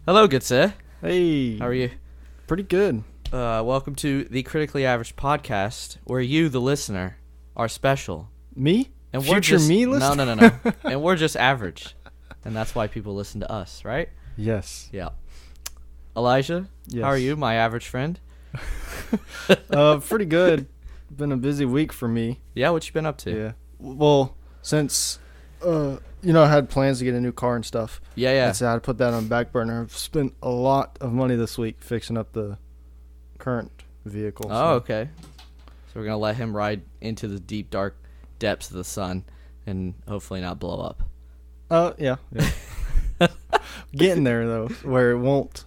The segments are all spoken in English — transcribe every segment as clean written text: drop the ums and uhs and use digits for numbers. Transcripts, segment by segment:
Hello, good sir. Hey. How are you? Pretty good. Welcome to the Critically Average podcast, where you, the listener, are special. Me? And Future me listener? listener? No. And we're just average. And that's why people listen to us, right? Yes. Yeah. Elijah, Yes. how are you, my average friend? Pretty good. Been a busy week for me. Yeah, what you been up to? Yeah. Well, since, I had plans to get a new car and stuff. Yeah. I said I'd put that on the back burner. I've spent a lot of money this week fixing up the current vehicle. Oh, okay. So we're going to let him ride into the deep, dark depths of the sun and hopefully not blow up. Yeah. Getting there, though, where it won't.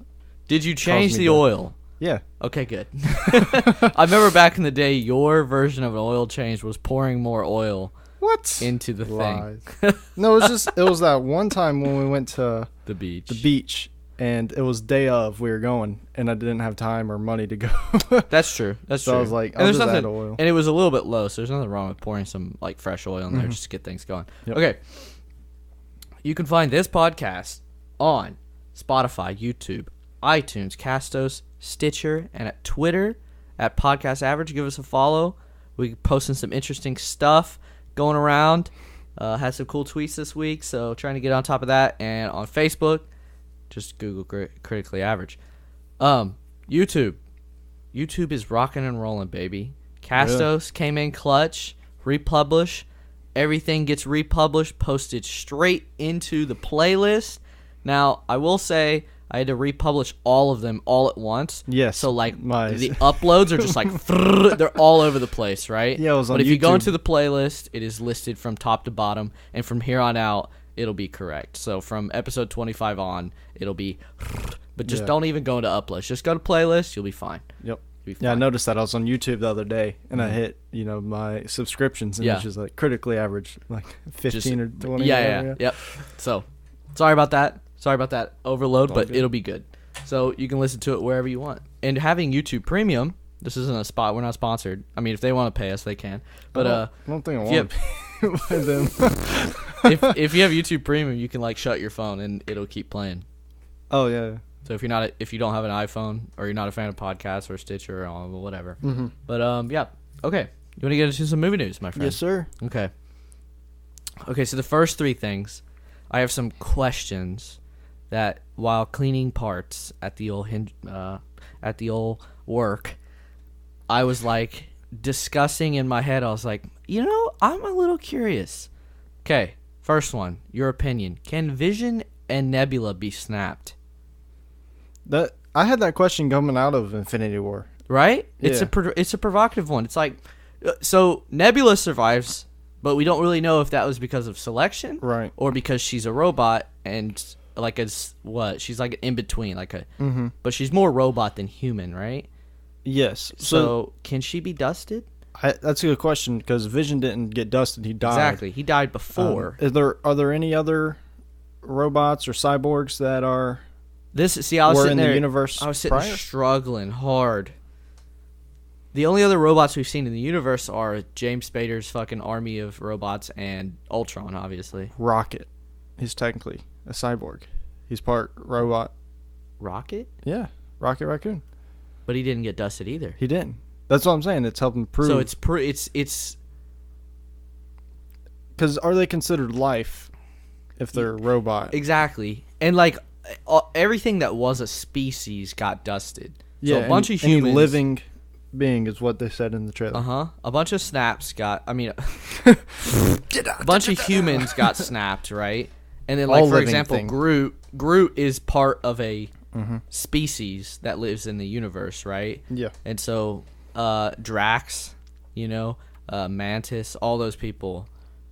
Did you change me the death. oil? Yeah. Okay, good. I remember back in the day, your version of an oil change was pouring more oil What? into the Lies. thing. No, it was that one time when we went to The beach. the beach, and it was day of we were going, and I didn't have time or money to go. That's true. That's So true. I was like, And I'll there's just add nothing, oil. and it was a little bit low, so there's nothing wrong with pouring some like fresh oil in there just to get things going. Yep. Okay. You can find this podcast on Spotify, YouTube, iTunes, Castos, Stitcher, and at Twitter at Podcast Average. Give us a follow. We're posting some interesting stuff going around. Had some cool tweets this week, so trying to get on top of that. And on Facebook, just Google Critically Average. YouTube is rocking and rolling, baby. Castos came in clutch. Republish. Everything gets republished, posted straight into the playlist. Now, I will say I had to republish all of them all at once. Yes. So, like, my- the uploads are just like, they're all over the place, right? Yeah, it was on But if you go YouTube. into the playlist, it is listed from top to bottom. And from here on out, it'll be correct. So, from episode 25 on, it'll be, but just Yeah. don't even go into uploads. Just go to playlist. You'll be fine. Yep. You'll be Yeah, I fine. noticed that. I was on YouTube the other day, and I hit, my subscriptions, and Yeah. it's just like critically average, like 15 or 20. Yeah. Yep. So, sorry about that. Overload, All but good. it'll be good. So you can listen to it wherever you want. And having YouTube Premium, this isn't a spot. We're not sponsored. I mean, if they want to pay us, they can. But I don't think I if you want to pay them. if you have YouTube Premium, you can like shut your phone and it'll keep playing. Oh, yeah. So if you don't have an iPhone or you're not a fan of podcasts or Stitcher or whatever. Mm-hmm. But yeah. Okay. You want to get into some movie news, my friend? Yes, sir. Okay. Okay, so the first three things, I have some questions that while cleaning parts at the old work, I was like discussing in my head. I was like, I'm a little curious. Okay, first one, your opinion. Can Vision and Nebula be snapped? I had that question coming out of Infinity War. Right? Yeah. It's a provocative one. It's like, so Nebula survives, but we don't really know if that was because of selection, Right. or because she's a robot and like she's like an in between, but she's more robot than human, right? Yes. So can she be dusted? That's a good question, because Vision didn't get dusted. He died. Exactly. He died before. Are there any other robots or cyborgs that are I was were sitting in there. the universe I was sitting there prior? struggling hard. The only other robots we've seen in the universe are James Spader's fucking army of robots and Ultron, obviously. Rocket. He's technically a cyborg. He's part robot. Rocket? Yeah, Rocket Raccoon. But he didn't get dusted either. He didn't. That's what I'm saying. It's helping prove. So it's because are they considered life if they're robot? exactly. And like everything that was a species got dusted. Yeah, So a bunch of any humans living being is what they said in the trailer. A bunch of snaps got a bunch of humans got snapped, right? And then like All for living example, thing. Groot is part of a species that lives in the universe, right? Yeah. And so Drax, Mantis, all those people,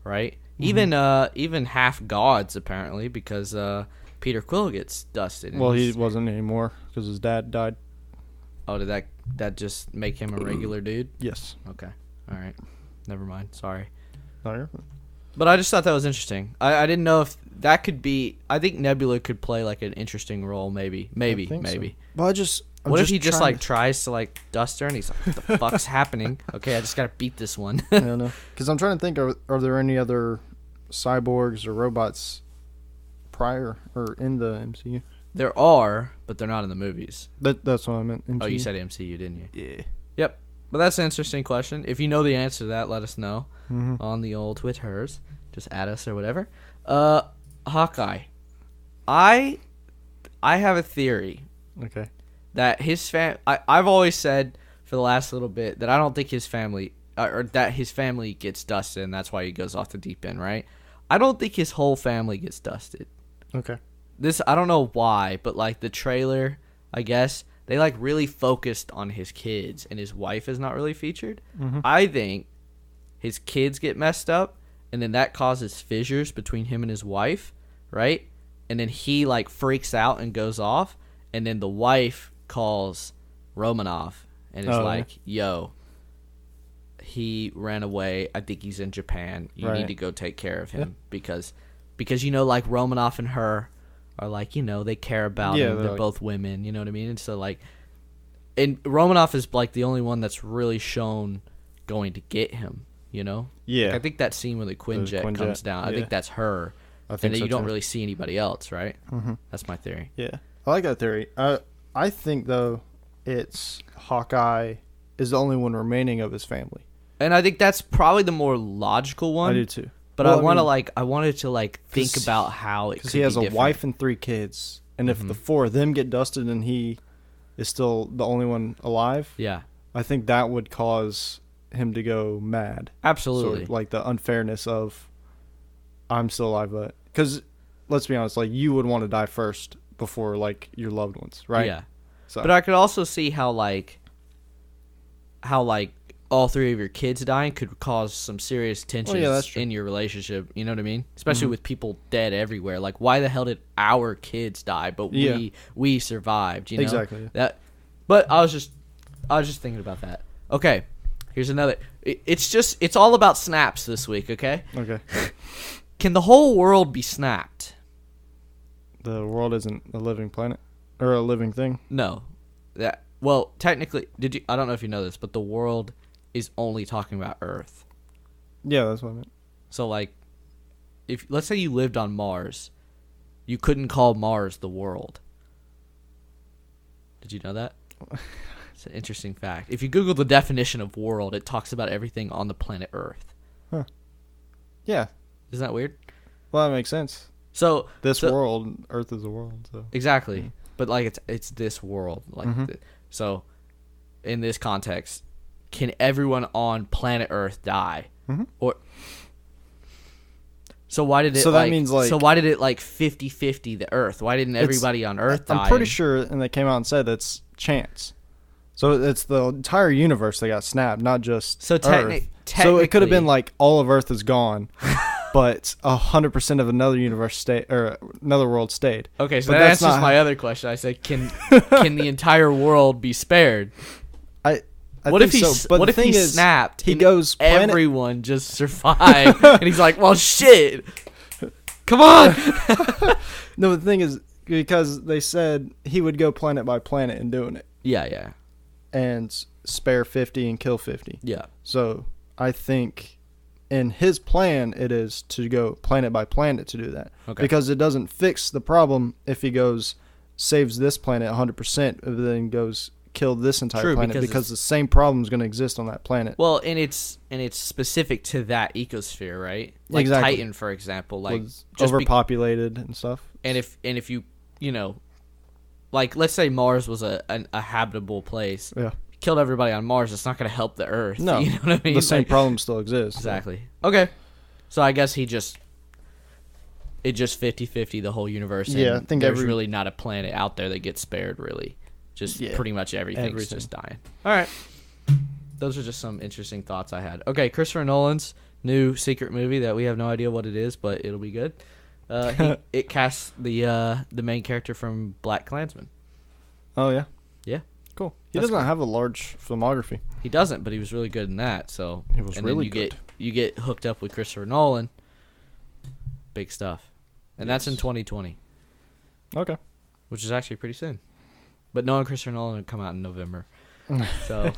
right? Even half gods apparently, because Peter Quill gets dusted. and Well, he he's- wasn't anymore because his dad died. Oh, did that just make him a regular dude? Yes. Okay. All right. Never mind. Sorry. No, you're- But I just thought that was interesting. I didn't know if that could be. I think Nebula could play like an interesting role. Maybe. I think so. Well, I'm What if he just trying like tries to like dust her and he's like, "What the fuck's happening?" Okay, I just gotta beat this one. I don't know. Because I'm trying to think, are there any other cyborgs or robots prior or in the MCU? There are, but they're not in the movies. That's what I meant. Oh, you MCU. said MCU, didn't you? Yeah. Yep. But that's an interesting question. If you know the answer to that, let us know Mm-hmm. on the old Twitters. Just add us or whatever. Hawkeye. I have a theory Okay. that his I've always said for the last little bit that I don't think his family or that his family gets dusted and that's why he goes off the deep end, right? I don't think his whole family gets dusted. Okay. This I don't know why, but like the trailer, I guess they like really focused on his kids and his wife is not really featured. Mm-hmm. I think his kids get messed up and then that causes fissures between him and his wife, right? And then he like freaks out and goes off and then the wife calls Romanov and is like, "Yo, he ran away. I think he's in Japan. You need to go take care of him because you know like Romanov and her are like, you know, they care about him. They're like, both women, you know what I mean? And so like and Romanov is like the only one that's really shown going to get him, you know? Yeah. Like, I think that scene where the Quinjet comes down, I think that's her. I think and then so you don't too. really see anybody else, right? Mm-hmm. That's my theory. Yeah. I like that theory. I think, though, it's Hawkeye is the only one remaining of his family. And I think that's probably the more logical one. I do, too. But well, I wanted to like think about how it could be because he has a different. wife and 3 kids. And if the 4 of them get dusted and he is still the only one alive, Yeah. I think that would cause him to go mad. Absolutely. Sort of like the unfairness of I'm still alive, but because let's be honest, like you would want to die first before like your loved ones, right? Yeah. So, But I could also see how all 3 of your kids dying could cause some serious tensions that's true. in your relationship. You know what I mean? Especially with people dead everywhere. Like, why the hell did our kids die, but we survived? You know Exactly. that. But I was just thinking about that. Okay, here's another. It's all about snaps this week. Okay. Okay. Can the whole world be snapped? The world isn't a living planet or a living thing. No. Well, technically, I don't know if you know this, but the world is only talking about Earth. Yeah, that's what I meant. So, like, if let's say you lived on Mars, you couldn't call Mars the world. Did you know that? It's an interesting fact. If you Google the definition of world, it talks about everything on the planet Earth. Huh. Yeah. Isn't that weird? Well, that makes sense. So World, Earth is a world. So exactly, but like it's this world. Like so, in this context, can everyone on planet Earth die? Mm-hmm. Or so why did it? So that means like so why did it like 50-50 the Earth? Why didn't everybody on Earth die? I'm pretty sure, and they came out and said that's chance. So it's the entire universe that got snapped, not just So Earth. So it could have been like all of Earth is gone, but 100% of another universe stayed or another world stayed. Okay, so but that that's answers not my other question. I said, can the entire world be spared? I What think if he so, but what the if he thing is, snapped? He and goes planet. everyone just survived, and he's like, "Well, shit, come on." No, the thing is because they said he would go planet by planet in doing it, Yeah. and spare 50 and kill 50. Yeah. So I think in his plan it is to go planet by planet to do that. Okay. Because it doesn't fix the problem if he goes saves this planet 100% and then goes kill this entire True, planet because because the same problem is going to exist on that planet. Well, and it's specific to that ecosphere, right? Like Exactly. Titan, for example, like Was just overpopulated and stuff. and if you like let's say Mars was a habitable place, Yeah. killed everybody on Mars, it's not going to help the Earth. No. You know what I mean? The same Like, problem still exists. exactly. Okay, so I guess it just 50-50 the whole universe. Yeah, and I think there's really not a planet out there that gets spared. Really, just pretty much everything's Everything. just dying. All right, those are just some interesting thoughts I had. Okay, Christopher Nolan's new secret movie that we have no idea what it is, but it'll be good. It casts the main character from BlacKkKlansman. Oh, yeah. Yeah, Cool. He That's doesn't have a large filmography. he doesn't, but he was really good in that. So He was and really then good. you get hooked up with Christopher Nolan. Big stuff, and that's in 2020. Okay. Which is actually pretty soon. But knowing Christopher Nolan would come out in November. So,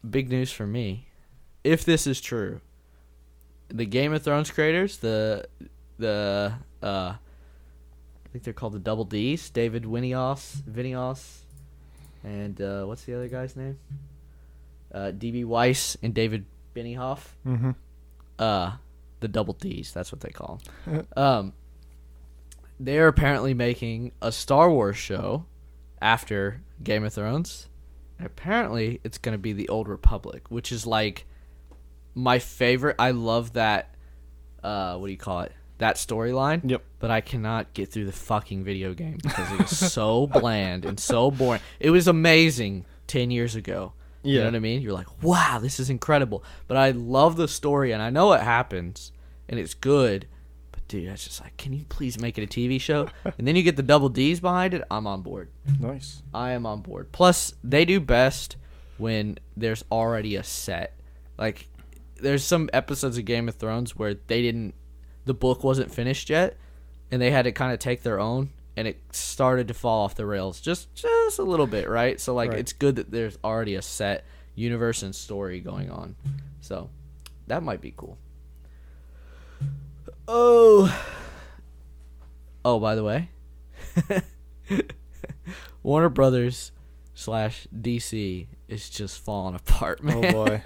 big news for me. If this is true, the Game of Thrones creators, the think they're called the Double D's. David Vinios, and what's the other guy's name? DB Weiss and David Benioff. Mm-hmm. The Double D's. That's what they call them. They're apparently making a Star Wars show after Game of Thrones. And apparently, it's going to be the Old Republic, which is like my favorite. I love that. What do you call it? That storyline. Yep. But I cannot get through the fucking video game because it was so bland and so boring. It was amazing 10 years ago. Yeah. You know what I mean? You're like, wow, this is incredible. But I love the story, and I know it happens, and it's good. But, dude, it's just like, can you please make it a TV show? And then you get the Double D's behind it. I'm on board. Nice. I am on board. Plus, they do best when there's already a set. Like, there's some episodes of Game of Thrones where the book wasn't finished yet, and they had to kind of take their own, and it started to fall off the rails just a little bit, right? So, like, Right. It's good that there's already a set universe and story going on. So, that might be cool. Oh, by the way, Warner Brothers / DC is just falling apart, man. Oh boy.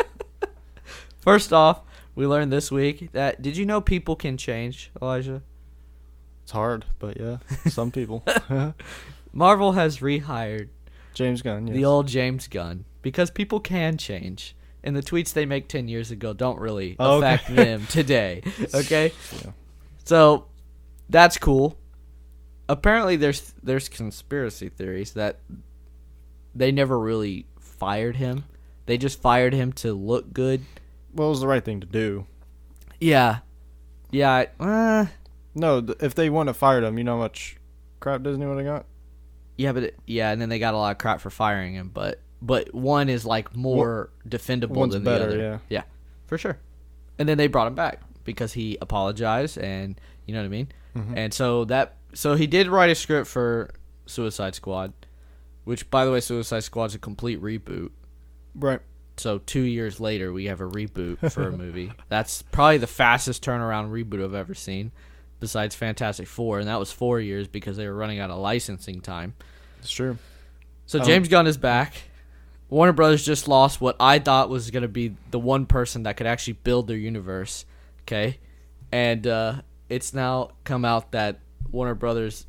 First off, we learned this week that, did you know people can change, Elijah? It's hard, but yeah, some people. Marvel has rehired James Gunn. Yes. the old James Gunn because people can change. And the tweets they make 10 years ago don't really affect them today. Okay? Yeah. So, that's cool. Apparently, there's conspiracy theories that they never really fired him. They just fired him to look good. Well, it was the right thing to do. Yeah. Yeah. No, if they wouldn't have fired him, you know how much crap Disney would have got? Yeah, and then they got a lot of crap for firing him, but one is like more defendable One's than better, the other. Yeah, for sure. And then they brought him back because he apologized, and you know what I mean. Mm-hmm. And so he did write a script for Suicide Squad, which, by the way, Suicide Squad's a complete reboot. Right. So 2 years later, we have a reboot for a movie. That's probably the fastest turnaround reboot I've ever seen, besides Fantastic Four, and that was 4 years because they were running out of licensing time. It's true. So James Gunn is back. Warner Brothers just lost what I thought was going to be the one person that could actually build their universe, okay? And it's now come out that Warner Brothers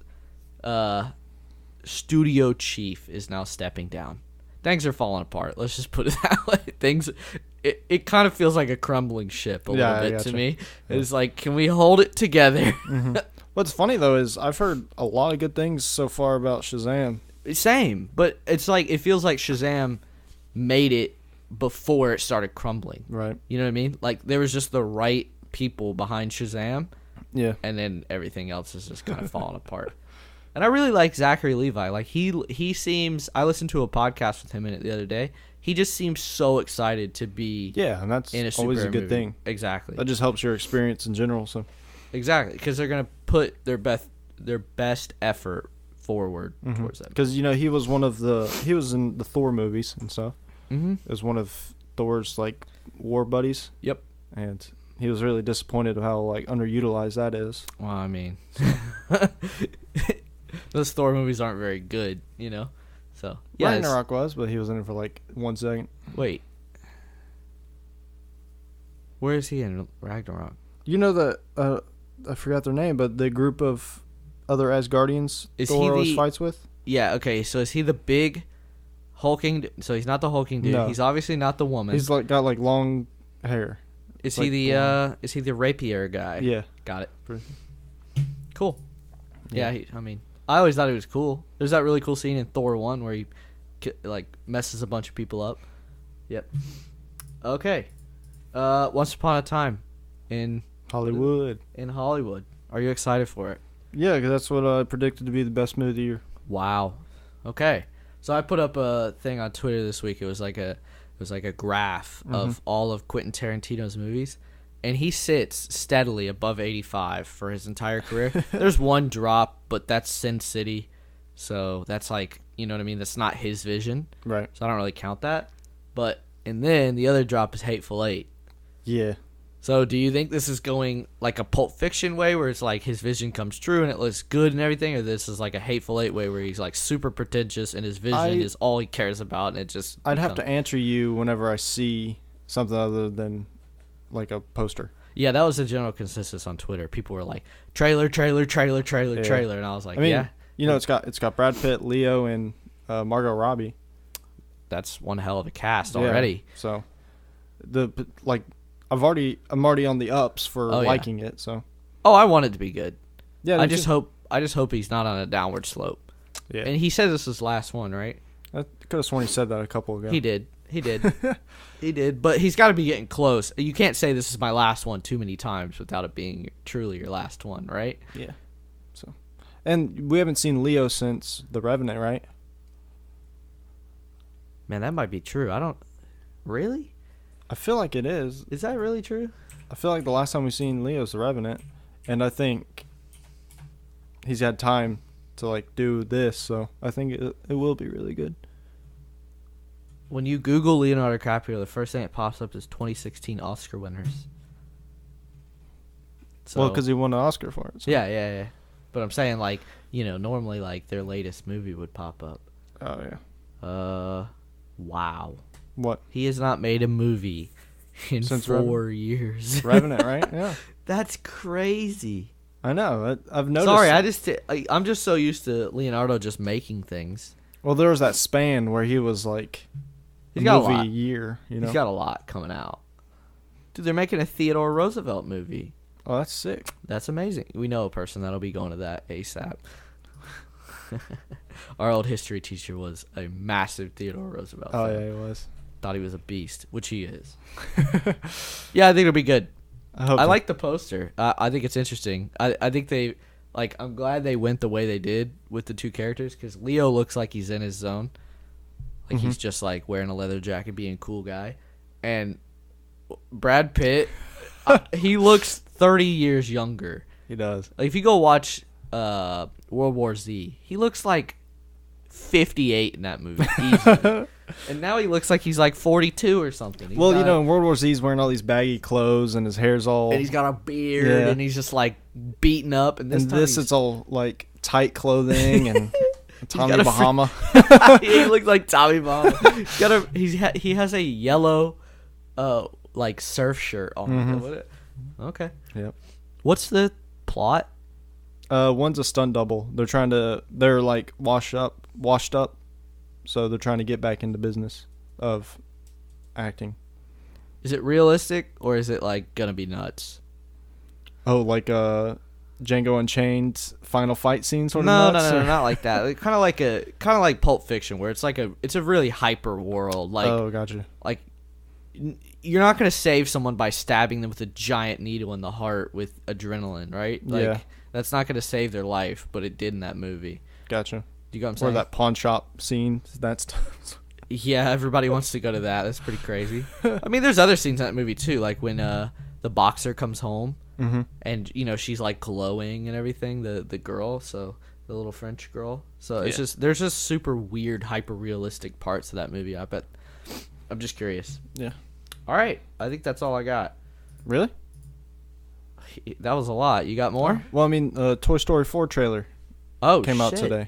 studio chief is now stepping down. Things are falling apart. Let's just put it that way. It kind of feels like a crumbling ship a little bit to me. Yeah. It's like, can we hold it together? Mm-hmm. What's funny, though, is I've heard a lot of good things so far about Shazam. Same, but it's like it feels like Shazam made it before it started crumbling. Right. You know what I mean? Like there was just the right people behind Shazam, Yeah. and then everything else is just kind of falling apart. And I really like Zachary Levi. Like he seems. I listened to a podcast with him in it the other day. He just seems so excited to be. Yeah, and that's in a always a superhero good movie. thing. Exactly. That just helps your experience in general. So. Exactly, because they're gonna put their best effort forward towards that. Because he was he was in the Thor movies and stuff. Mm-hmm. It was one of Thor's like war buddies. Yep. And he was really disappointed of how like underutilized that is. Well, I mean, those Thor movies aren't very good, So yeah. Ragnarok was, but he was in it for like 1 second. Wait, where is he in Ragnarok? You know that I forgot their name, but the group of other Asgardians Is Thor he always the- fights with. Yeah. Okay. So is he the big hulking? So he's not the hulking dude. No. He's obviously not the woman. He's like got like long hair. is like he the blonde. is he the rapier guy? Yeah. Got it. Pretty- Cool. Yeah. Yeah. I mean, I always thought he was cool. There's that really cool scene in Thor 1 where he like messes a bunch of people up. Yep. Okay. Once Upon a Time in Hollywood. Hollywood. Are you excited for it? Yeah, because that's what I predicted to be the best movie of the year. Wow. Okay. So I put up a thing on Twitter this week. It was like a graph of all of Quentin Tarantino's movies, and he sits steadily above 85 for his entire career. There's one drop, but that's Sin City. So that's like, you know what I mean? That's not his vision. Right. So I don't really count that. And then the other drop is Hateful Eight. Yeah. So do you think this is going like a Pulp Fiction way where it's like his vision comes true and it looks good and everything, or this is like a Hateful Eight way where he's like super pretentious and his vision is all he cares about and it just I'd have to answer you whenever I see something other than like a poster. Yeah, that was the general consensus on Twitter. People were like, trailer, trailer, trailer, trailer, trailer, and I was like, I mean, yeah. You know, it's got Brad Pitt, Leo, and Margot Robbie. That's one hell of a cast already. Yeah, so I'm already on the ups for liking it. So I want it to be good. Yeah, I just hope he's not on a downward slope. Yeah, and he said this is his last one, right? I could have sworn he said that a couple ago. He did. He did. But he's got to be getting close. You can't say this is my last one too many times without it being truly your last one, right? Yeah. So, and we haven't seen Leo since The Revenant, right? Man, that might be true. I don't. Really? I feel like it is. Is that really true? I feel like the last time we've seen Leo's The Revenant, and I think he's had time to like do this, so I think it will be really good. When you Google Leonardo DiCaprio, the first thing that pops up is 2016 Oscar winners. So, well, because he won an Oscar for it. So. Yeah. But I'm saying, like, normally, like, their latest movie would pop up. Oh, yeah. Wow. What? He has not made a movie in Since 4 years. Revenant, right? Yeah. That's crazy. I know. I've noticed. Sorry, I'm just so used to Leonardo just making things. Well, there was that span where he was like... He's got a movie lot. A year, He's got a lot coming out. Dude, they're making a Theodore Roosevelt movie. Oh, that's sick. That's amazing. We know a person that'll be going to that ASAP. Our old history teacher was a massive Theodore Roosevelt fan. Yeah, he was. Thought he was a beast, which he is. Yeah, I think it'll be good. I like the poster. I think it's interesting. I think they... Like, I'm glad they went the way they did with the two characters, because Leo looks like he's in his zone. Like, he's just, like, wearing a leather jacket, being a cool guy. And Brad Pitt, he looks 30 years younger. He does. Like, if you go watch World War Z, he looks like 58 in that movie. Easily. And now he looks like he's, like, 42 or something. In World War Z, he's wearing all these baggy clothes, and his hair's all... And he's got a beard, and he's just, like, beaten up. And this it's all, like, tight clothing and... Tommy Bahama. He looks like Tommy Bahama. He has a yellow, like surf shirt on. Mm-hmm. Okay. Yep. What's the plot? One's a stunt double. They're like washed up, so they're trying to get back into business of acting. Is it realistic or is it like gonna be nuts? Oh, like Django Unchained final fight scene sort of No, nuts? not like that. Kind of like Pulp Fiction, where it's a really hyper world. Like, oh, gotcha. Like, you're not gonna save someone by stabbing them with a giant needle in the heart with adrenaline, right? Like, that's not gonna save their life, but it did in that movie. Gotcha. You got what I'm saying? Or that pawn shop scene. That's. Yeah, everybody wants to go to that. That's pretty crazy. I mean, there's other scenes in that movie too, like when the boxer comes home. Mm-hmm. And she's like glowing and everything, the girl, so the little French girl. So it's there's just super weird, hyper realistic parts of that movie. I bet. I'm just curious. Yeah. All right, I think that's all I got. Really? That was a lot. You got more? Well, I mean, Toy Story 4 trailer. Came out today.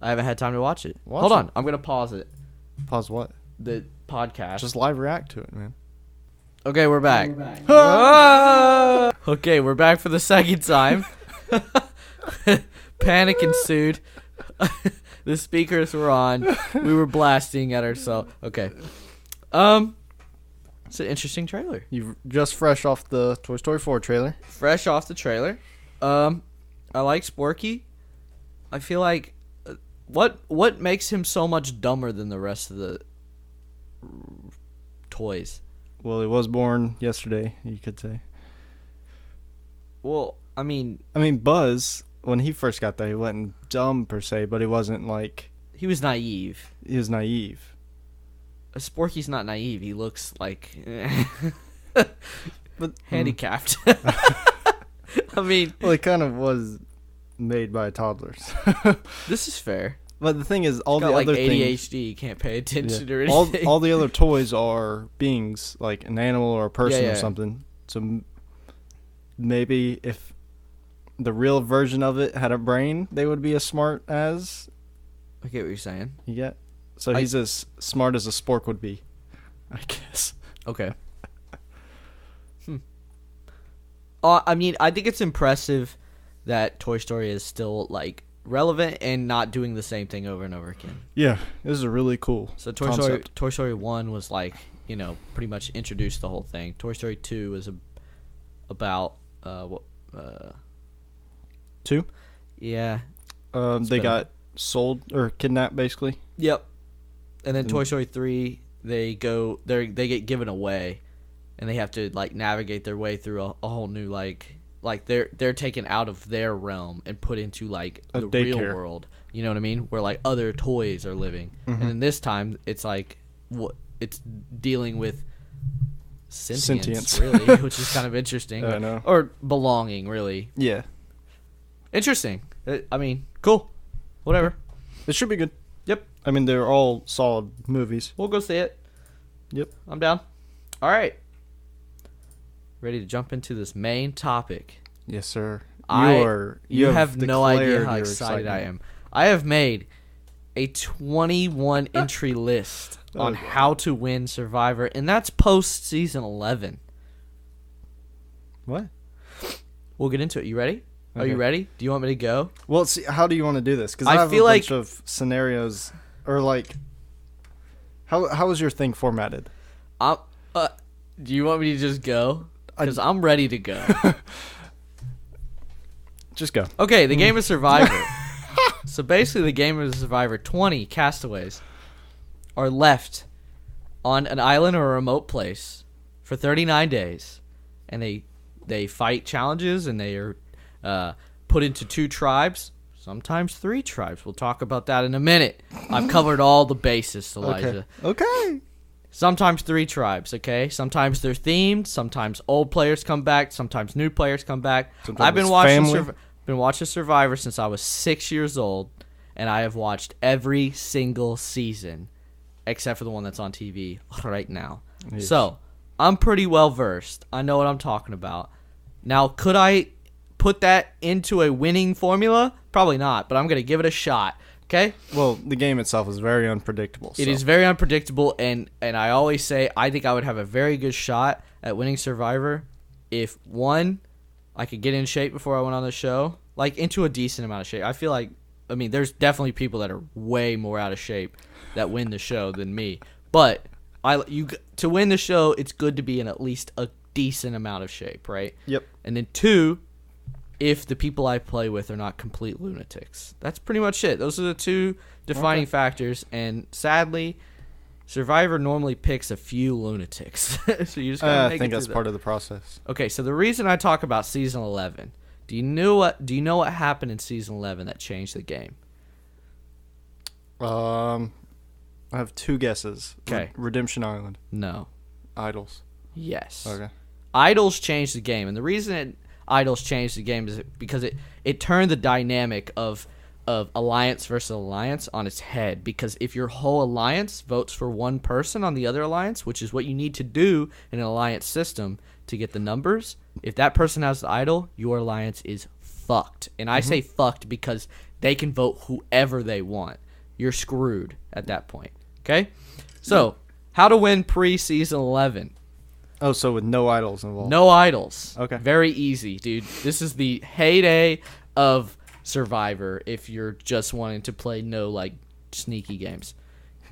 I haven't had time to watch it. Watch Hold it. on, I'm gonna pause it. Pause what? The podcast. Just live react to it, man. Okay, we're back. Okay, we're back for the second time. Panic ensued. The speakers were on. We were blasting at ourselves. Okay. It's an interesting trailer. You're just fresh off the Toy Story 4 trailer. Fresh off the trailer. I like Sporky. I feel like what makes him so much dumber than the rest of the toys? Well, he was born yesterday, you could say. Well, I mean, Buzz, when he first got there, he wasn't dumb per se, but he wasn't like... He was naive. He was naive. Sporky's not naive. He looks like... but handicapped. I mean... Well, he kind of was made by toddlers. This is fair. But the thing is, all Got the like other ADHD, things, you can't pay attention or all anything. all the other toys are beings, like an animal or a person Yeah. or something. So maybe if the real version of it had a brain, they would be as smart as I get what you're saying. you get. So he's as smart as a spork would be, I guess. Okay. I mean, I think it's impressive that Toy Story is still like relevant and not doing the same thing over and over again. Yeah, this is a really cool So Toy Story 1 was like, you know, pretty much introduced the whole thing. Toy Story 2 was about what 2? yeah. They got sold or kidnapped, basically. Yep. And then Toy Story 3, they get given away, and they have to like navigate their way through a whole new like they're taken out of their realm and put into like the real world. You know what I mean? Where like other toys are living. And then this time it's like it's dealing with sentience. Really, which is kind of interesting. I know. Or belonging, really. Yeah. Interesting. I mean, cool. Whatever. It should be good. Yep. I mean, they're all solid movies. We'll go see it. Yep. I'm down. All right. Ready to jump into this main topic. Yes, sir. You have no idea how your excited I excitement. am. I have made a 21 entry list on how to win Survivor, and that's post season 11. What? We'll get into it. You ready? Are Okay. you ready? Do you want me to go? Well, see, how do you want to do this? Because I I have feel a like- bunch of scenarios, or like, how is your thing formatted? Do you want me to just go? Because I'm ready to go. Just go. Okay, the game of Survivor. So basically, the game of Survivor, 20 castaways are left on an island or a remote place for 39 days, and they fight challenges, and they are put into 2 tribes, sometimes 3 tribes. We'll talk about that in a minute. I've covered all the bases, Elijah. Okay. Sometimes 3 tribes, okay? Sometimes they're themed. Sometimes old players come back. Sometimes new players come back. Sometimes I've been it's watching Survivor since I was 6 years old, and I have watched every single season except for the one that's on TV right now. Yes. So, I'm pretty well versed. I know what I'm talking about. Now, could I put that into a winning formula? Probably not, but I'm going to give it a shot. Okay? Well, the game itself is very unpredictable. It is very unpredictable, and I always say I think I would have a very good shot at winning Survivor if, one, I could get in shape before I went on the show, like into a decent amount of shape. I feel like, I mean, there's definitely people that are way more out of shape that win the show than me. But to win the show, it's good to be in at least a decent amount of shape, right? Yep. And then 2, if the people I play with are not complete lunatics. That's pretty much it. Those are the 2 defining factors, and sadly, Survivor normally picks a few lunatics. So you just gotta make I think it that's through part of the process. Okay, so the reason I talk about season 11, do you know what happened in season 11 that changed the game? I have 2 guesses. Okay. Redemption Island. No. Idols. Yes. Okay. Idols changed the game, and the reason Idols changed the game is because it turned the dynamic of alliance versus alliance on its head. Because if your whole alliance votes for one person on the other alliance, which is what you need to do in an alliance system to get the numbers, if that person has the idol, your alliance is fucked. And I say fucked because they can vote whoever they want. You're screwed at that point. Okay? So, how to win pre-season 11. Oh, so with no idols involved. No idols. Okay. Very easy, dude. This is the heyday of Survivor if you're just wanting to play no, like, sneaky games.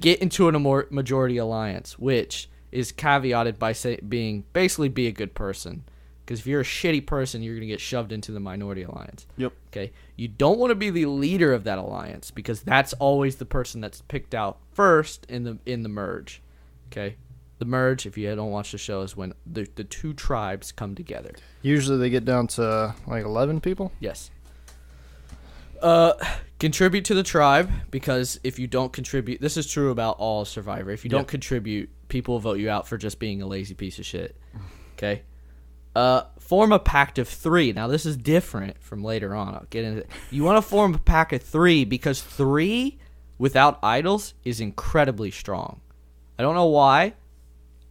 Get into a majority alliance, which is caveated by being a good person. Because if you're a shitty person, you're going to get shoved into the minority alliance. Yep. Okay? You don't want to be the leader of that alliance because that's always the person that's picked out first in the merge. Okay? The merge, if you don't watch the show, is when the 2 tribes come together. Usually they get down to like 11 people. Yes. Contribute to the tribe, because if you don't contribute, this is true about all Survivor. If you don't contribute, people will vote you out for just being a lazy piece of shit. Okay. Form a pact of 3. Now this is different from later on. I'll get into it. You want to form a pact of 3 because 3 without idols is incredibly strong. I don't know why.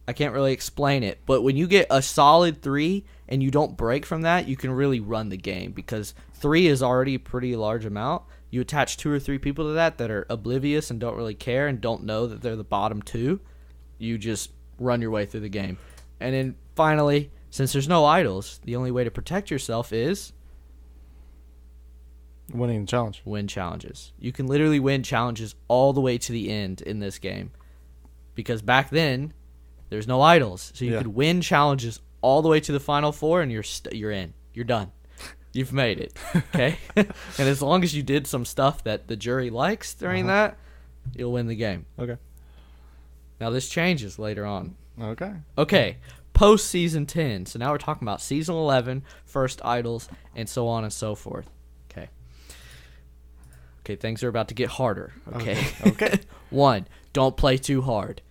I can't really explain it. But when you get a solid 3 and you don't break from that, you can really run the game, because 3 is already a pretty large amount. You attach 2 or 3 people to that are oblivious and don't really care and don't know that they're the bottom 2. You just run your way through the game. And then finally, since there's no idols, the only way to protect yourself is winning the challenge. win challenges. You can literally win challenges all the way to the end in this game. Because back then, there's no idols. So you could win challenges all the way to the final 4 and you're in. You're done. You've made it. Okay? And as long as you did some stuff that the jury likes during that, you'll win the game. Okay. Now this changes later on. Okay. Okay. Post season 10. So now we're talking about season 11, first idols, and so on and so forth. Okay. Okay, things are about to get harder. Okay. Okay. 1, don't play too hard.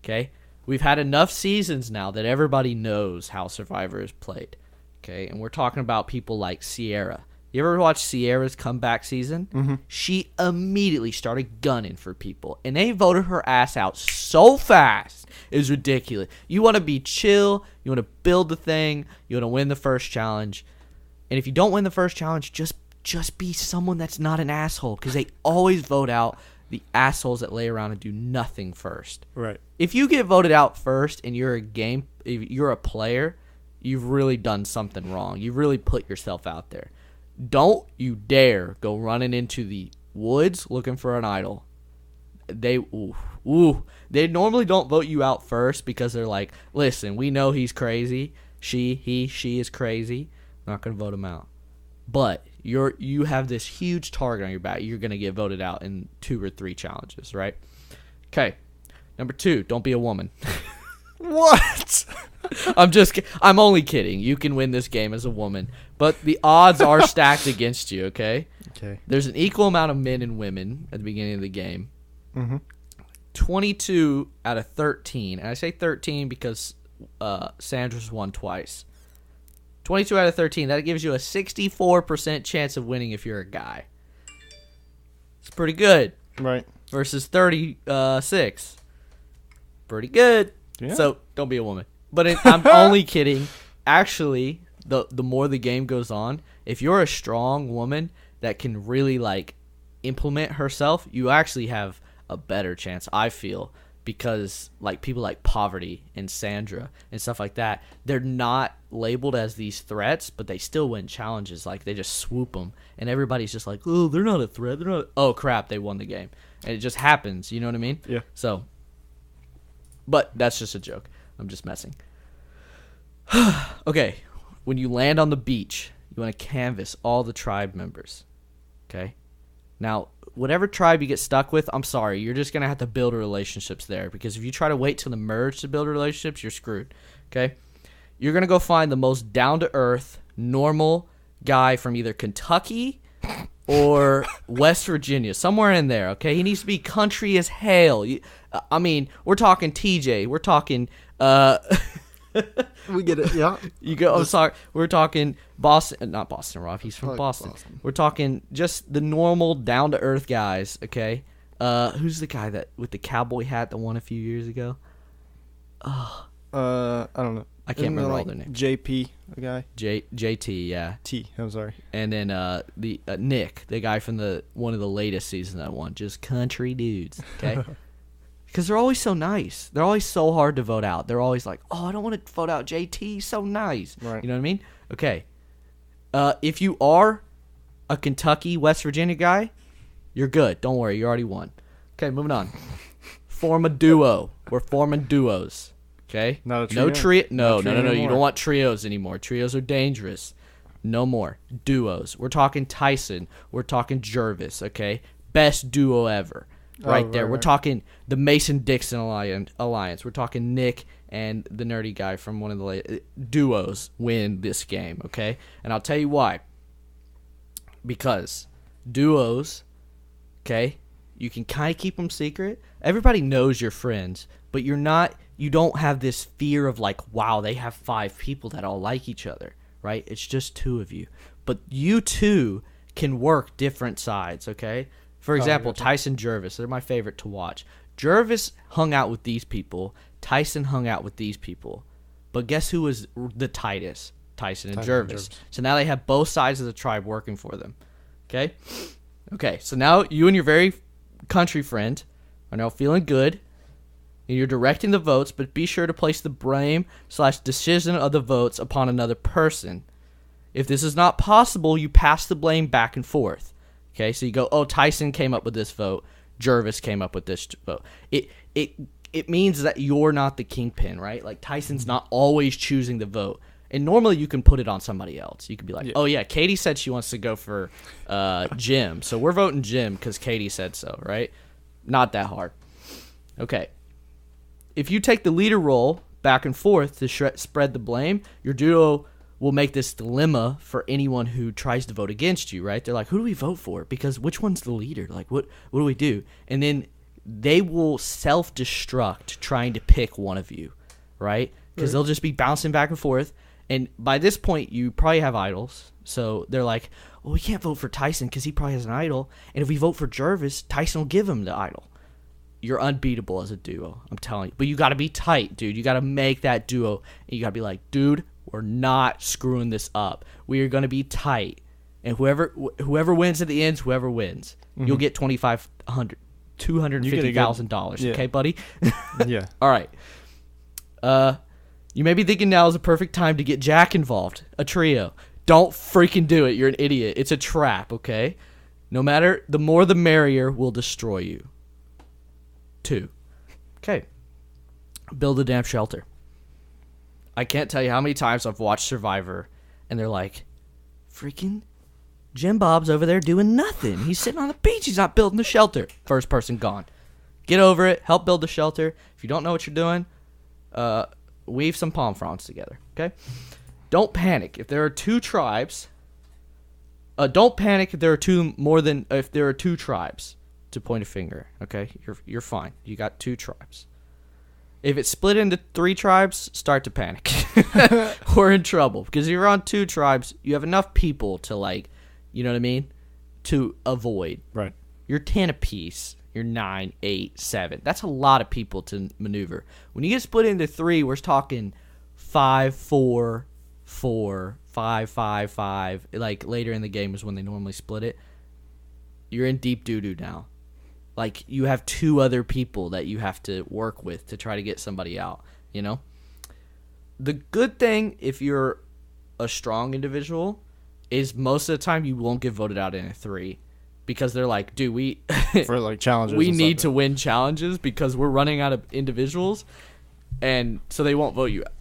Okay? We've had enough seasons now that everybody knows how Survivor is played. Okay? And we're talking about people like Sierra. You ever watch Sierra's comeback season? Mm-hmm. She immediately started gunning for people, and they voted her ass out so fast. It was ridiculous. You want to be chill. You want to build the thing. You want to win the first challenge. And if you don't win the first challenge, just be someone that's not an asshole, because they always vote out the assholes that lay around and do nothing first. Right. If you get voted out first and you're a player, you've really done something wrong. You've really put yourself out there. Don't you dare go running into the woods looking for an idol. They normally don't vote you out first because they're like, listen, we know he's crazy. She is crazy. I'm not going to vote him out. But you have this huge target on your back. You're going to get voted out in 2 or 3 challenges, right? Okay. Number 2, don't be a woman. What? I'm only kidding. You can win this game as a woman, but the odds are stacked against you, okay? Okay. There's an equal amount of men and women at the beginning of the game. Mm-hmm. 22 out of 13, and I say 13 because Sandra's won twice. 22 out of 13, that gives you a 64% chance of winning if you're a guy. It's pretty good. Right. Versus 36. Pretty good. Yeah. So, don't be a woman. But I'm only kidding. Actually, the more the game goes on, if you're a strong woman that can really, implement herself, you actually have a better chance, I feel. Because, people like Poverty and Sandra and stuff like that, they're not labeled as these threats, but they still win challenges. They just swoop them. And everybody's just like, oh, they're not a threat. They're not. Oh, crap, they won the game. And it just happens. You know what I mean? Yeah. So, but that's just a joke. I'm just messing. Okay. When you land on the beach, you want to canvass all the tribe members. Okay? Now, whatever tribe you get stuck with, I'm sorry, you're just going to have to build relationships there, because if you try to wait till the merge to build relationships, you're screwed, okay? You're going to go find the most down-to-earth, normal guy from either Kentucky or West Virginia, somewhere in there, okay? He needs to be country as hell. We're talking TJ. We're talking... We get it, yeah. I'm sorry. We're talking Boston, not Boston Rob. He's from Boston. We're talking just the normal, down to earth guys. Okay. Who's the guy that with the cowboy hat that won a few years ago? I don't know. I can't remember all their names. JP, the guy. JT, yeah. I'm sorry. And then the Nick, the guy from one of the latest seasons that won. Just country dudes. Okay. Because they're always so nice. They're always so hard to vote out. They're always like, oh, I don't want to vote out JT. He's so nice. Right. You know what I mean? Okay. If you are a Kentucky, West Virginia guy, you're good. Don't worry. You already won. Okay, moving on. Form a duo. We're forming duos. Okay? Not a trio? No. Trio You anymore. don't want trios anymore. Trios are dangerous. No more. Duos. We're talking Tyson. We're talking Jervis. Okay? Best duo ever. Right there. We're talking the Mason-Dixon alliance. We're talking Nick and the nerdy guy from one of the duos win this game, okay? And I'll tell you why. Because duos, okay, you can kind of keep them secret. Everybody knows you're friends, but you don't have this fear of wow, they have 5 people that all like each other, right? It's just 2 of you. But you two can work different sides, okay? For example, gotcha. Tyson Jervis. They're my favorite to watch. Jervis hung out with these people. Tyson hung out with these people. But guess who was the tightest? Tyson and Jervis. So now they have both sides of the tribe working for them. Okay? Okay, so now you and your very country friend are now feeling good. And you're directing the votes, but be sure to place the blame/decision of the votes upon another person. If this is not possible, you pass the blame back and forth. Okay, so you go, oh, Tyson came up with this vote. Jervis came up with this vote. It means that you're not the kingpin, right? Like, Tyson's not always choosing the vote. And normally you can put it on somebody else. You could be like, oh, yeah, Katie said she wants to go for Jim. So we're voting Jim because Katie said so, right? Not that hard. Okay. If you take the leader role back and forth to spread the blame, your duo will make this dilemma for anyone who tries to vote against you, right? They're like, who do we vote for? Because which one's the leader? Like, what do we do? And then they will self-destruct trying to pick one of you, right? Because they'll just be bouncing back and forth. And by this point, you probably have idols. So they're like, well, we can't vote for Tyson because he probably has an idol. And if we vote for Jervis, Tyson will give him the idol. You're unbeatable as a duo, I'm telling you. But you got to be tight, dude. You got to make that duo. And you got to be like, dude, we're not screwing this up. We are going to be tight. And whoever wins at the end, whoever wins. Mm-hmm. You'll get $250,000. Yeah. Okay, buddy? Yeah. All right. You may be thinking now is a perfect time to get Jack involved. A trio. Don't freaking do it. You're an idiot. It's a trap, okay? No matter, the more the merrier will destroy you. 2. Okay. Build a damn shelter. I can't tell you how many times I've watched Survivor, and they're like, freaking Jim Bob's over there doing nothing. He's sitting on the beach. He's not building the shelter. First person gone. Get over it. Help build the shelter. If you don't know what you're doing, weave some palm fronds together, okay? Don't panic. If there are 2 tribes, don't panic if there are if there are 2 tribes to point a finger, okay? You're fine. You got 2 tribes. If it's split into 3 tribes, start to panic. We're in trouble because if you're on 2 tribes, you have enough people to, like, you know what I mean, to avoid. Right. You're 10 apiece. You're 9, 8, 7. That's a lot of people to maneuver. When you get split into 3, we're talking 5, 4, 4, 5, 5, 5. Like, later in the game is when they normally split it. You're in deep doo-doo now. Like, you have 2 other people that you have to work with to try to get somebody out, you know? The good thing, if you're a strong individual, is most of the time you won't get voted out in a 3. Because they're like, dude, we for like challenges. we need to win challenges because we're running out of individuals, and so they won't vote you out.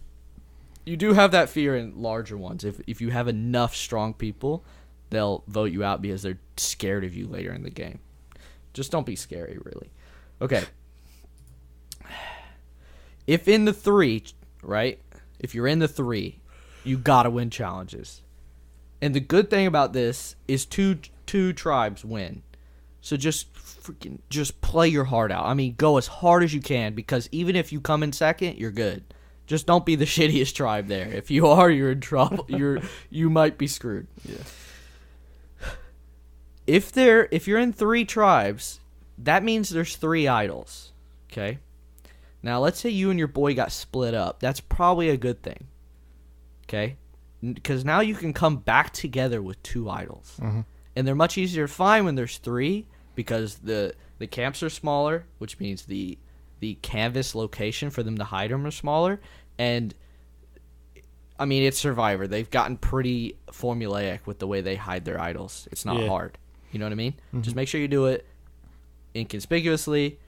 You do have that fear in larger ones. If you have enough strong people, they'll vote you out because they're scared of you later in the game. Just don't be scary, really. Okay. If in the 3, right? If you're in the 3, you gotta win challenges. And the good thing about this is two tribes win. So just play your heart out. I mean, go as hard as you can because even if you come in second, you're good. Just don't be the shittiest tribe there. If you are, you're in trouble. You might be screwed. Yeah. If you're in 3 tribes, that means there's 3 idols. Okay? Now, let's say you and your boy got split up. That's probably a good thing. Okay? Because now you can come back together with 2 idols. Mm-hmm. And they're much easier to find when there's 3 because the camps are smaller, which means the canvas location for them to hide them are smaller. And, I mean, it's Survivor. They've gotten pretty formulaic with the way they hide their idols. It's not hard. You know what I mean? Mm-hmm. Just make sure you do it inconspicuously.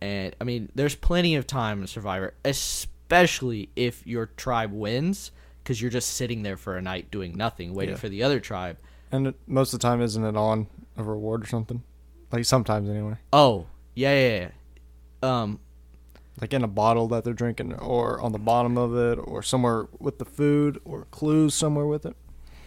And, I mean, there's plenty of time in Survivor, especially if your tribe wins, because you're just sitting there for a night doing nothing, waiting for the other tribe. And most of the time, isn't it on a reward or something? Like, sometimes anyway. Oh, yeah. Like in a bottle that they're drinking, or on the bottom of it, or somewhere with the food, or clues somewhere with it.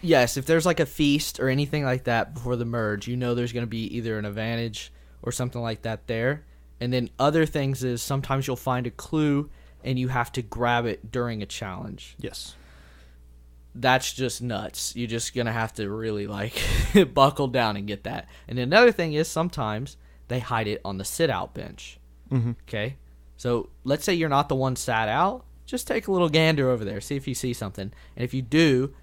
Yes, if there's like a feast or anything like that before the merge, you know there's going to be either an advantage or something like that there. And then other things is sometimes you'll find a clue and you have to grab it during a challenge. Yes. that's just nuts. You're just gonna have to really like buckle down and get that. And another thing is sometimes they hide it on the sit-out bench. Mm-hmm. Okay, so let's say you're not the one sat out. Just take a little gander over there, see if you see something, and if you do,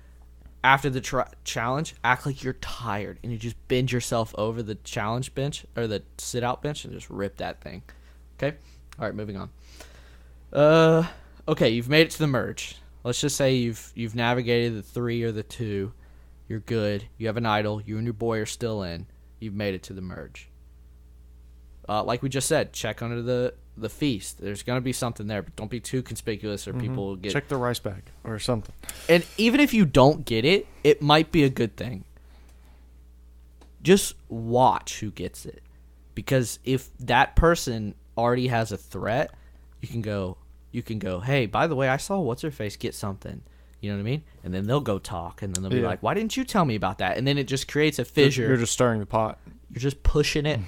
after the challenge, act like you're tired and you just bend yourself over the challenge bench or the sit-out bench and just rip that thing. Okay, all right, moving on. Okay, you've made it to the merge. Let's just say you've navigated the 3 or the 2. You're good. You have an idol. You and your boy are still in. You've made it to the merge. Like we just said, check under the feast. There's going to be something there, but don't be too conspicuous or people will get... Check the rice bag or something. And even if you don't get it, it might be a good thing. Just watch who gets it. Because if that person already has a threat, you can go, hey, by the way, I saw What's-Her-Face get something. You know what I mean? And then they'll go talk, and then they'll be like, why didn't you tell me about that? And then it just creates a fissure. You're just stirring the pot. You're just pushing it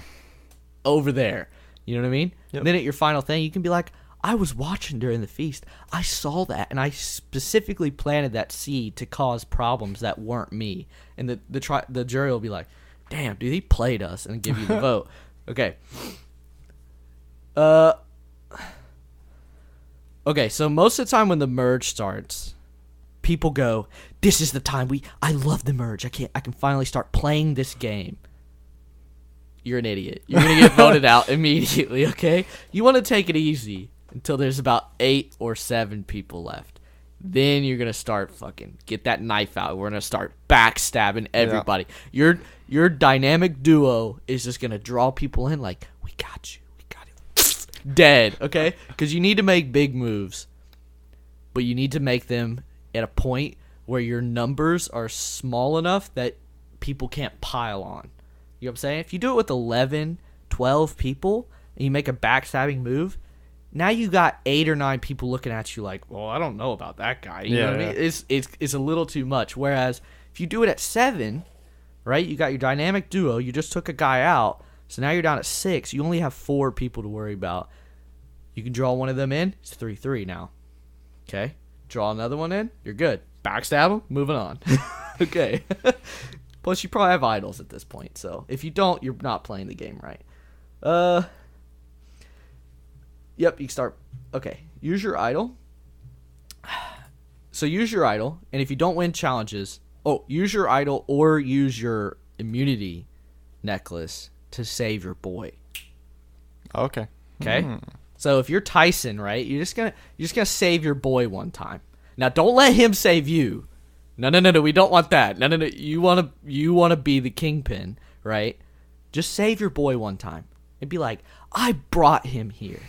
over there. You know what I mean? Yep. And then at your final thing, you can be like, I was watching during the feast. I saw that, and I specifically planted that seed to cause problems that weren't me. And the jury will be like, damn, dude, he played us, and give you the vote. Okay. Okay, so most of the time when the merge starts, people go, this is the time I love the merge. I can finally start playing this game. You're an idiot. You're going to get voted out immediately, okay? You want to take it easy until there's about 8 or 7 people left. Then you're going to start get that knife out. We're going to start backstabbing everybody. Yeah. Your dynamic duo is just going to draw people in like, we got you. We got it. Dead, okay? Because you need to make big moves. But you need to make them at a point where your numbers are small enough that people can't pile on. You know what I'm saying? If you do it with 11, 12 people, and you make a backstabbing move, now you got 8 or 9 people looking at you like, well, I don't know about that guy. You know what I mean? It's a little too much. Whereas if you do it at 7, right, you got your dynamic duo, you just took a guy out, so now you're down at 6. You only have 4 people to worry about. You can draw one of them in. It's 3-3 now. Okay? Draw another one in. You're good. Backstab them. Moving on. Okay. Plus, you probably have idols at this point, so if you don't, you're not playing the game right. Yep, you can start. Okay, use your idol. So use your idol, and if you don't win challenges, use your idol or use your immunity necklace to save your boy. Okay. Okay. So if you're Tyson, right, you're just gonna save your boy one time. Now, don't let him save you. No, we don't want that. No. You wanna be the kingpin, right? Just save your boy one time and be like, I brought him here.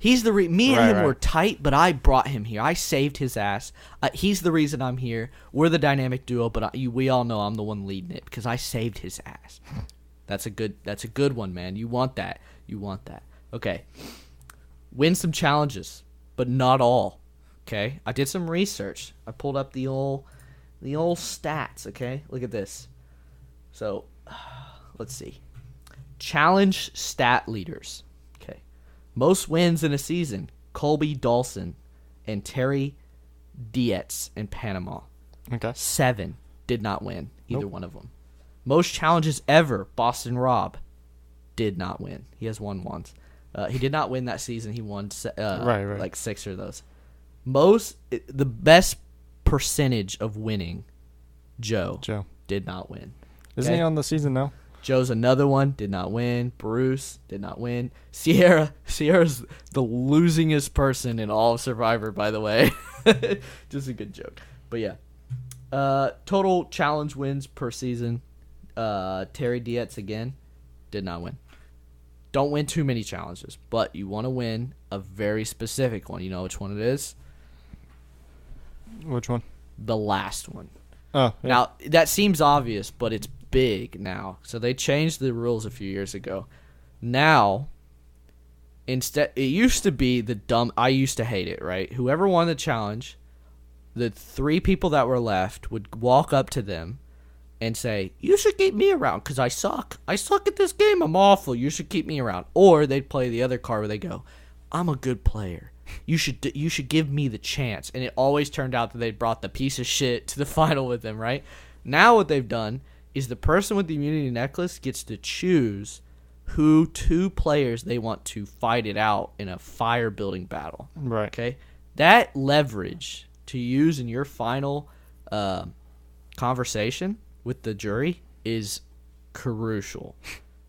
He's the me and him were tight, but I brought him here. I saved his ass. He's the reason I'm here. We're the dynamic duo, but we all know I'm the one leading it because I saved his ass. That's a good one, man. You want that. Okay. Win some challenges, but not all. Okay? I did some research. I pulled up the old stats, okay? Look at this. So, let's see. Challenge stat leaders. Okay. Most wins in a season. Colby Dawson and Terry Dietz in Panama. Okay. 7 did not win. Either one of them. Most challenges ever. Boston Rob did not win. He has won once. He did not win that season. He won like 6 of those. The best percentage of winning, Joe did not win. Isn't he on the season now? Joe's another one, did not win. Bruce did not win. Sierra's the losingest person in all of Survivor, by the way. Just a good joke. But yeah. Total challenge wins per season. Terry Dietz again, did not win. Don't win too many challenges, but you want to win a very specific one. You know which one it is? Which one? The last one. Oh, yeah. Now, that seems obvious, but it's big now. So they changed the rules a few years ago. Now, instead, it used to be I used to hate it, right? Whoever won the challenge, the 3 people that were left would walk up to them and say, you should keep me around because I suck. I suck at this game. I'm awful. You should keep me around. Or they'd play the other card where they go, I'm a good player. you should give me the chance. And it always turned out that they brought the piece of shit to the final with them, right? Now what they've done is the person with the immunity necklace gets to choose who 2 players they want to fight it out in a fire building battle. Right. Okay? That leverage to use in your final conversation with the jury is crucial.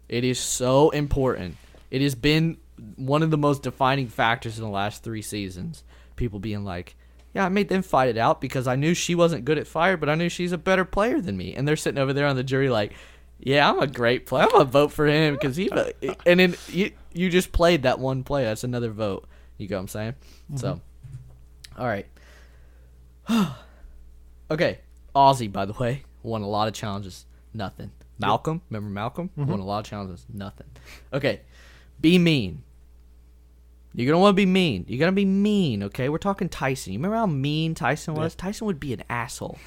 It is so important. It has been one of the most defining factors in the last 3 seasons. People being like, yeah, I made them fight it out because I knew she wasn't good at fire, but I knew she's a better player than me. And they're sitting over there on the jury like, yeah, I'm a great player. I'm going to vote for him because he... And then you just played that one play. That's another vote. You get what I'm saying? Mm-hmm. So, all right. Okay. Ozzy, by the way, won a lot of challenges. Nothing. Malcolm, remember Malcolm? Mm-hmm. Won a lot of challenges. Nothing. Okay. Be mean. You're going to want to be mean. You're going to be mean, okay? We're talking Tyson. You remember how mean Tyson was? Yeah. Tyson would be an asshole.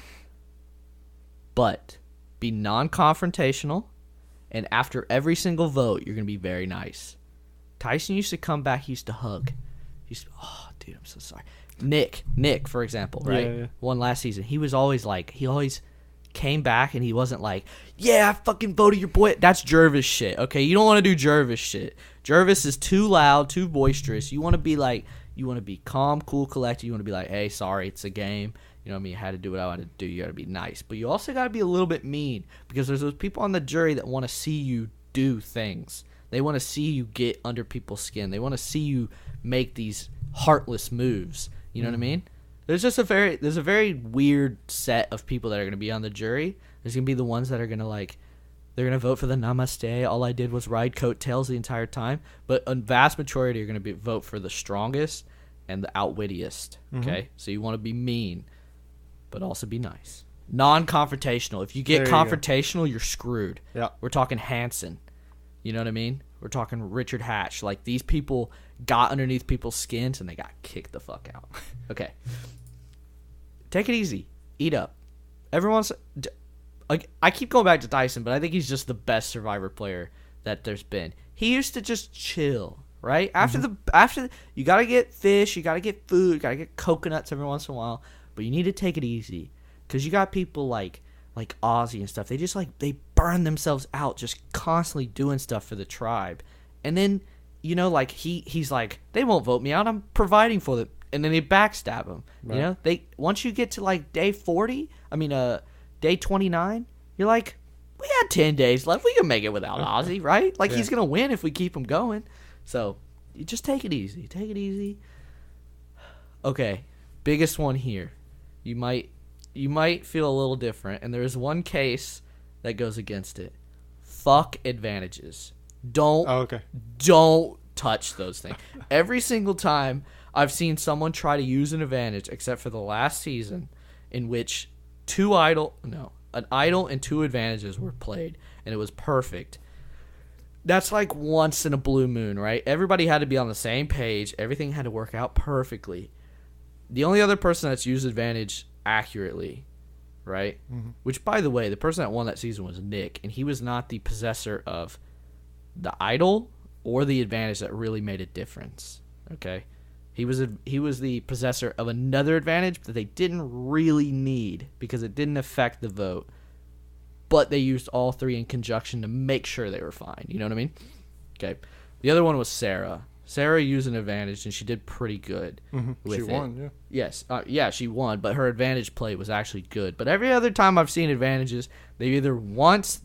But be non-confrontational, and after every single vote, you're going to be very nice. Tyson used to come back. He used to hug. Oh, dude, I'm so sorry. Nick, for example, right? Yeah. Won last season. He was always like, he always came back and he wasn't like, yeah, I fucking voted your boy. That's Jervis shit, okay? You don't want to do Jervis shit. Jervis is too loud, too boisterous. You want to be like, you want to be calm, cool, collected. You want to be like, hey, sorry, it's a game. You know what I mean? I had to do what I had to do. You got to be nice. But you also got to be a little bit mean because there's those people on the jury that want to see you do things. They want to see you get under people's skin. They want to see you make these heartless moves. You know what I mean? There's a very weird set of people that are going to be on the jury. There's going to be the ones that are going to like, they're going to vote for the namaste. All I did was ride coattails the entire time. But a vast majority are going to vote for the strongest and the outwittiest. Okay? So you want to be mean, but also be nice. Non-confrontational. If you get confrontational, you're screwed. Yeah. We're talking Hanson. You know what I mean? We're talking Richard Hatch. Like, these people got underneath people's skins and they got kicked the fuck out. Okay. Take it easy. Eat up. Everyone's... Like, I keep going back to Tyson, but I think he's just the best Survivor player that there's been. He used to just chill, right? After you gotta get fish, you gotta get food, you gotta get coconuts every once in a while, but you need to take it easy, because you got people like Ozzy and stuff. They just they burn themselves out, just constantly doing stuff for the tribe, and then he's like, they won't vote me out. I'm providing for them, and then they backstab him. Right. You know, once you get to day 40, day 29, you're like, we had 10 days left. We can make it without Ozzy, right? Like, he's going to win if we keep him going. So, you just take it easy. Take it easy. Okay, biggest one here. You might feel a little different, and there is one case that goes against it. Fuck advantages. Don't touch those things. Every single time I've seen someone try to use an advantage, except for the last season, in which an idol and 2 advantages were played, and it was perfect. That's like once in a blue moon, right? Everybody had to be on the same page. Everything had to work out perfectly. The only other person that's used advantage accurately, right? Mm-hmm. Which, by the way, the person that won that season was Nick, and he was not the possessor of the idol or the advantage that really made a difference, okay? He was the possessor of another advantage that they didn't really need because it didn't affect the vote. But they used all 3 in conjunction to make sure they were fine. You know what I mean? Okay. The other one was Sarah. Sarah used an advantage, and she did pretty good with it. She won, yeah. Yes. She won, but her advantage play was actually good. But every other time I've seen advantages, they either once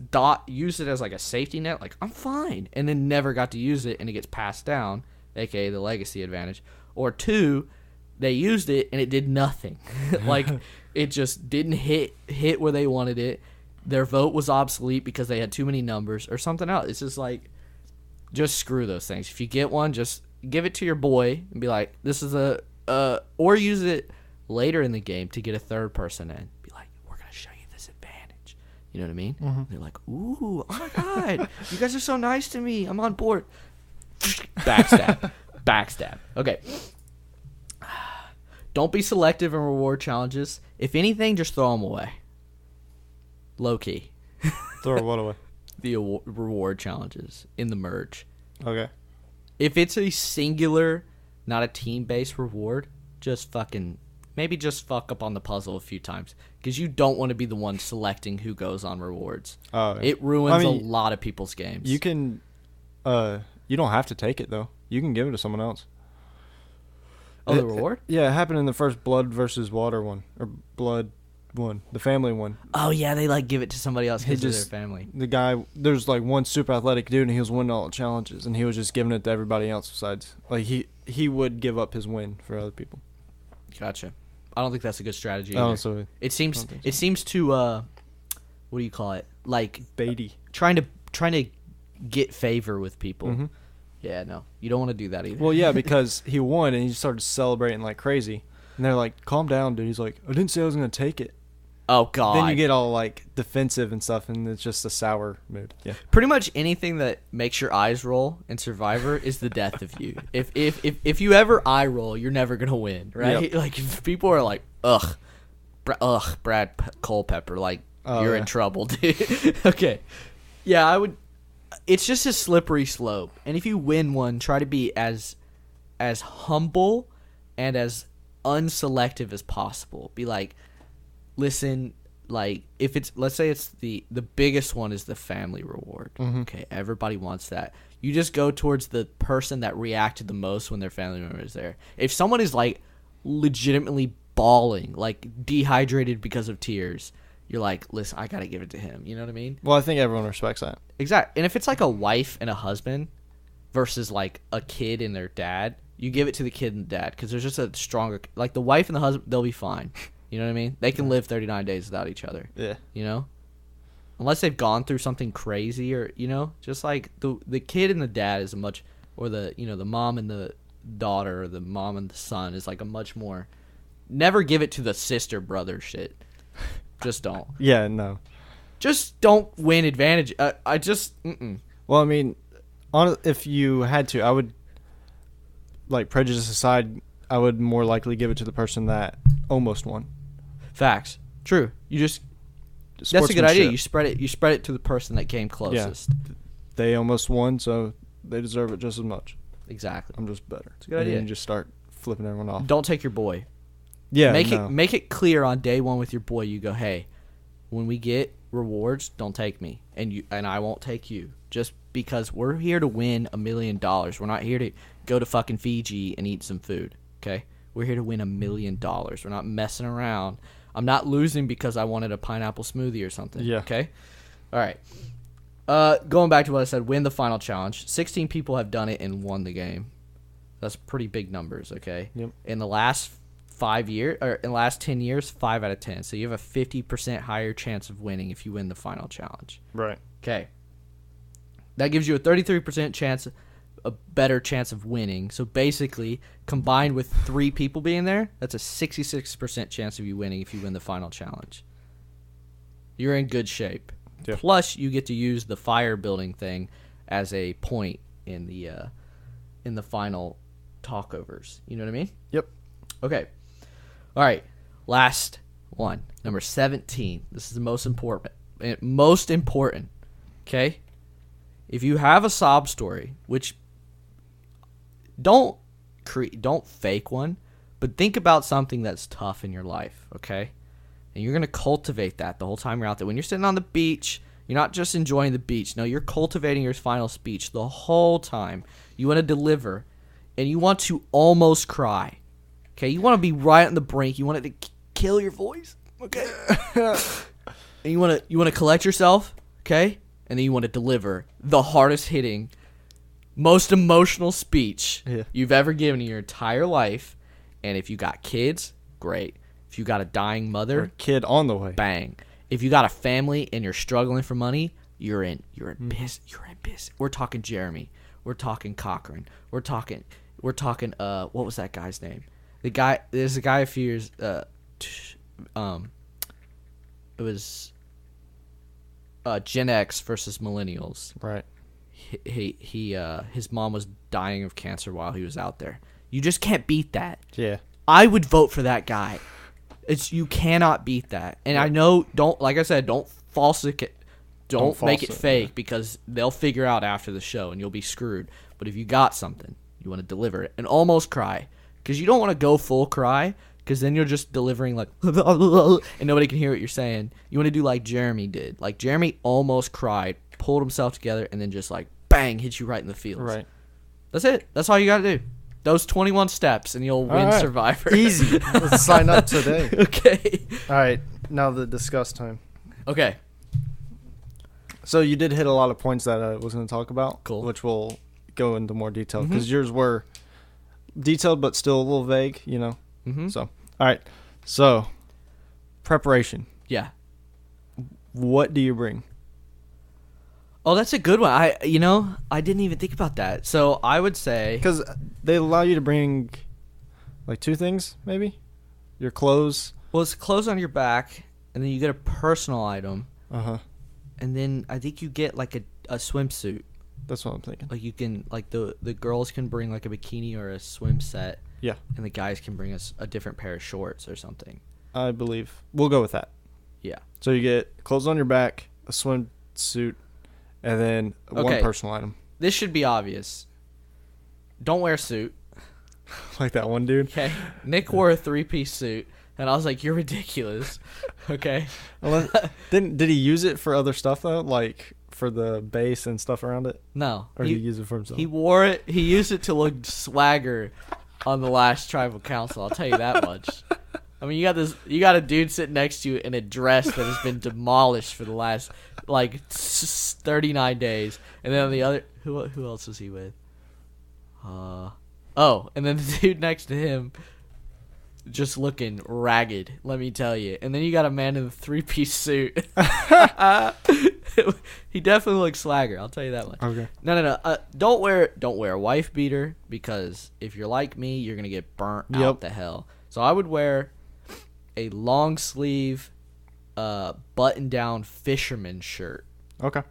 used it as like a safety net, like, I'm fine, and then never got to use it, and it gets passed down, a.k.a. the legacy advantage. Or 2, they used it and it did nothing. Like, it just didn't hit where they wanted it. Their vote was obsolete because they had too many numbers or something else. It's just like, just screw those things. If you get one, just give it to your boy and be like, this is or use it later in the game to get a third person in. Be like, we're going to show you this advantage. You know what I mean? Mm-hmm. They're like, ooh, oh my God, you guys are so nice to me. I'm on board. Backstab. Okay. Don't be selective in reward challenges. If anything, just throw them away. Low key. Throw what away? The reward challenges in the merge. Okay. If it's a singular not a team-based reward, just maybe just fuck up on the puzzle a few times, because you don't want to be the one selecting who goes on rewards. Oh, yeah. It ruins a lot of people's games. You can, you don't have to take it though. You can give it to someone else. Oh, the reward? Yeah, it happened in the first Blood versus Water one, or Blood one, the family one. Oh yeah, they like give it to somebody else because of their family. The guy, there's like one super athletic dude, and he was winning all the challenges, and he was just giving it to everybody else besides. Like he would give up his win for other people. Gotcha. I don't think that's a good strategy. Oh, so it seems to what do you call it? Like baity. Trying to get favor with people. Mm-hmm. Yeah, no, you don't want to do that either. Well, yeah, because he won and he started celebrating like crazy, and they're like, "Calm down, dude." He's like, "I didn't say I was gonna take it." Oh God. Then you get all like defensive and stuff, and it's just a sour mood. Yeah. Pretty much anything that makes your eyes roll in Survivor is the death of you. If you ever eye roll, you're never gonna win, right? Yep. Like if people are like, Brad Culpepper, like you're in trouble, dude. Okay, yeah, I would. It's just a slippery slope, and if you win one, try to be as humble and as unselective as possible. Be like, listen, like if it's, let's say it's the biggest one is the family reward. Mm-hmm. Okay, everybody wants that. You just go towards the person that reacted the most when their family member is there. If someone is like legitimately bawling, like dehydrated because of tears, you're like, listen, I gotta give it to him. You know what I mean? Well, I think everyone respects that. Exactly. And if it's like a wife and a husband versus like a kid and their dad, you give it to the kid and the dad, because there's just a stronger, like the wife and the husband, they'll be fine. You know what I mean? They can live 39 days without each other. Yeah. You know? Unless they've gone through something crazy, or, you know, just like the kid and the dad is a much, or the, you know, the mom and the daughter, or the mom and the son is like a much more, never give it to the sister brother shit. Just don't. Yeah, no. Just don't win advantage. I just, Well, I mean, if you had to, I would, like, prejudice aside, I would more likely give it to the person that almost won. Facts. True. You just, that's a good idea. You spread it to the person that came closest. Yeah. They almost won, so they deserve it just as much. Exactly. I'm just better. It's a good idea. And just start flipping everyone off. Don't take your boy. Yeah, make it clear on day one with your boy. You go, hey, when we get rewards, don't take me, and I won't take you, just because we're here to win $1 million. We're not here to go to fucking Fiji and eat some food. Okay, we're here to win $1 million. We're not messing around. I'm not losing because I wanted a pineapple smoothie or something. Yeah. Okay. All right. Going back to what I said, win the final challenge. 16 people have done it and won the game. That's pretty big numbers. Okay. Yep. In the last 5 years, or in the last 10 years, 5 out of 10. So you have a 50% higher chance of winning if you win the final challenge. Right. Okay. That gives you a 33% chance, a better chance of winning. So basically, combined with 3 people being there, that's a 66% chance of you winning if you win the final challenge. You're in good shape. Yeah. Plus, you get to use the fire building thing as a point in the final talkovers. You know what I mean? Yep. Okay. All right, last one, number 17. This is the most important. Okay, if you have a sob story, which don't fake one, but think about something that's tough in your life. Okay, and you're gonna cultivate that the whole time you're out there. When you're sitting on the beach, you're not just enjoying the beach. No, you're cultivating your final speech the whole time. You want to deliver, and you want to almost cry. Okay, you want to be right on the brink. You want it to kill your voice. Okay, and you want to collect yourself. Okay, and then you want to deliver the hardest hitting, most emotional speech you've ever given in your entire life. And if you got kids, great. If you got a dying mother, or a kid on the way, bang. If you got a family and you're struggling for money, you're in business. You're in business. We're talking Jeremy. We're talking Cochran. We're talking. What was that guy's name? There's a guy a few years. It was Gen X versus millennials. Right. His mom was dying of cancer while he was out there. You just can't beat that. Yeah. I would vote for that guy. You cannot beat that. And I know, like I said, don't make it fake, because they'll figure out after the show and you'll be screwed. But if you got something, You want to deliver it and almost cry, because you don't want to go full cry, because then you're just delivering like and nobody can hear what you're saying. You want to do like Jeremy did. Like Jeremy almost cried, pulled himself together, and then just like bang, hit you right in the feels. Right. That's it. That's all you got to do. Those 21 steps, and you'll win right. Survivor. Easy. Let's sign up today. Okay. All right. Now the discuss time. Okay. So you did hit a lot of points that I was going to talk about. Cool. Which we'll go into more detail, because yours were detailed but still a little vague, you know. Mm-hmm. So, all right. So, preparation. Yeah. What do you bring? Oh, that's a good one. I didn't even think about that. So I would say, Because they allow you to bring like 2 things, maybe. Your clothes. well, it's clothes on your back, and then you get a personal item, And then I think you get like a swimsuit. that's what I'm thinking. Like you can, like the girls can bring like a bikini or a swim set, Yeah, and the guys can bring us a different pair of shorts or something. I believe we'll go with that. Yeah. So you get clothes on your back, a swimsuit, and then one Okay. personal item. This should be obvious. Don't wear a suit. Like that one dude. Okay. Nick wore a 3-piece suit, and I was like, "You're ridiculous." Okay. Did he use it for other stuff though, like for the base and stuff around it, No. or did he use it for himself? He wore it. He used it to look swagger on the last tribal council. I'll tell you that much. I mean, you got a dude sitting next to you in a dress that has been demolished for the last like 39 days, and then on the other, who else was he with? And then the dude next to him, just looking ragged. Let me tell you. And then you got a man in a 3-piece suit. He definitely looks swagger. I'll tell you that much. Okay. No. Don't wear a wife beater, because if you're like me, you're gonna get burnt out the hell. So I would wear a long sleeve, button down fisherman shirt, Okay.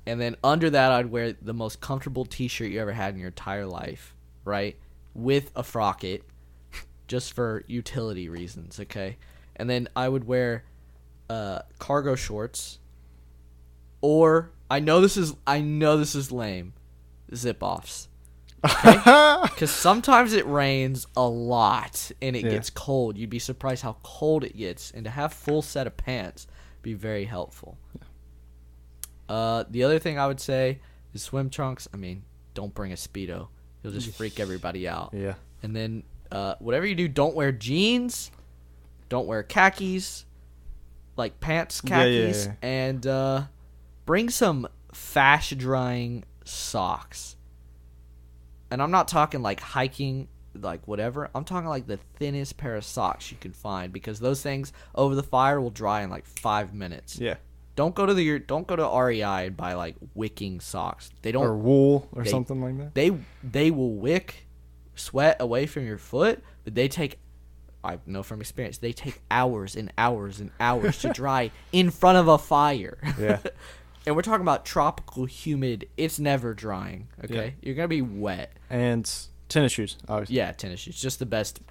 and then under that I'd wear the most comfortable T-shirt you ever had in your entire life, right? With a frocket, just for utility reasons, okay? And then I would wear cargo shorts. Or I know this is lame, zip offs. Okay? Because sometimes it rains a lot and it gets cold. You'd be surprised how cold it gets, and to have full set of pants be very helpful. The other thing I would say is swim trunks. I mean, don't bring a Speedo. You'll just freak everybody out. Yeah. And then whatever you do, don't wear jeans, don't wear khakis, like pants khakis, Yeah. and bring some fast drying socks. And I'm not talking like hiking, like whatever. I'm talking like the thinnest pair of socks you can find, because those things over the fire will dry in like 5 minutes. Yeah. Don't go to REI and buy like wicking socks. They don't, Or wool or something like that. they will wick sweat away from your foot, but they take, I know from experience, they take hours and hours and hours to dry in front of a fire. Yeah. And we're talking about tropical humid. It's never drying, okay? Yeah. You're going to be wet. And tennis shoes, obviously. Yeah, tennis shoes. Just the best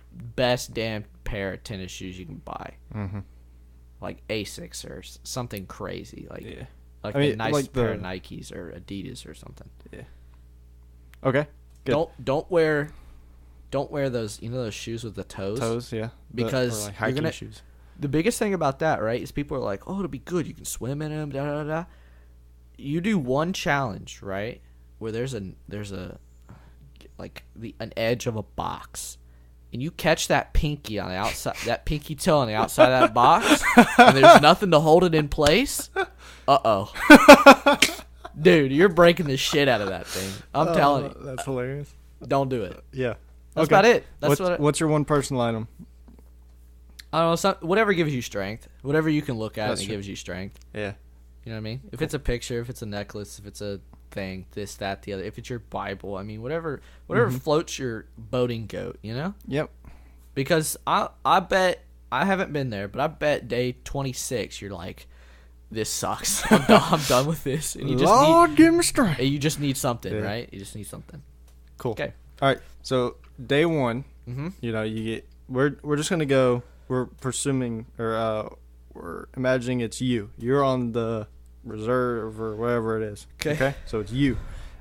damn pair of tennis shoes you can buy. Mm-hmm. Like Asics or something crazy. Like, Yeah. like I mean, a nice like pair of Nikes or Adidas or something. Yeah. Okay. Good. Don't wear those, those shoes with the toes. Yeah. Because or like you're hiking gonna- shoes. The biggest thing about that, right, is people are like, "Oh, it'll be good. You can swim in them." Da da da. You do one challenge, right, where there's an edge of a box, and you catch that pinky on the outside, that pinky toe on the outside of that box, and there's nothing to hold it in place. Dude, you're breaking the shit out of that thing. I'm telling you, That's hilarious. don't do it. Yeah. That's about it. That's what's your one personal item? I don't know. Whatever gives you strength, whatever you can look at That's and it true. gives you strength. Yeah. You know what I mean? If it's a picture, if it's a necklace, if it's a thing, this, that, the other, if it's your Bible, I mean, whatever floats your boating goat, you know? Yep. Because I bet, I haven't been there, but I bet day 26 you're like, this sucks. I'm done with this. And give me strength. you just need something, Yeah. right? You just need something. Cool. Okay. All right. So day one, Mm-hmm. you get. We're just gonna go. We're presuming or we're imagining it's you. You're on the reserve or whatever it is. Okay. So it's you,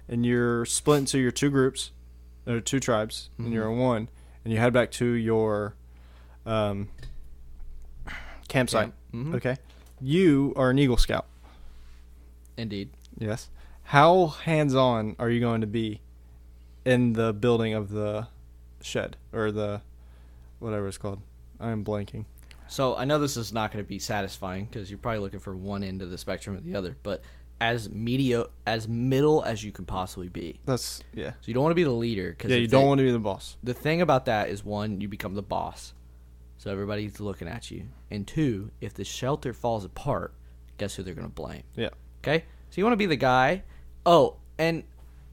and you're split into your 2 groups, There are 2 tribes, and Mhm. you're in one, and you head back to your campsite. Mhm. Okay. You are an Eagle Scout. Indeed. Yes. How hands-on are you going to be in the building of the shed or the whatever it's called? I'm blanking. So I know this is not going to be satisfying because you're probably looking for one end of the spectrum or the other, but as middle as you can possibly be. That's yeah. So you don't want to be the leader. Cause Yeah, you don't want to be the boss. The thing about that is, one, you become the boss, so everybody's looking at you, and 2, if the shelter falls apart, guess who they're going to blame? Yeah. Okay? So you want to be the guy. Oh, and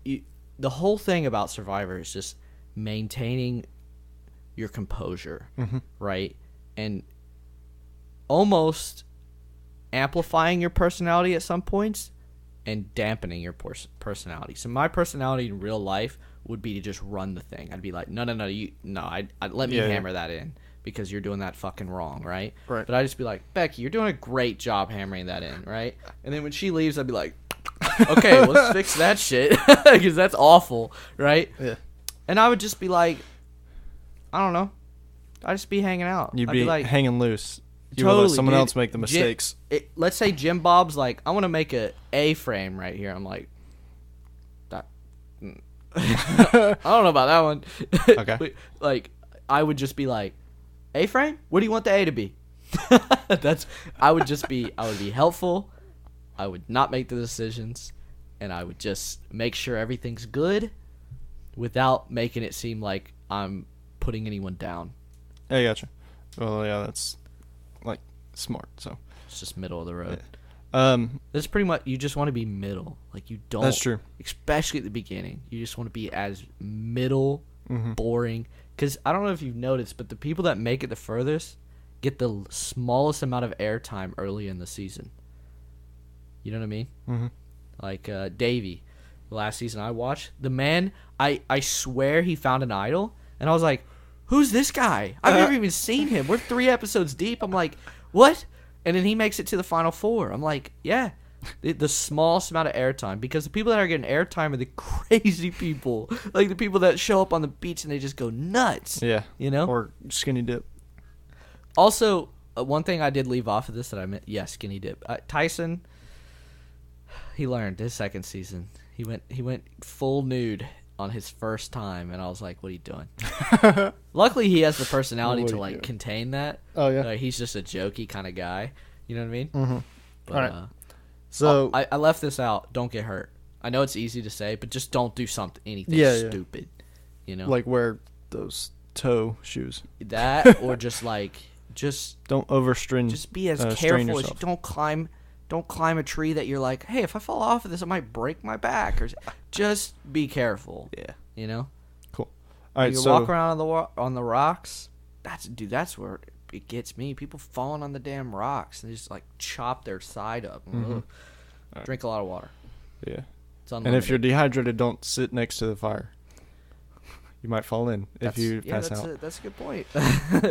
the whole thing about Survivor is just maintaining your composure, right? And almost amplifying your personality at some points and dampening your personality. So my personality in real life would be to just run the thing. I'd be like, no, I'd let me hammer that in because you're doing that fucking wrong, right? Right. But I'd just be like, Becky, you're doing a great job hammering that in, right? And then when she leaves, I'd be like, okay, let's fix that shit because that's awful, right? Yeah. And I would just be like, I don't know. I'd just be hanging out. You'd I'd be like, hanging loose. You would totally, let someone dude. else make the mistakes. Let's say Jim Bob's like, I want to make a A-frame right here. I'm like, that. I don't know about that one. Okay. But, like, I would just be like, A-frame? What do you want the A to be? I would be helpful. I would not make the decisions, and I would just make sure everything's good without making it seem like I'm putting anyone down. Yeah, gotcha. Well, yeah, that's like smart. So It's just middle of the road. um, That's pretty much, you just want to be middle. Like, you don't. That's true. Especially at the beginning. You just want to be as middle, Mhm. boring. Because I don't know if you've noticed, but the people that make it the furthest get the smallest amount of airtime early in the season. You know what I mean? Mhm. Like Davey, the last season I watched, the man, I swear he found an idol, and I was like, who's this guy? I've never even seen him. We're 3 episodes deep. I'm like, what? And then he makes it to the final 4. I'm like, yeah, the smallest amount of airtime, because the people that are getting airtime are the crazy people, like the people that show up on the beach and they just go nuts. Yeah. You know? Or skinny dip. Also, one thing I did leave off of this that I meant, skinny dip. Tyson, he learned his second season. He went full nude on his first time, and I was like, what are you doing? Luckily, he has the personality What to are you like doing? contain that. Oh, yeah. He's just a jokey kind of guy. You know what I mean? Mhm. But, All right. So I left this out. Don't get hurt. I know it's easy to say, but just don't do anything Yeah, yeah. stupid. You know, like wear those toe shoes. that, or just Don't overstrain. just be as strain careful as you yourself. don't climb a tree that you're like, hey, if I fall off of this, I might break my back. Or just be careful. Yeah. You know, Cool. All right. you So walk around on the rocks. That's where it gets me. People falling on the damn rocks and they just like chop their side up. Mhm. Ugh. Drink a lot of water. yeah. It's And unlimited. if you're dehydrated, don't sit next to the fire. You might fall in if you pass out. That's a good point.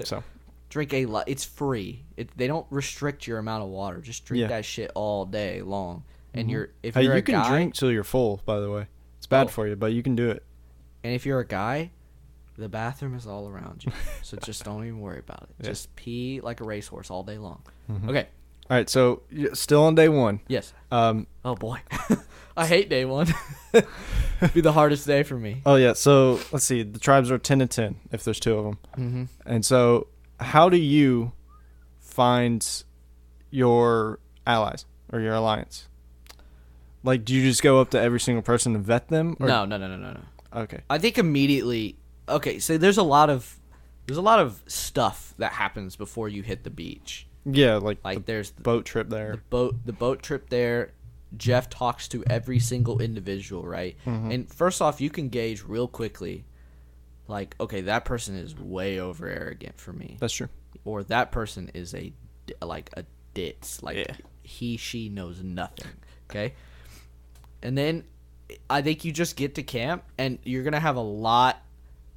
So Drink a lot. It's free. They don't restrict your amount of water. Just drink Yeah. that shit all day long. And Mhm. if hey, you're you a can guy, drink till you're full. By the way, it's bad Oh. for you, but you can do it. and if you're a guy, the bathroom is all around you. So just don't even worry about it. Yeah. Just pee like a racehorse all day long. Mhm. Okay. All right. So still on day one. Yes. Um. Oh boy. I hate day one. Be the hardest day for me. Oh yeah. So let's see. The tribes are 10 and 10 if there's 2 of them. Mm-hmm. And so, how do you find your allies or your alliance? Like, do you just go up to every single person and vet them? Or? No. Okay. I think immediately. Okay, so there's a lot of stuff that happens before you hit the beach. Yeah, like Like the there's boat trip there. the boat trip there. Jeff talks to every single individual, right? Mhm. And first off, you can gauge real quickly, like, okay, that person is way over arrogant for me, That's true. or that person is a ditz, like Yeah. she knows nothing. Okay, and then I think you just get to camp, and you're gonna have a lot.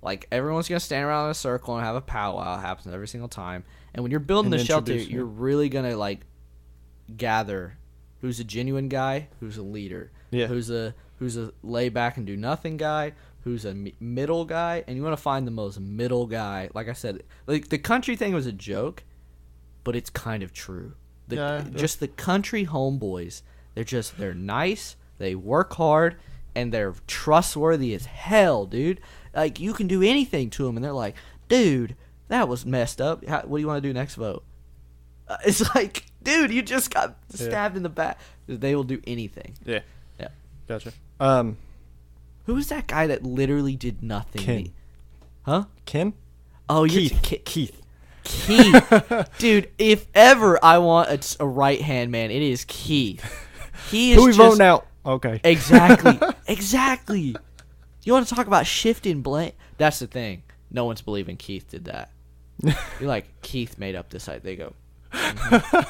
Like, everyone's gonna stand around in a circle and have a powwow. It happens every single time. And when you're building And the shelter, introduce, yeah. you're really gonna like gather who's a genuine guy, who's a leader, Yeah. who's a who's a lay back and do nothing guy, who's a middle guy, and you want to find the most middle guy. Like I said, like the country thing was a joke, but it's kind of true. Just the country homeboys, they're nice, they work hard, and they're trustworthy as hell, dude. Like, you can do anything to them, and they're like, dude, that was messed up. What do you want to do next vote? It's like, dude, you just got stabbed in the back. They will do anything. Yeah. Yeah. Gotcha. Who was that guy that literally did nothing? Ken. Huh? Ken? Oh, Keith. Keith. Dude, if ever I want a right-hand man, it is Keith. He is Who we voting out? Okay. Exactly. Exactly. You want to talk about shifting blame? That's the thing. No one's believing Keith did that. You're like, Keith made up this. They go,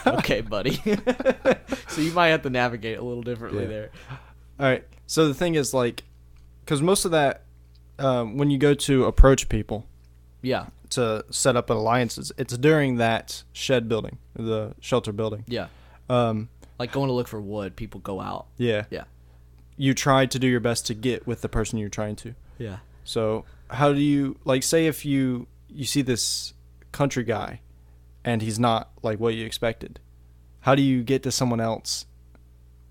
okay, buddy. So you might have to navigate a little differently there. All right. So the thing is, like, because most of that, when you go to approach people Yeah. to set up alliances, it's during that shed building, the shelter building. Yeah. Like going to look for wood, people go out. Yeah. Yeah. You try to do your best to get with the person you're trying to. Yeah. So how do you, like, say if you see this country guy and he's not like what you expected, how do you get to someone else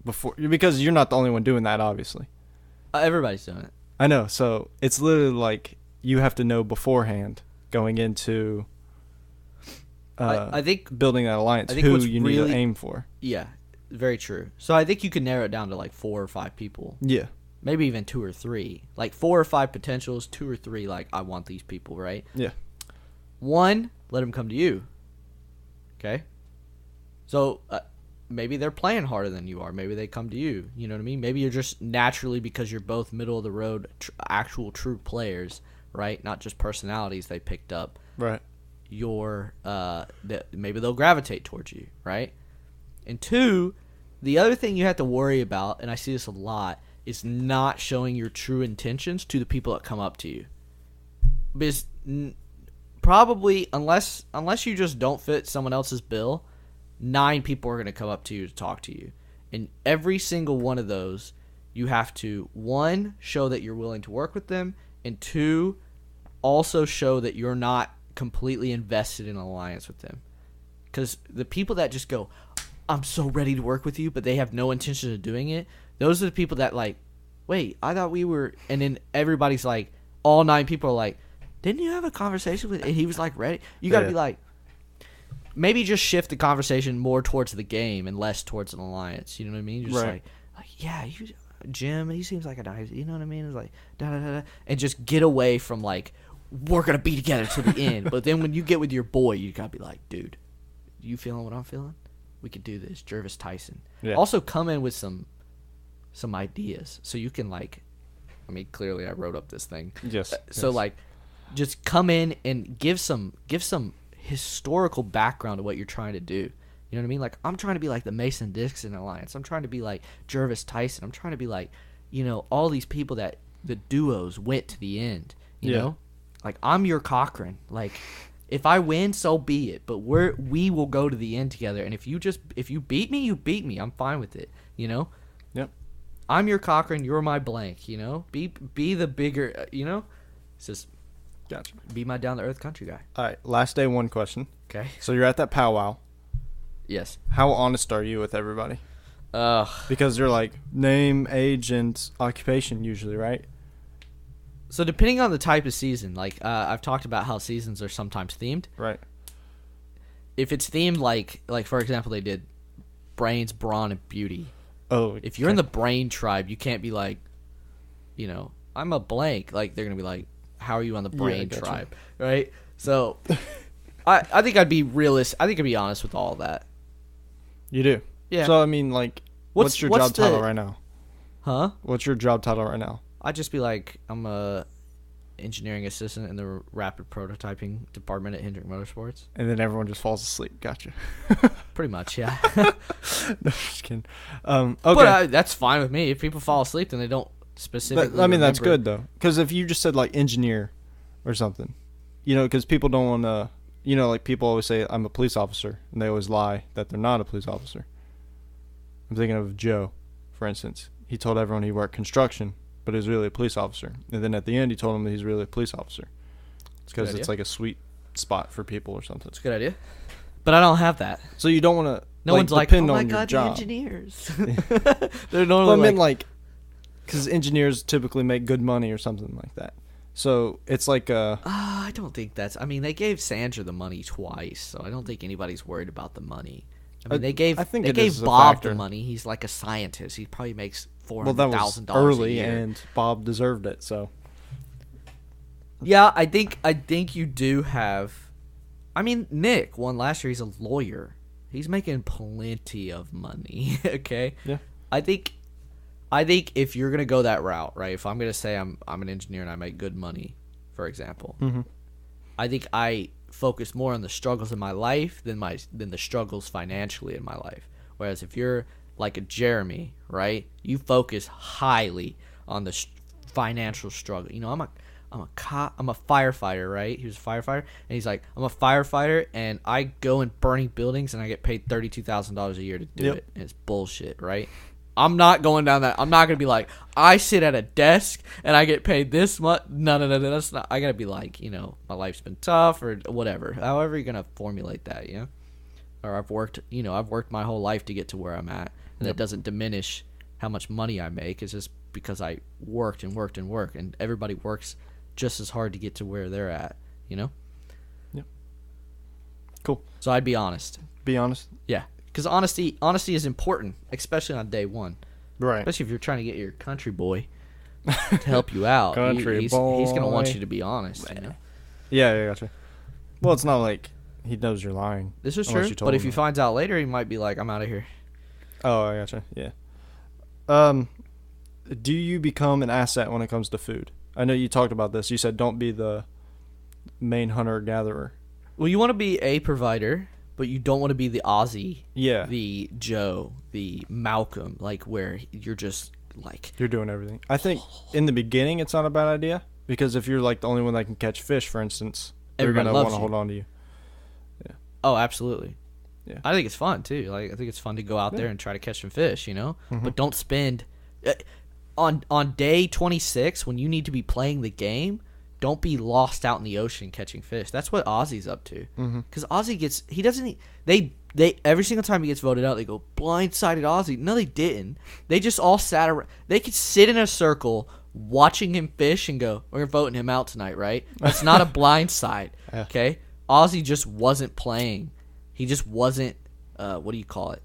before, because you're not the only one doing that, obviously. Everybody's doing it. I know. So it's literally like you have to know beforehand going into I think building that alliance who you need to aim for. Yeah, very true. So I think you can narrow it down to like 4 or 5 people. Yeah. Maybe even 2 or 3. Like 4 or 5 potentials, 2 or 3 like I want these people, right? Yeah. 1, let them come to you. Okay? So maybe they're playing harder than you are. Maybe they come to you. You know what I mean? Maybe you're just naturally, because you're both middle of the road, actual true players, right? Not just personalities they picked up. Right. Maybe they'll gravitate towards you, right? And 2, the other thing you have to worry about, and I see this a lot, is not showing your true intentions to the people that come up to you. Because probably, unless you just don't fit someone else's bill, 9 people are going to come up to you to talk to you. And every single one of those, you have to, 1, show that you're willing to work with them, and 2, also show that you're not completely invested in an alliance with them. Because the people that just go, I'm so ready to work with you, but they have no intention of doing it, those are the people that like, wait, I thought we were, and then everybody's like, all 9 people are like, didn't you have a conversation with, and he was like ready? You got to be like, maybe just shift the conversation more towards the game and less towards an alliance. You know what I mean? Just like yeah, Jim, he seems like a nice, you know what I mean? It's like, da-da-da-da, and just get away from like, we're going to be together till the end. But then when you get with your boy, you got to be like, dude, you feeling what I'm feeling? We could do this. Jervis Tyson. Yeah. Also come in with some ideas so you can like, I mean, clearly I wrote up this thing. Yes. So like, just come in and give some historical background to what you're trying to do. You know what I mean? Like, I'm trying to be like the Mason-Dixon Alliance. I'm trying to be like Jervis Tyson. I'm trying to be like, you know, all these people that the duos went to the end. You know, like I'm your Cochran. Like, if I win, so be it. But we will go to the end together. And if you beat me, you beat me. I'm fine with it. You know. Yep. I'm your Cochran. You're my blank. You know. Be the bigger. You know. It's just. Gotcha. Be my down to earth country guy. All right. Last day, one question. Okay. So you're at that powwow. Yes. How honest are you with everybody? Because they're like name, age, and occupation usually, right? So depending on the type of season, like I've talked about how seasons are sometimes themed. Right. If it's themed like for example, they did brains, brawn, and beauty. Oh. If you're in the brain tribe, you can't be like, you know, I'm a blank. Like they're gonna be like, how are you on the brain tribe, right? So, I think I'd be realistic. I think I'd be honest with all of that. You do. Yeah. So I mean, like, what's your job title right now? Huh? What's your job title right now? I'd just be like, I'm a engineering assistant in the rapid prototyping department at Hendrick Motorsports. And then everyone just falls asleep. Gotcha. Pretty much, yeah. No, just kidding. Okay. But that's fine with me. If people fall asleep, then they don't specifically. I mean, that's good though, because if you just said like engineer or something, you know, because people don't want to, you know, like people always say I'm a police officer, and they always lie that they're not a police officer. I'm thinking of Joe, for instance. he told everyone he worked construction, but he was really a police officer. And then at the end, he told them that he's really a police officer. It's because it's like a sweet spot for people or something. It's a good idea. But I don't have that. So you don't want to. No one's like, oh my god, the engineers. They're normally well, I mean, because engineers typically make good money or something like that. So it's like I don't think that's. I mean, they gave Sandra the money twice, so I don't think anybody's worried about the money. I mean, they gave Bob the money. He's like a scientist. He probably makes $400,000 early, a year. and Bob deserved it. So yeah, I think you do have. I mean, Nick won last year. He's a lawyer. He's making plenty of money. Okay. Yeah. I think if you're gonna go that route, right? If I'm gonna say I'm an engineer and I make good money, for example, I think I focus more on the struggles in my life than the struggles financially in my life. Whereas if you're like a Jeremy, right, you focus highly on the financial struggle. You know, I'm a firefighter, right? He was a firefighter, and he's like, I'm a firefighter, and I go in burning buildings, and I get paid $32,000 a year to do it. And it's bullshit, right? I'm not going down that. I'm not gonna be like, I sit at a desk and I get paid this much. No, that's not. I gotta be like, you know, my life's been tough or whatever. However you're gonna formulate that, you know. Or I've worked my whole life to get to where I'm at, and that doesn't diminish how much money I make. It's just because I worked, and everybody works just as hard to get to where they're at, you know. Yep. Cool. So I'd be honest. Be honest. Yeah. Because honesty is important, especially on day one. Right. Especially if you're trying to get your country boy to help you out. He's boy. He's going to want you to be honest, you know? Yeah, gotcha. Well, it's not like he knows you're lying. This is true, but if he finds out later, he might be like, I'm out of here. Oh, I gotcha. Yeah. Do you become an asset when it comes to food? I know you talked about this. You said don't be the main hunter-gatherer. Well, you want to be a provider, but you don't want to be the Ozzy, the Joe, the Malcolm, like where you're just like... You're doing everything. I think in the beginning it's not a bad idea, because if you're like the only one that can catch fish, for instance, they're going to want to hold on to you. Yeah. Oh, absolutely. Yeah. I think it's fun, too. Like, I think it's fun to go out there and try to catch some fish, you know? But don't spend... On day 26, when you need to be playing the game, don't be lost out in the ocean catching fish. That's what Ozzy's up to. Because Ozzy they every single time he gets voted out, they go, blindsided Ozzy. No, they didn't. They just all sat around. They could sit in a circle watching him fish and go, we're voting him out tonight, right? That's not a blindside, okay? Ozzy just wasn't playing. He just wasn't, what do you call it?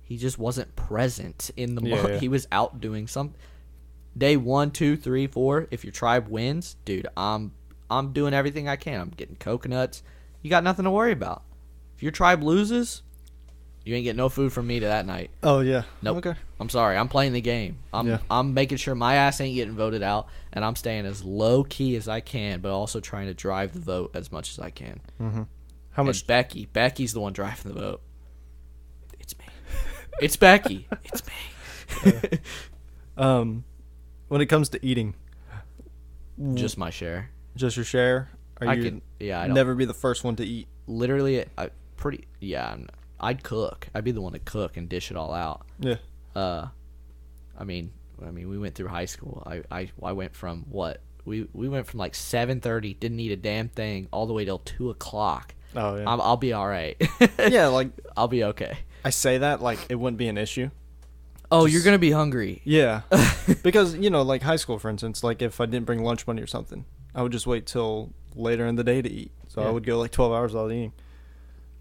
He just wasn't present in the moment. He was out doing something. Day 1, 2, 3, 4. If your tribe wins, dude, I'm doing everything I can. I'm getting coconuts. You got nothing to worry about. If your tribe loses, you ain't getting no food from me to that night. Oh yeah. Nope. Okay. I'm sorry. I'm playing the game. I'm making sure my ass ain't getting voted out, and I'm staying as low key as I can, but also trying to drive the vote as much as I can. How much? Becky? Becky's the one driving the vote. It's me. It's Becky. It's me. When it comes to eating, just my share. Just your share? I don't never be the first one to eat? Literally, I'd cook. I'd be the one to cook and dish it all out. Yeah. I mean, we went through high school. I went from what? We went from like 7:30, didn't eat a damn thing, all the way till 2 o'clock. Oh yeah. I'll be all right. Yeah, like I'll be okay. I say that like it wouldn't be an issue. Oh, you're gonna be hungry. Yeah, because like high school, for instance, like if I didn't bring lunch money or something, I would just wait till later in the day to eat. So I would go like 12 hours without eating.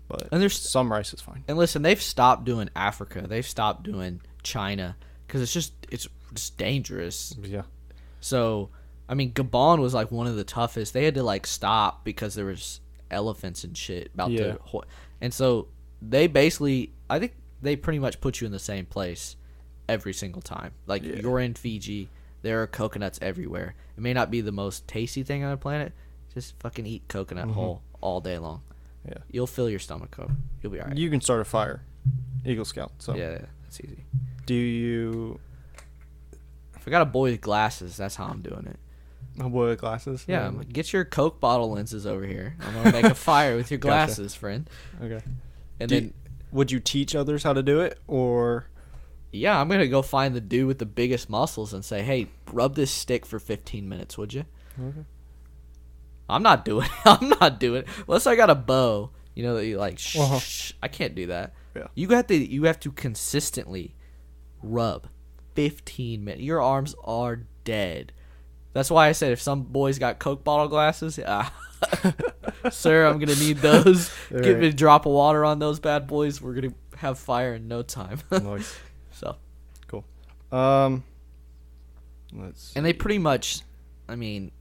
But there's some rice is fine. And listen, they've stopped doing Africa. They've stopped doing China because it's just dangerous. Yeah. So I mean, Gabon was like one of the toughest. They had to like stop because there was elephants and shit about to. And so they basically, I think they pretty much put you in the same place every single time. Like you're in Fiji, there are coconuts everywhere. It may not be the most tasty thing on the planet. Just fucking eat coconut whole all day long. Yeah, you'll fill your stomach up. You'll be alright. You can start a fire, Eagle Scout. So yeah, that's easy. Do you? If I got a boy with glasses, that's how I'm doing it. A boy with glasses? Yeah, get your Coke bottle lenses over here. I'm gonna make a fire with your glasses, friend. Okay. And then, would you teach others how to do it, or Yeah, I'm gonna go find the dude with the biggest muscles and say, "Hey, rub this stick for 15 minutes, would you?" Okay. I'm not doing. I'm not doing. Unless I got a bow, you know that you like. Uh-huh. I can't do that. Yeah. You have to consistently rub 15 minutes. Your arms are dead. That's why I said if some boys got Coke bottle glasses, sir, I'm gonna need those. Give me a drop of water on those bad boys. We're gonna have fire in no time. Nice. So Cool. Let's. And they pretty much, I mean,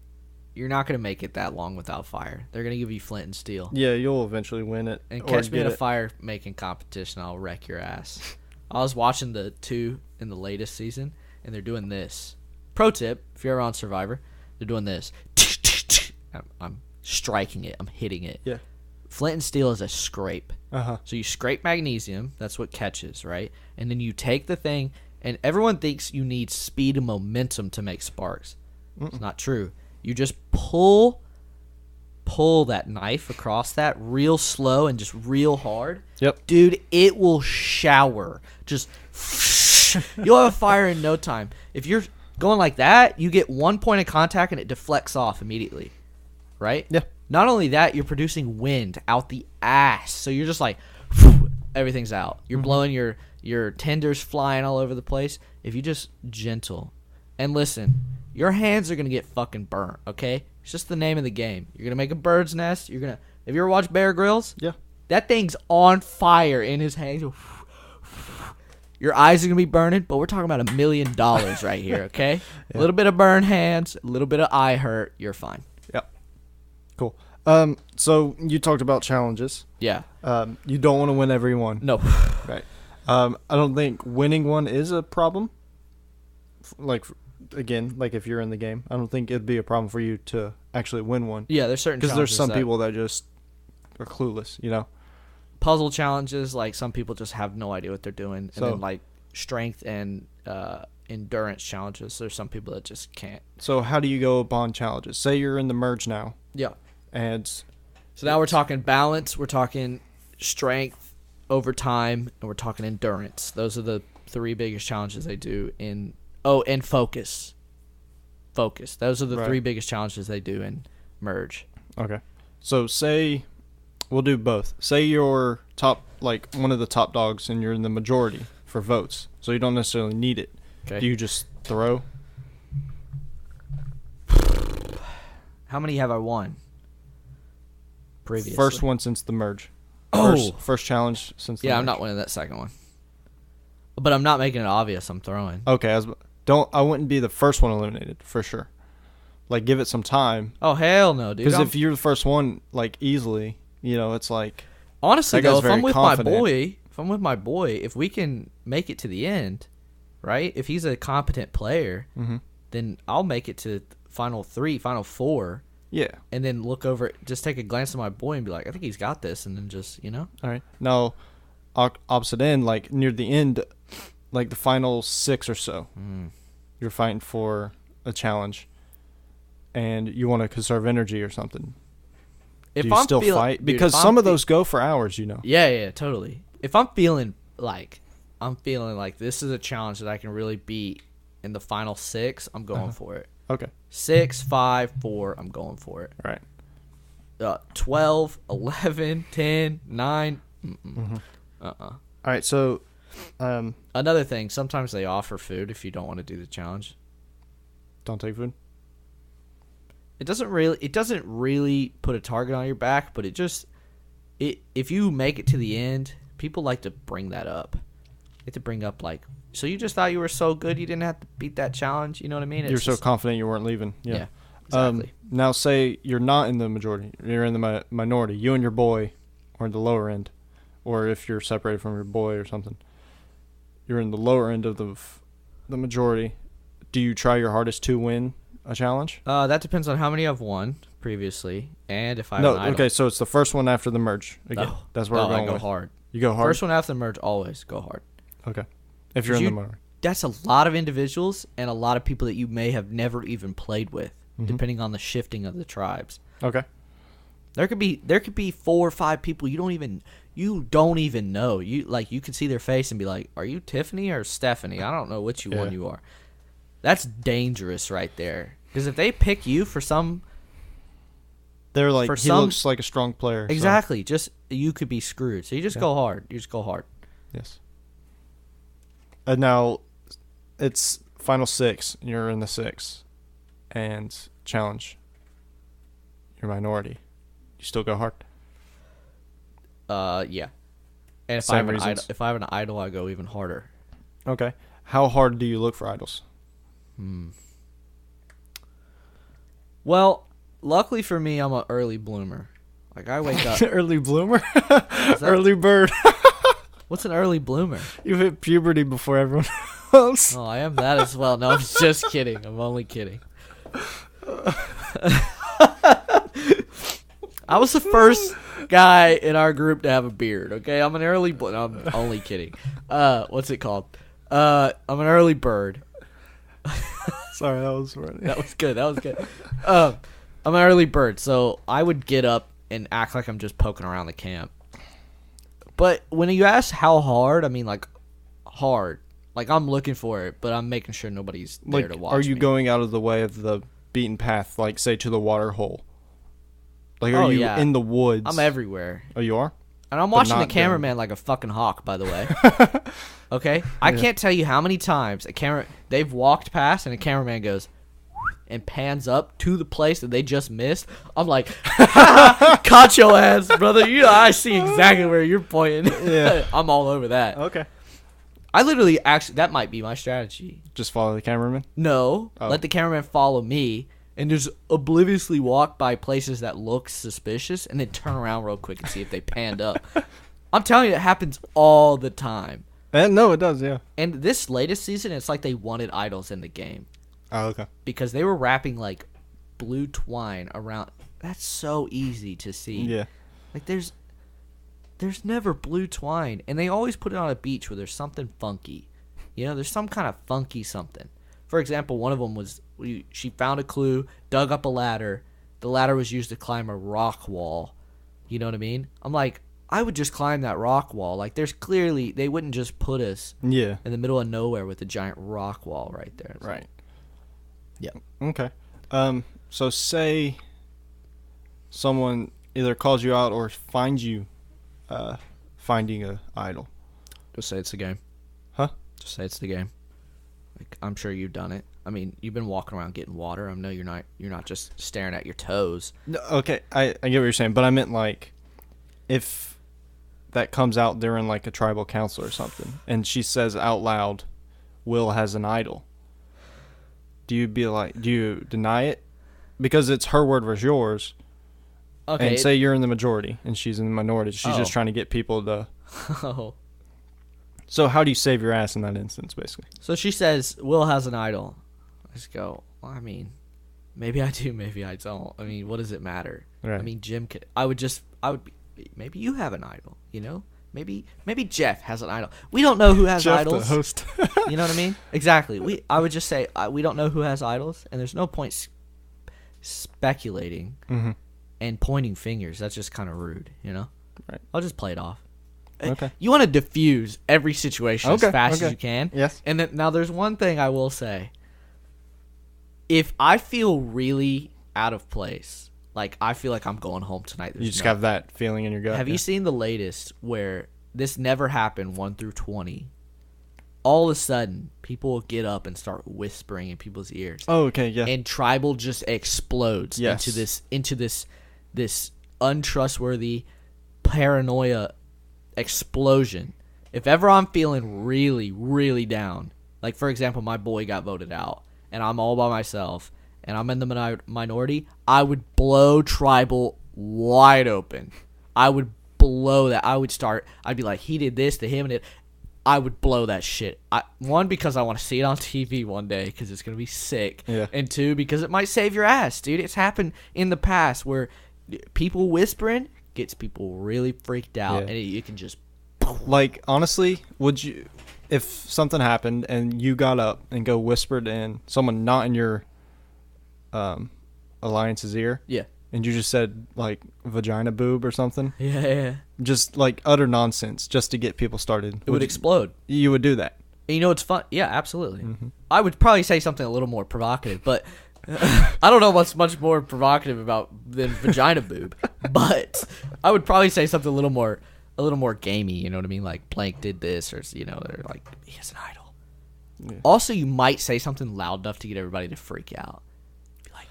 you're not gonna make it that long without fire. They're gonna give you flint and steel. Yeah, you'll eventually win it. And or catch me get in a it. fire making competition, I'll wreck your ass. I was watching the 2 in the latest season, and they're doing this. Pro tip, if you're ever on Survivor, they're doing this. I'm striking it. I'm hitting it. Yeah. Flint and steel is a scrape. Uh-huh. So you scrape magnesium. That's what catches, right? And then you take the thing, and everyone thinks you need speed and momentum to make sparks. It's not true. You just pull that knife across that real slow and just real hard. Yep. Dude, it will shower. Just you'll have a fire in no time. If you're going like that, you get 1 point of contact and it deflects off immediately. Right? Yeah. Not only that, you're producing wind out the ass. So you're just like everything's out. You're blowing your tenders flying all over the place. If you just gentle and listen, your hands are gonna get fucking burnt, okay? It's just the name of the game. You're gonna make a bird's nest. Have you ever watched Bear Grylls? Yeah. That thing's on fire in his hands. Your eyes are gonna be burning, but we're talking about $1 million right here, okay? A little bit of burned hands, a little bit of eye hurt. You're fine. Yep. Cool. So you talked about challenges. Yeah. You don't want to win every one. No. Right. I don't think winning one is a problem. Like, again, like if you're in the game, I don't think it'd be a problem for you to actually win one. Yeah, there's certain Because there's some challenges that- people that just are clueless, you know? puzzle challenges, like some people just have no idea what they're doing, and So- then like strength and endurance challenges, there's some people that just can't. So how do you go upon challenges? Say you're in the merge now, Yeah. and So now we're talking balance, we're talking strength over time, and we're talking endurance. Those are the 3 biggest challenges they do in. Oh, and focus. Focus. Those are the Right. 3 biggest challenges they do in merge. okay. So say we'll do both. Say you're top, like one of the top dogs, and you're in the majority for votes, so you don't necessarily need it. Okay. Do you just throw? How many have I won? Previously. First one since the merge. Oh. First challenge since the Yeah, merge. I'm not winning that second one. But I'm not making it obvious I'm throwing. Okay, I wouldn't be the first one eliminated for sure. Like, give it some time, Oh, hell no, dude. because I'm- if you're the first one, like easily, you know, it's like Honestly, That guy's though, if I'm very with confident. my boy, if we can make it to the end, right? If he's a competent player, then I'll make it to final 3, final 4, yeah. and then look over, just take a glance at my boy and be like, I think he's got this, and then just, you know? All right. Now, opposite end, like near the end, like the final 6 or so, you're fighting for a challenge, and you want to conserve energy or something. If Do you I'm still feeling- fight? dude, Because if I'm some of fe- those go for hours, you know. Yeah, totally. If I'm feeling like this is a challenge that I can really beat in the final 6, I'm going for it. Okay. 6, 5, 4, I'm going for it. All right. 12, 11, 10, 9. All right. So, Another thing, sometimes they offer food if you don't want to do the challenge. don't take food. It doesn't really put a target on your back, but if you make it to the end, people like to bring that up. They like to bring up like, so you just thought you were so good you didn't have to beat that challenge, you know what I mean? You're so confident you weren't leaving. Yeah, exactly. Now, say you're not in the majority. You're in the minority. You and your boy are in the lower end. Or if you're separated from your boy or something. You're in the lower end of the majority. Do you try your hardest to win a challenge? That depends on how many I've won previously, and if I have No, an idol. okay, so it's the first one after the merge. Again, No. that's where we're I going go with. hard. You go hard? First one after the merge, always go hard. Okay. If you're in the minority. That's a lot of individuals and a lot of people that you may have never even played with, depending on the shifting of the tribes. Okay. There could be 4 or 5 people you don't even know. You can see their face and be like, "Are you Tiffany or Stephanie? I don't know which one you are." That's dangerous right there. Because if they pick you for some, they're like, he looks like a strong player. Exactly. So. Just you could be screwed. So you just go hard. You just go hard. Yes. And now it's final 6. You're in the 6, and challenge. You're minority. You still go hard. Yeah. And if I have an idol, I go even harder. Okay. How hard do you look for idols? Well, luckily for me, I'm an early bloomer. Like, I wake up. Early bloomer? Early bird. What's an early bloomer? You hit puberty before everyone else. Oh, I am that as well. No, I'm just kidding. I'm only kidding. I was the first guy in our group to have a beard, okay? I'm an early... No, I'm only kidding. What's it called? I'm an early bird. Sorry, that was funny. That was good. I'm an early bird, so I would get up and act like I'm just poking around the camp. But when you ask how hard, I mean, like, hard. Like, I'm looking for it, but I'm making sure nobody's there to watch me. Are you going out of the way of the beaten path, like, say, to the water hole? Like, are you in the woods? I'm everywhere. Oh, you are? And I'm watching the cameraman like a fucking hawk, by the way. Okay? I can't tell you how many times they've walked past and a cameraman goes and pans up to the place that they just missed. I'm like, caught your ass, brother. I see exactly where you're pointing. Yeah. I'm all over that. Okay. I literally, that might be my strategy. Just follow the cameraman? No. Oh. Let the cameraman follow me and just obliviously walk by places that look suspicious and then turn around real quick and see if they panned up. I'm telling you, it happens all the time. No, it does, yeah. And this latest season, it's like they wanted idols in the game. Oh, okay. Because they were wrapping, like, blue twine around. That's so easy to see. Yeah. Like, there's never blue twine. And they always put it on a beach where there's something funky. You know, there's some kind of funky something. For example, one of them was, she found a clue, dug up a ladder. The ladder was used to climb a rock wall. You know what I mean? I'm like, I would just climb that rock wall. Like, there's clearly, they wouldn't just put us in the middle of nowhere with a giant rock wall right there. It's right. Yeah. Okay. So say someone either calls you out or finds you finding a idol. Just say it's the game. Huh? Just say it's the game. Like, I'm sure you've done it. I mean, you've been walking around getting water. I know you're not just staring at your toes. No, okay, I get what you're saying, but I meant like if that comes out during like a tribal council or something, and she says out loud, "Will has an idol." Do you deny it because it's her word versus yours? Okay. And say you're in the majority and she's in the minority. She's just trying to get people to. Oh. So how do you save your ass in that instance, basically? So she says, "Will has an idol." I just go, well, I mean, maybe I do, maybe I don't. I mean, what does it matter? Right. I mean, Jim could. Maybe you have an idol. You know, maybe Jeff has an idol. We don't know who has Jeff, idols. The host. You know what I mean? Exactly. I would just say we don't know who has idols, and there's no point speculating and pointing fingers. That's just kind of rude. You know. Right. I'll just play it off. Okay. You want to diffuse every situation as fast as you can. Yes. And then now there's one thing I will say. If I feel really out of place, like I feel like I'm going home tonight. You just have that feeling in your gut. Have you seen the latest where this never happened, 1 through 20? All of a sudden, people will get up and start whispering in people's ears. Oh, okay, yeah. And tribal just explodes into this untrustworthy paranoia explosion. If ever I'm feeling really, really down, like for example, my boy got voted out, and I'm all by myself, and I'm in the minority, I would blow tribal wide open. I would blow that. I'd be like, he did this to him, and I would blow that shit. One, because I want to see it on TV one day, because it's going to be sick. Yeah. And two, because it might save your ass, dude. It's happened in the past where people whispering gets people really freaked out, and you can just... Like, honestly, would you... If something happened and you got up and go whispered in someone not in your alliance's ear, and you just said like vagina boob or something, Yeah. just like utter nonsense just to get people started, It would explode. you would do that. And you know what's fun? Yeah, absolutely. Mm-hmm. I would probably say something a little more provocative, but I don't know what's much more provocative than vagina boob. But I would probably say something a little more gamey. You know what I mean? Like Blank did this, or they're like, he has an idol. Yeah. Also, you might say something loud enough to get everybody to freak out. Be like,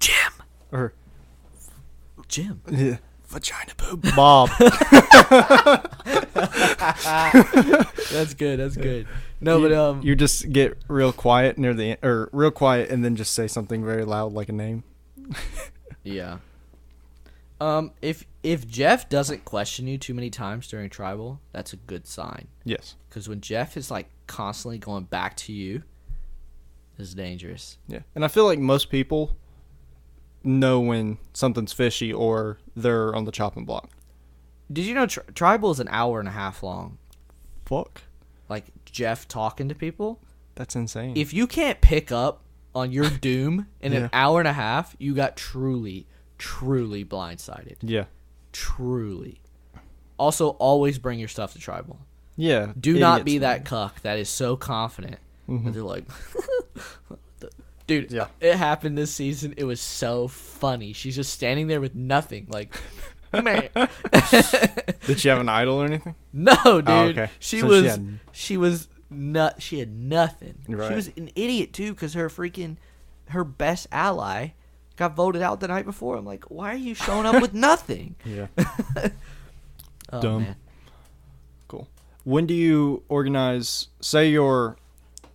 Jim, Or Jim, vagina boob, Bob. That's good. That's good. No, but you just get real quiet near the or real quiet, and then just say something very loud like a name. yeah. If Jeff doesn't question you too many times during tribal, that's a good sign. Yes. Because when Jeff is like constantly going back to you, this is dangerous. Yeah, and I feel like most people know when something's fishy or they're on the chopping block. Did you know tribal is an hour and a half long? Fuck. Like Jeff talking to people. That's insane. If you can't pick up on your doom in Yeah. an hour and a half, you got truly blindsided. Yeah. Truly. Also, always bring your stuff to tribal. Yeah. Do not idiots. be that cuck that is so confident that they're like, dude, Yeah. it happened this season. It was so funny. She's just standing there with nothing. Like, man. Did she have an idol or anything? No, dude. Oh, okay. She So was, she had- she had nothing. Right. She was an idiot too, because her best ally got voted out the night before. I'm like, why are you showing up with nothing? Yeah. Oh, Dumb. man. Cool. When do you organize? Say you're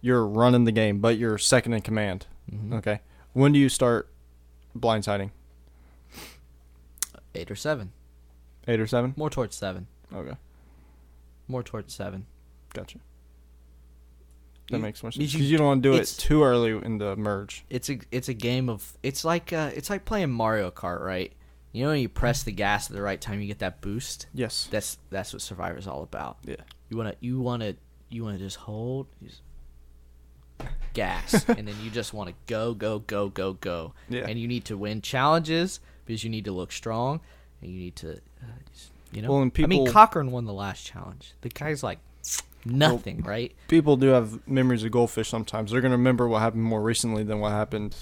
running the game, but you're second in command. Mhm. Okay. When do you start blindsiding? 8 or 7. 8 or 7? More towards 7. Okay. More towards 7. Gotcha. That You- makes more sense. because Because you don't want to do it it's- too early in the merge. It's a game of it's like playing Mario Kart, right? You know, when you press the gas at the right time, you get that boost. Yes. That's what Survivor's all about. Yeah. You wanna just hold gas, and then you just want to go. Yeah. And you need to win challenges because you need to look strong, and you need to, Well, and I mean, people- Cochran won the last challenge. The guy's like nothing, right? People do have memories of goldfish sometimes. They're going to remember what happened more recently than what happened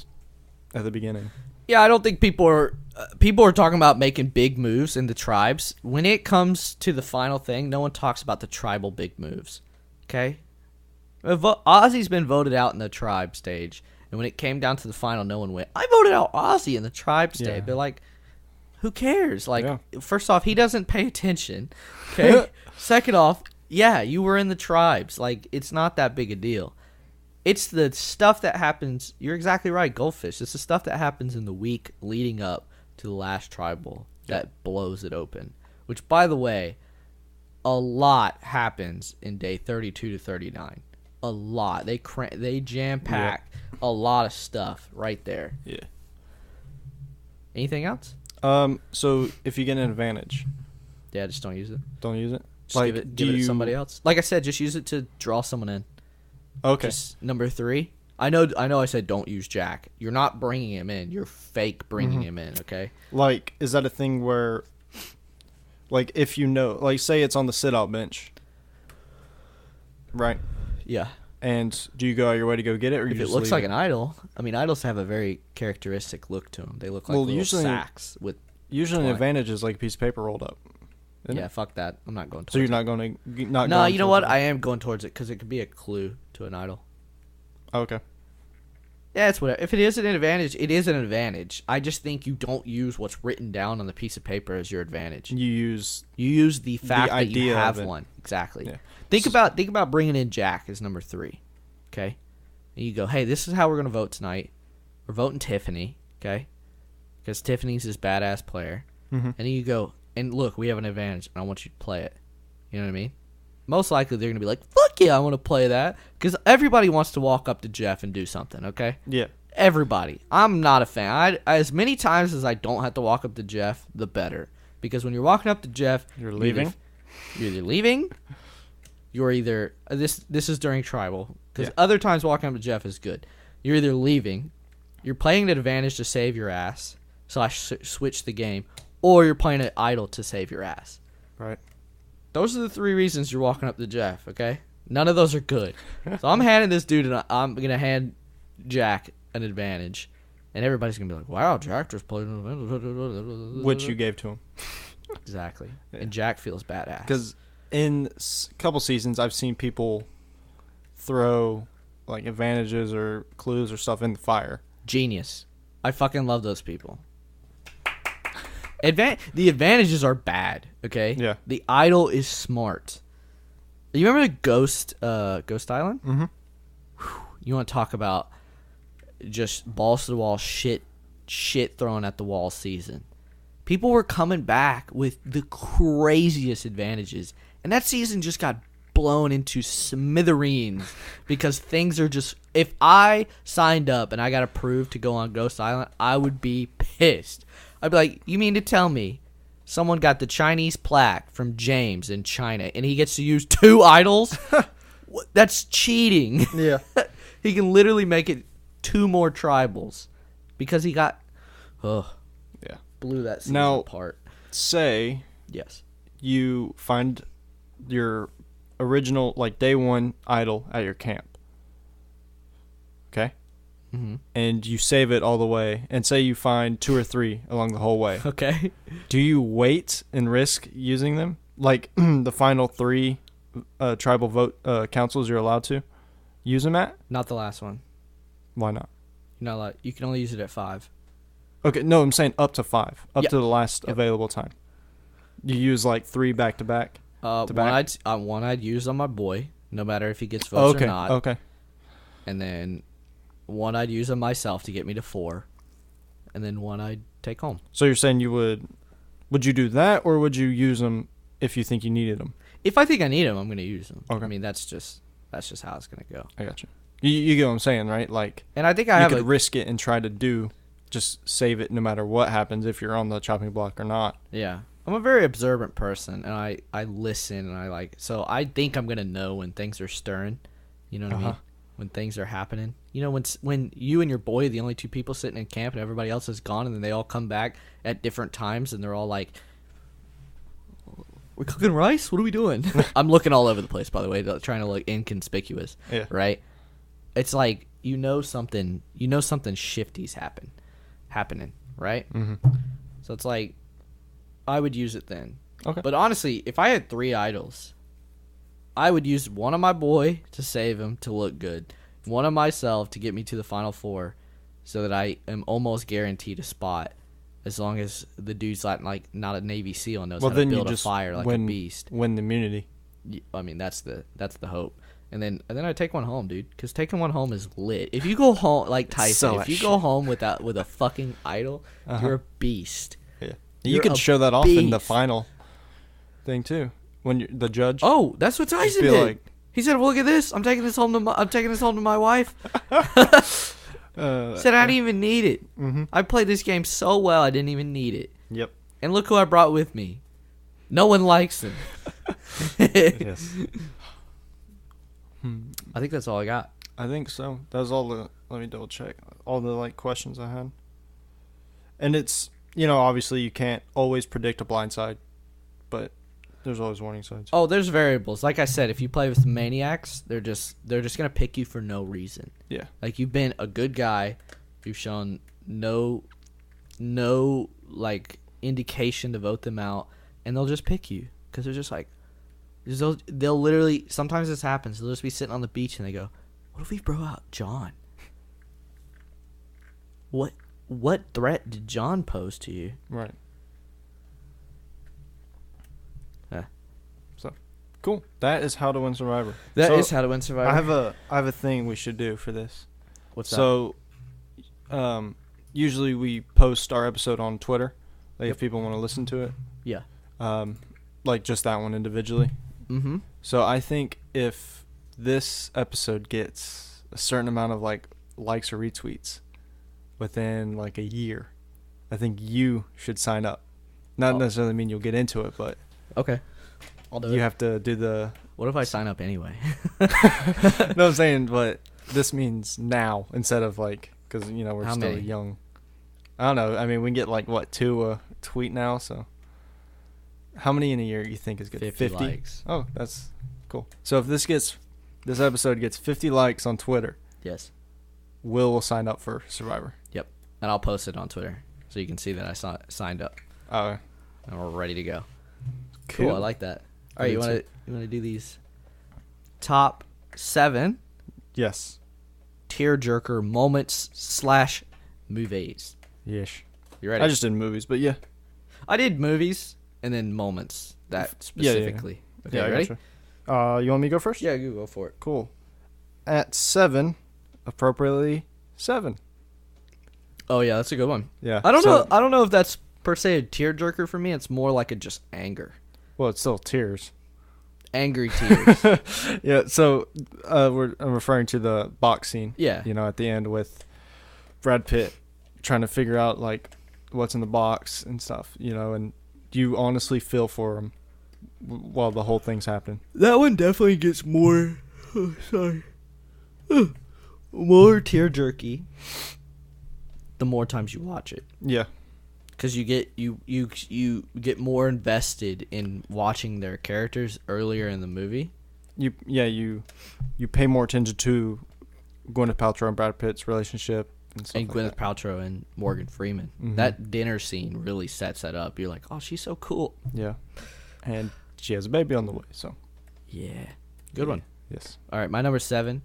at the beginning. Yeah, I don't think people are talking about making big moves in the tribes. When it comes to the final thing, no one talks about the tribal big moves. Okay, Ozzy's been voted out in the tribe stage, and when it came down to the final, no one went. I voted out Ozzy in the tribe stage. Yeah. They're like, who cares? Like, Yeah. first off, he doesn't pay attention. Okay. Second off, yeah, you were in the tribes. Like, it's not that big a deal. It's the stuff that happens. You're exactly right, Goldfish. It's the stuff that happens in the week leading up to the last tribal that blows it open. Which, by the way, a lot happens in day 32 to 39. A lot. They jam pack a lot of stuff right there. Yeah. Anything else? So if you get an advantage, Yeah, just don't use it. don't use it. Just give it to somebody else. Like I said, just use it to draw someone in. Okay. Just number 3. I know. I said don't use Jack. You're not bringing him in. You're fake bringing him in. Okay. Like, is that a thing where, like, if you know, like, say it's on the sit-out bench, right? Yeah. And do you go out your way to go get it, or you If it just looks leave like it? an idol, I mean, idols have a very characteristic look to them. They look like Well, little usually- sacks with. Usually, an Twine. advantage is like a piece of paper rolled up. isn't Yeah, it? fuck that. I'm not going. Towards So you're it. not going to not. No, going you know towards what? it. I am going towards it because it could be a clue to an idol. Oh, okay. Yeah, it's whatever. If it is an advantage, it is an advantage. I just think you don't use what's written down on the piece of paper as your advantage. You use You use the fact that you idea of have it. one. Exactly. Yeah. Think about bringing in Jack as number 3. Okay, and you go, hey, this is how we're gonna vote tonight. We're voting Tiffany. Okay, because Tiffany's this badass player. Mhm. And then you go, and look, we have an advantage, and I want you to play it. You know what I mean? Most likely they're gonna be like, fuck yeah, I want to play that, because everybody wants to walk up to Jeff and do something. Okay. yeah. Everybody. I'm not a fan. As many times as I don't have to walk up to Jeff, the better. Because when you're walking up to Jeff, You're leaving? You're either leaving. You're either this is during tribal, because Yeah. other times walking up to Jeff is good. You're either leaving, you're playing an advantage to save your ass, / switch the game, or you're playing an idol to save your ass. Right. Those are the 3 reasons you're walking up to Jeff, okay? None of those are good. So I'm handing this dude, and I'm going to hand Jack an advantage. And everybody's going to be like, wow, Jack just played an advantage. Which you gave to him. Exactly. Yeah. And Jack feels badass. Because in a couple seasons, I've seen people throw like advantages or clues or stuff in the fire. Genius. I fucking love those people. The advantages are bad, okay? Yeah. The idol is smart. You remember the Ghost Island? Mm-hmm. You want to talk about just balls to the wall shit thrown at the wall season. People were coming back with the craziest advantages, and that season just got blown into smithereens because things are just... If I signed up and I got approved to go on Ghost Island, I would be pissed. I'd be like, you mean to tell me someone got the Chinese plaque from James in China and he gets to use 2 idols? That's cheating. Yeah. He can literally make it 2 more tribals because he got... Yeah. Blew that season Now, apart. Say Yes. you find your original, like, day 1 idol at your camp. Okay? Mm-hmm. And you save it all the way, and say you find 2 or 3 along the whole way. Okay. Do you wait and risk using them? Like, the final 3 tribal vote councils you're allowed to use them at? Not the last one. Why not? You're not allowed. You can only use it at 5. Okay, no, I'm saying up to 5. Up Yep. to the last Yep. available time. You use, like, 3 back-to-back? One I'd use on my boy, no matter if he gets votes Okay, or not. okay. And then one I'd use on myself to get me to 4. And then one I'd take home. So you're saying you would you do that, or would you use them if you think you needed them? If I think I need them, I'm going to use them. Okay. I mean, that's just how it's going to go. I got you. You get what I'm saying, right? Like, And I think I you have could risk it and try to just save it no matter what happens if you're on the chopping block or not. Yeah. I'm a very observant person, and I listen, and so I think I'm going to know when things are stirring. You know what I mean? When things are happening. You know, when you and your boy are the only 2 people sitting in camp and everybody else is gone, and then they all come back at different times, and they're all like, we're cooking rice? What are we doing? I'm looking all over the place, by the way, trying to look inconspicuous. Yeah. Right? It's like, something shifty's happening, right? Mm-hmm. So it's like, I would use it then. Okay. But honestly, if I had 3 idols, I would use one of my boy to save him to look good, one of myself to get me to the final 4, so that I am almost guaranteed a spot, as long as the dude's not a Navy SEAL and knows how to build a fire like a beast. Win the immunity. I mean, that's the hope. And then I take one home, dude, because taking one home is lit. If you go home like Tyson, if you go home with a fucking idol, you're a beast. Yeah. You're You could a show that off in the beast. final thing too. When the judge. Oh, that's what Tyson feel did. like- He said, well, "Look at this. I'm taking this home to my wife." Said I didn't even need it. Mm-hmm. I played this game so well, I didn't even need it. Yep. And look who I brought with me. No one likes him. Yes. I think that's all I got. I think so. That was all the. Let me double check. All the questions I had. And it's obviously you can't always predict a blind side, but there's always warning signs. Oh, there's variables. Like I said, if you play with maniacs, they're just gonna pick you for no reason. Yeah. Like, you've been a good guy, you've shown no like indication to vote them out, and they'll just pick you because they're just like, they'll literally, sometimes this happens. They'll just be sitting on the beach and they go, "What if we bro out John? What threat did John pose to you?" Right. Huh. So, cool. That is how to win Survivor. That So, is how to win Survivor. I have a thing we should do for this. What's that? So, usually we post our episode on Twitter, like if people want to listen to it. Yeah. Like just that one individually. Mm-hmm. So I think if this episode gets a certain amount of likes or retweets within like a year, I think you should sign up. Not necessarily mean you'll get into it, but Okay. I'll do you it. have to do the. What if I sign up anyway? No, I'm saying, but this means now instead of because we're How still many? young. I don't know. I mean, we get like what 2 a tweet now. So, how many in a year you think is good? 50 likes. Oh, that's cool. So if this episode gets 50 likes on Twitter, Yes. Will sign up for Survivor. Yep. And I'll post it on Twitter so you can see that I signed up Oh, and we're ready to go. Cool. I like that. All right, you want to do these top 7 yes. tearjerker moments / movies. Yes. You ready? I just did movies, but yeah. I did movies and then moments that specifically. Okay, I ready? gotcha. You want me to go first? Yeah, you go for it. Cool. At 7, appropriately 7. Oh yeah, that's a good one. Yeah. I don't know if that's per se a tearjerker for me. It's more like a just anger. Well, it's still tears. Angry tears. Yeah. So I'm referring to the box scene. Yeah. You know, at the end with Brad Pitt trying to figure out like what's in the box and stuff. You know, and you honestly feel for him while the whole thing's happening. That one definitely gets more. Oh, sorry. More tear jerky. The more times you watch it, Yeah. because you get more invested in watching their characters earlier in the movie. You pay more attention to Gwyneth Paltrow and Brad Pitt's relationship and stuff. And like Gwyneth that. Paltrow and Morgan Freeman. Mhm. That dinner scene really sets that up. You're like, oh, she's so cool. Yeah. And she has a baby on the way, so. Yeah. Good one. Yes. All right, my number 7.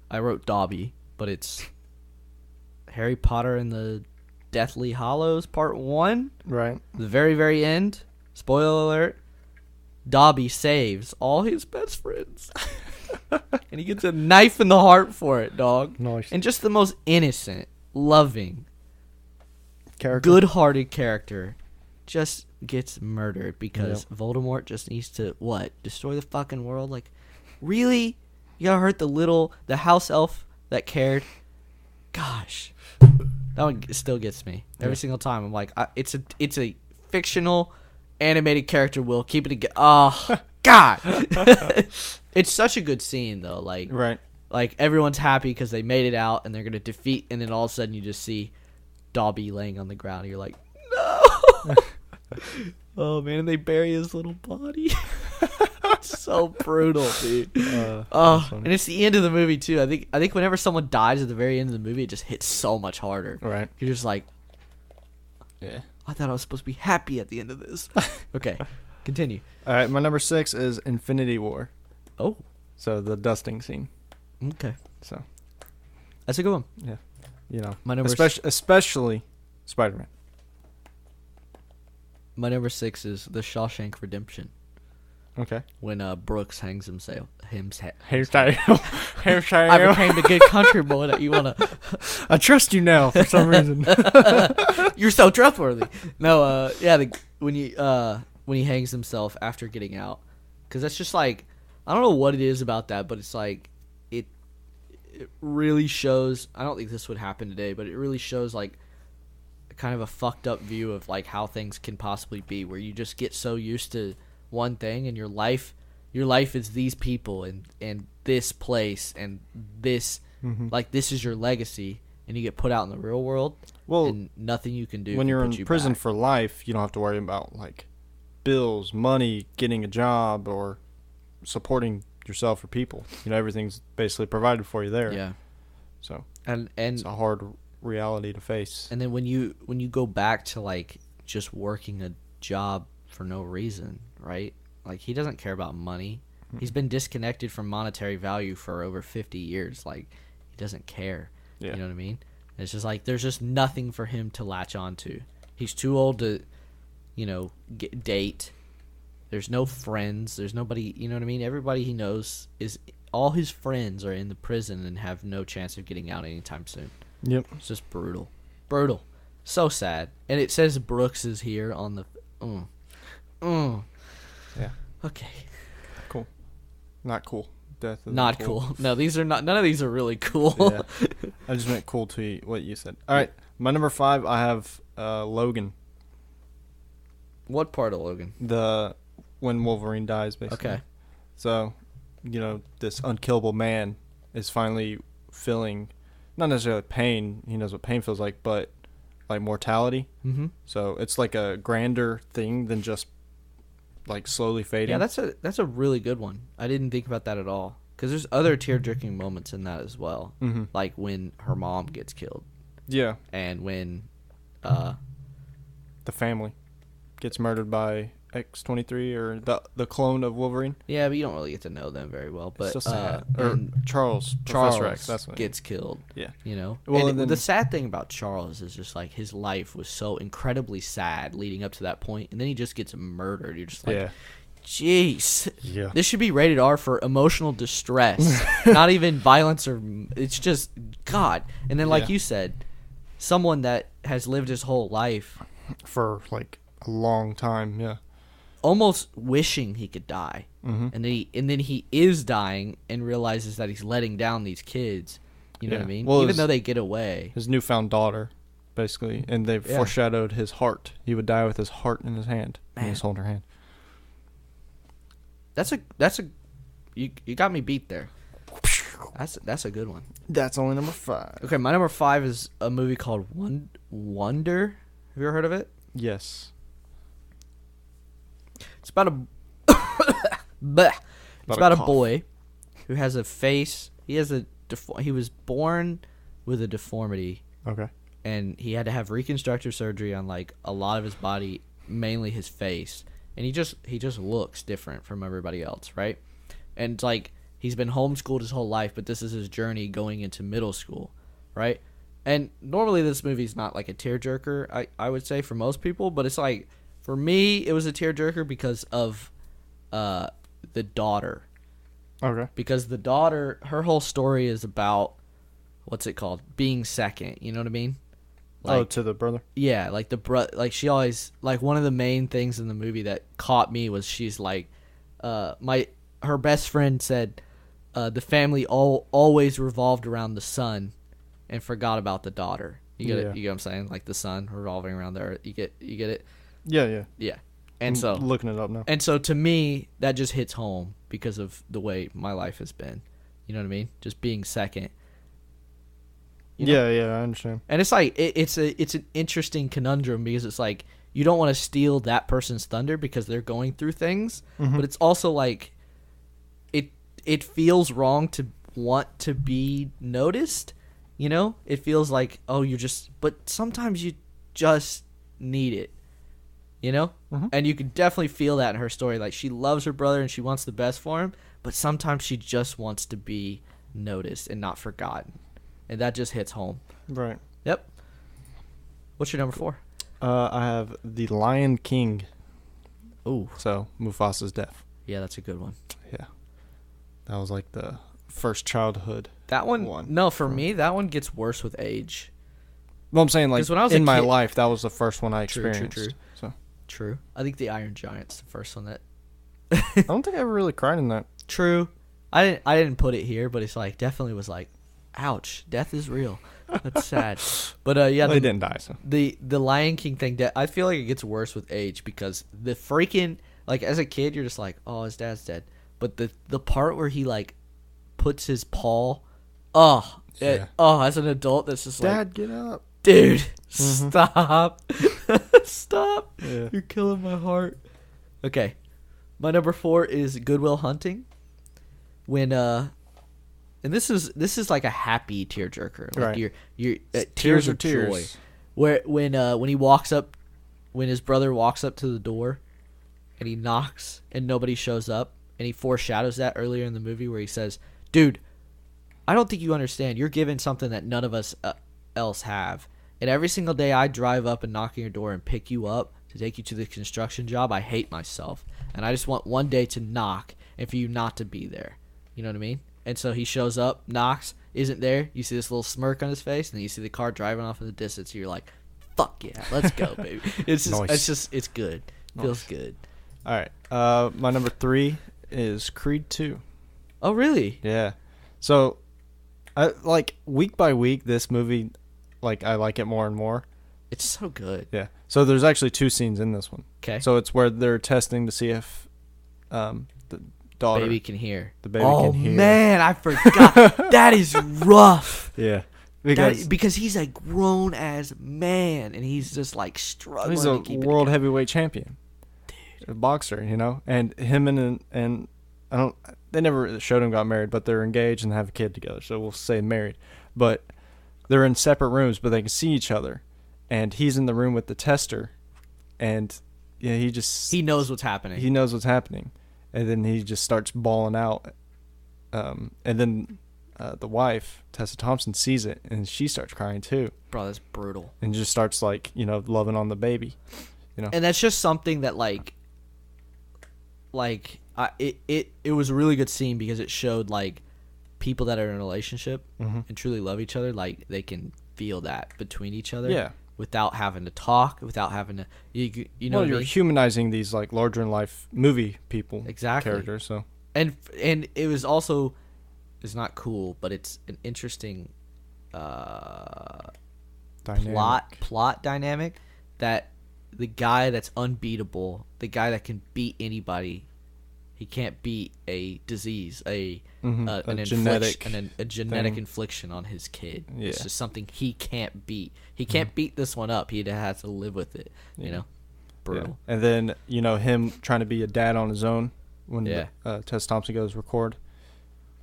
I wrote Dobby, but it's Harry Potter and the Deathly Hallows Part 1. Right. The very, very end. Spoiler alert. Dobby saves all his best friends. And he gets a knife in the heart for it, dog. Nice. And just the most innocent, loving, Character. good-hearted character just gets murdered because Voldemort just needs to, what? Destroy the fucking world? Like, really? You gotta hurt the house elf that cared? Gosh. That one still gets me. Every single time. I'm like, it's a fictional animated character, Will. Keep it together. Oh, God. It's such a good scene, though. Right. Like, everyone's happy because they made it out and they're going to defeat, and then all of a sudden you just see Dobby laying on the ground, and you're like, no! Oh, man, and they bury his little body. It's so brutal, dude. And it's the end of the movie, too. I think whenever someone dies at the very end of the movie, it just hits so much harder. Right. You're just like, Yeah. I thought I was supposed to be happy at the end of this. Okay, continue. All right, my number 6 is Infinity War. Oh, So the dusting scene. okay. So, That's a good one. yeah. You know, My number especially Spider-Man. My number 6 is The Shawshank Redemption. Okay. When Brooks hangs himself. Hairstyle. I became the good country boy that you want to. I trust you now for some reason. You're so trustworthy. No, when he hangs himself after getting out, because that's just like, I don't know what it is about that, but it's like it really shows. I don't think this would happen today, but it really shows like kind of a fucked up view of like how things can possibly be, where you just get so used to one thing, and your life is these people and this place and this like this is your legacy, and you get put out in the real world. Well, and nothing you can do when can you're put in you prison back. for life, you don't have to worry about like bills, money, getting a job, or supporting yourself or people. You know, everything's basically provided for you there. Yeah, So and it's a hard reality to face. and then when you go back to like just working a job for no reason, right? Like, he doesn't care about money. He's been disconnected from monetary value for over 50 years. Like, he doesn't care. Yeah. You know what I mean? And it's just like there's just nothing for him to latch onto. He's too old to, date. There's no friends. There's nobody, you know what I mean? Everybody he knows all his friends are in the prison and have no chance of getting out anytime soon. Yep. It's just brutal. Brutal. So sad. And it says Brooks is here on the... Yeah. Okay. Cool. Not cool. Death is Not cool. No, these are not... None of these are really cool. Yeah. I just meant cool to what you said. All right. My number 5, I have Logan. What part of Logan? When Wolverine dies, basically. Okay. So, this unkillable man is finally feeling, not necessarily pain. He knows what pain feels like, but like mortality. Mm-hmm. So it's like a grander thing than just like slowly fading. Yeah, that's a really good one. I didn't think about that at all. Because there's other tear-jerking moments in that as well. Mm-hmm. Like when her mom gets killed. Yeah. And when The family gets murdered by X-23 or the clone of Wolverine. yeah, but you don't really get to know them very well. But It's still sad. or Or Charles Professor X. That's what gets killed. Yeah. You know? Well, and and then- the sad thing about Charles is just like his life was so incredibly sad leading up to that point, and then he just gets murdered. You're just like, Yeah. jeez. Yeah. This should be rated R for emotional distress, not even violence or it's just God. And then like Yeah. you said, someone that has lived his whole life For like a long time. Yeah. almost wishing he could die. Mm-hmm. And then he is dying and realizes that he's letting down these kids. You know Yeah. what I mean? Well, Even his- though they get away. His newfound daughter, basically, and they've Yeah. foreshadowed his heart. He would die with his heart in his hand. And Man. he's holding her hand. That's a you got me beat there. That's a good one. That's only number 5. Okay, my number 5 is a movie called Wonder. Have you ever heard of it? Yes. It's about a Blech. It's about a cough. boy who has a face. He has a he was born with a deformity, Okay. and he had to have reconstructive surgery on like a lot of his body, mainly his face. And he just looks different from everybody else, right? And it's like he's been homeschooled his whole life, but this is his journey going into middle school, right? And normally this movie's not like a tearjerker, I would say for most people, but it's like for me it was a tearjerker because of the daughter. Okay. Because the daughter, her whole story is about what's it called? Being second, you know what I mean? To the brother. Yeah, like like she always like one of the main things in the movie that caught me was she's like, her best friend said, the family always revolved around the son, and forgot about the daughter. You get it? You get what I'm saying? Like the sun revolving around the earth. You get it? Yeah, yeah. Yeah. And I'm so looking it up now. and so to me that just hits home because of the way my life has been. You know what I mean? Just being second. You know? Yeah, I understand. And it's like it's an interesting conundrum because it's like you don't want to steal that person's thunder because they're going through things, Mhm. but it's also like it feels wrong to want to be noticed, you know? It feels like but sometimes you just need it. You know? Mhm. And you can definitely feel that in her story, like she loves her brother and she wants the best for him, but sometimes she just wants to be noticed and not forgotten. And that just hits home. Right. Yep. What's your number 4? I have The Lion King. Ooh. So, Mufasa's death. Yeah, that's a good one. Yeah. That was like the first childhood. That one, One. no, for me, that one gets worse with age. Well, I'm saying like 'Cause when I was a in my kid- life, that was the first one I True, true, experienced. true. So, True. I think the Iron Giant's the first one that. I don't think I ever really cried in that. True. I didn't put it here, but it's like definitely was like, ouch, death is real. That's sad. But yeah, Well, he didn't die, so. the Lion King thing, I feel like it gets worse with age because the freaking like as a kid you're just like, oh, his dad's dead, but the part where he like puts his paw, Yeah. as an adult that's just like, Dad, get up. dude, Mhm. stop, stop, Yeah. you're killing my heart. Okay, my number 4 is Good Will Hunting. When and this is like a happy tearjerker, like Right. you're Tears of are tears. joy. Where when he walks up, when his brother walks up to the door, and he knocks and nobody shows up, and he foreshadows that earlier in the movie where he says, "Dude, I don't think you understand. You're given something that none of us else have, and every single day I drive up and knock on your door and pick you up to take you to the construction job. I hate myself, and I just want one day to knock and for you not to be there. You know what I mean?" And so he shows up, knocks, isn't there. You see this little smirk on his face, and then you see the car driving off in the distance. And you're like, "Fuck yeah, let's go, baby!" It's just, it's good. Feels good. All right. My number 3 is Creed 2. Oh, really? Yeah. So, I like week by week this movie, like I like it more and more. It's so good. Yeah. So there's actually 2 scenes in this one. Okay. So it's where they're testing to see if the daughter, baby can hear. the baby Oh can hear. man, I forgot. That is rough. Yeah. Because he's a grown ass man and he's just like struggling. He's a to keep world it heavyweight champion, a boxer, you know. And him and I don't. They never showed him got married, but they're engaged and have a kid together. So we'll say married, but they're in separate rooms, but they can see each other. And he's in the room with the tester, and yeah, he knows what's happening. He knows what's happening, and then he just starts bawling out. And then the wife, Tessa Thompson, sees it, and she starts crying too. Bro, that's brutal. And just starts like, you know, loving on the baby, you know. And that's just something that it was a really good scene because it showed like people that are in a relationship and truly love each other, like they can feel that between each other. Yeah. Without having to talk, without having to, you know, well, what I you're mean? humanizing these like larger in life movie people, Exactly. characters. So And it was also, it's not cool, but it's an interesting plot dynamic that the guy that's unbeatable, the guy that can beat anybody, he can't beat a disease, a genetic infliction on his kid. Yeah. It's just something he can't beat. He can't beat this one up. He has to live with it. You know, brutal. Yeah. And then, you know, him trying to be a dad on his own when Yeah. Tess Thompson goes record,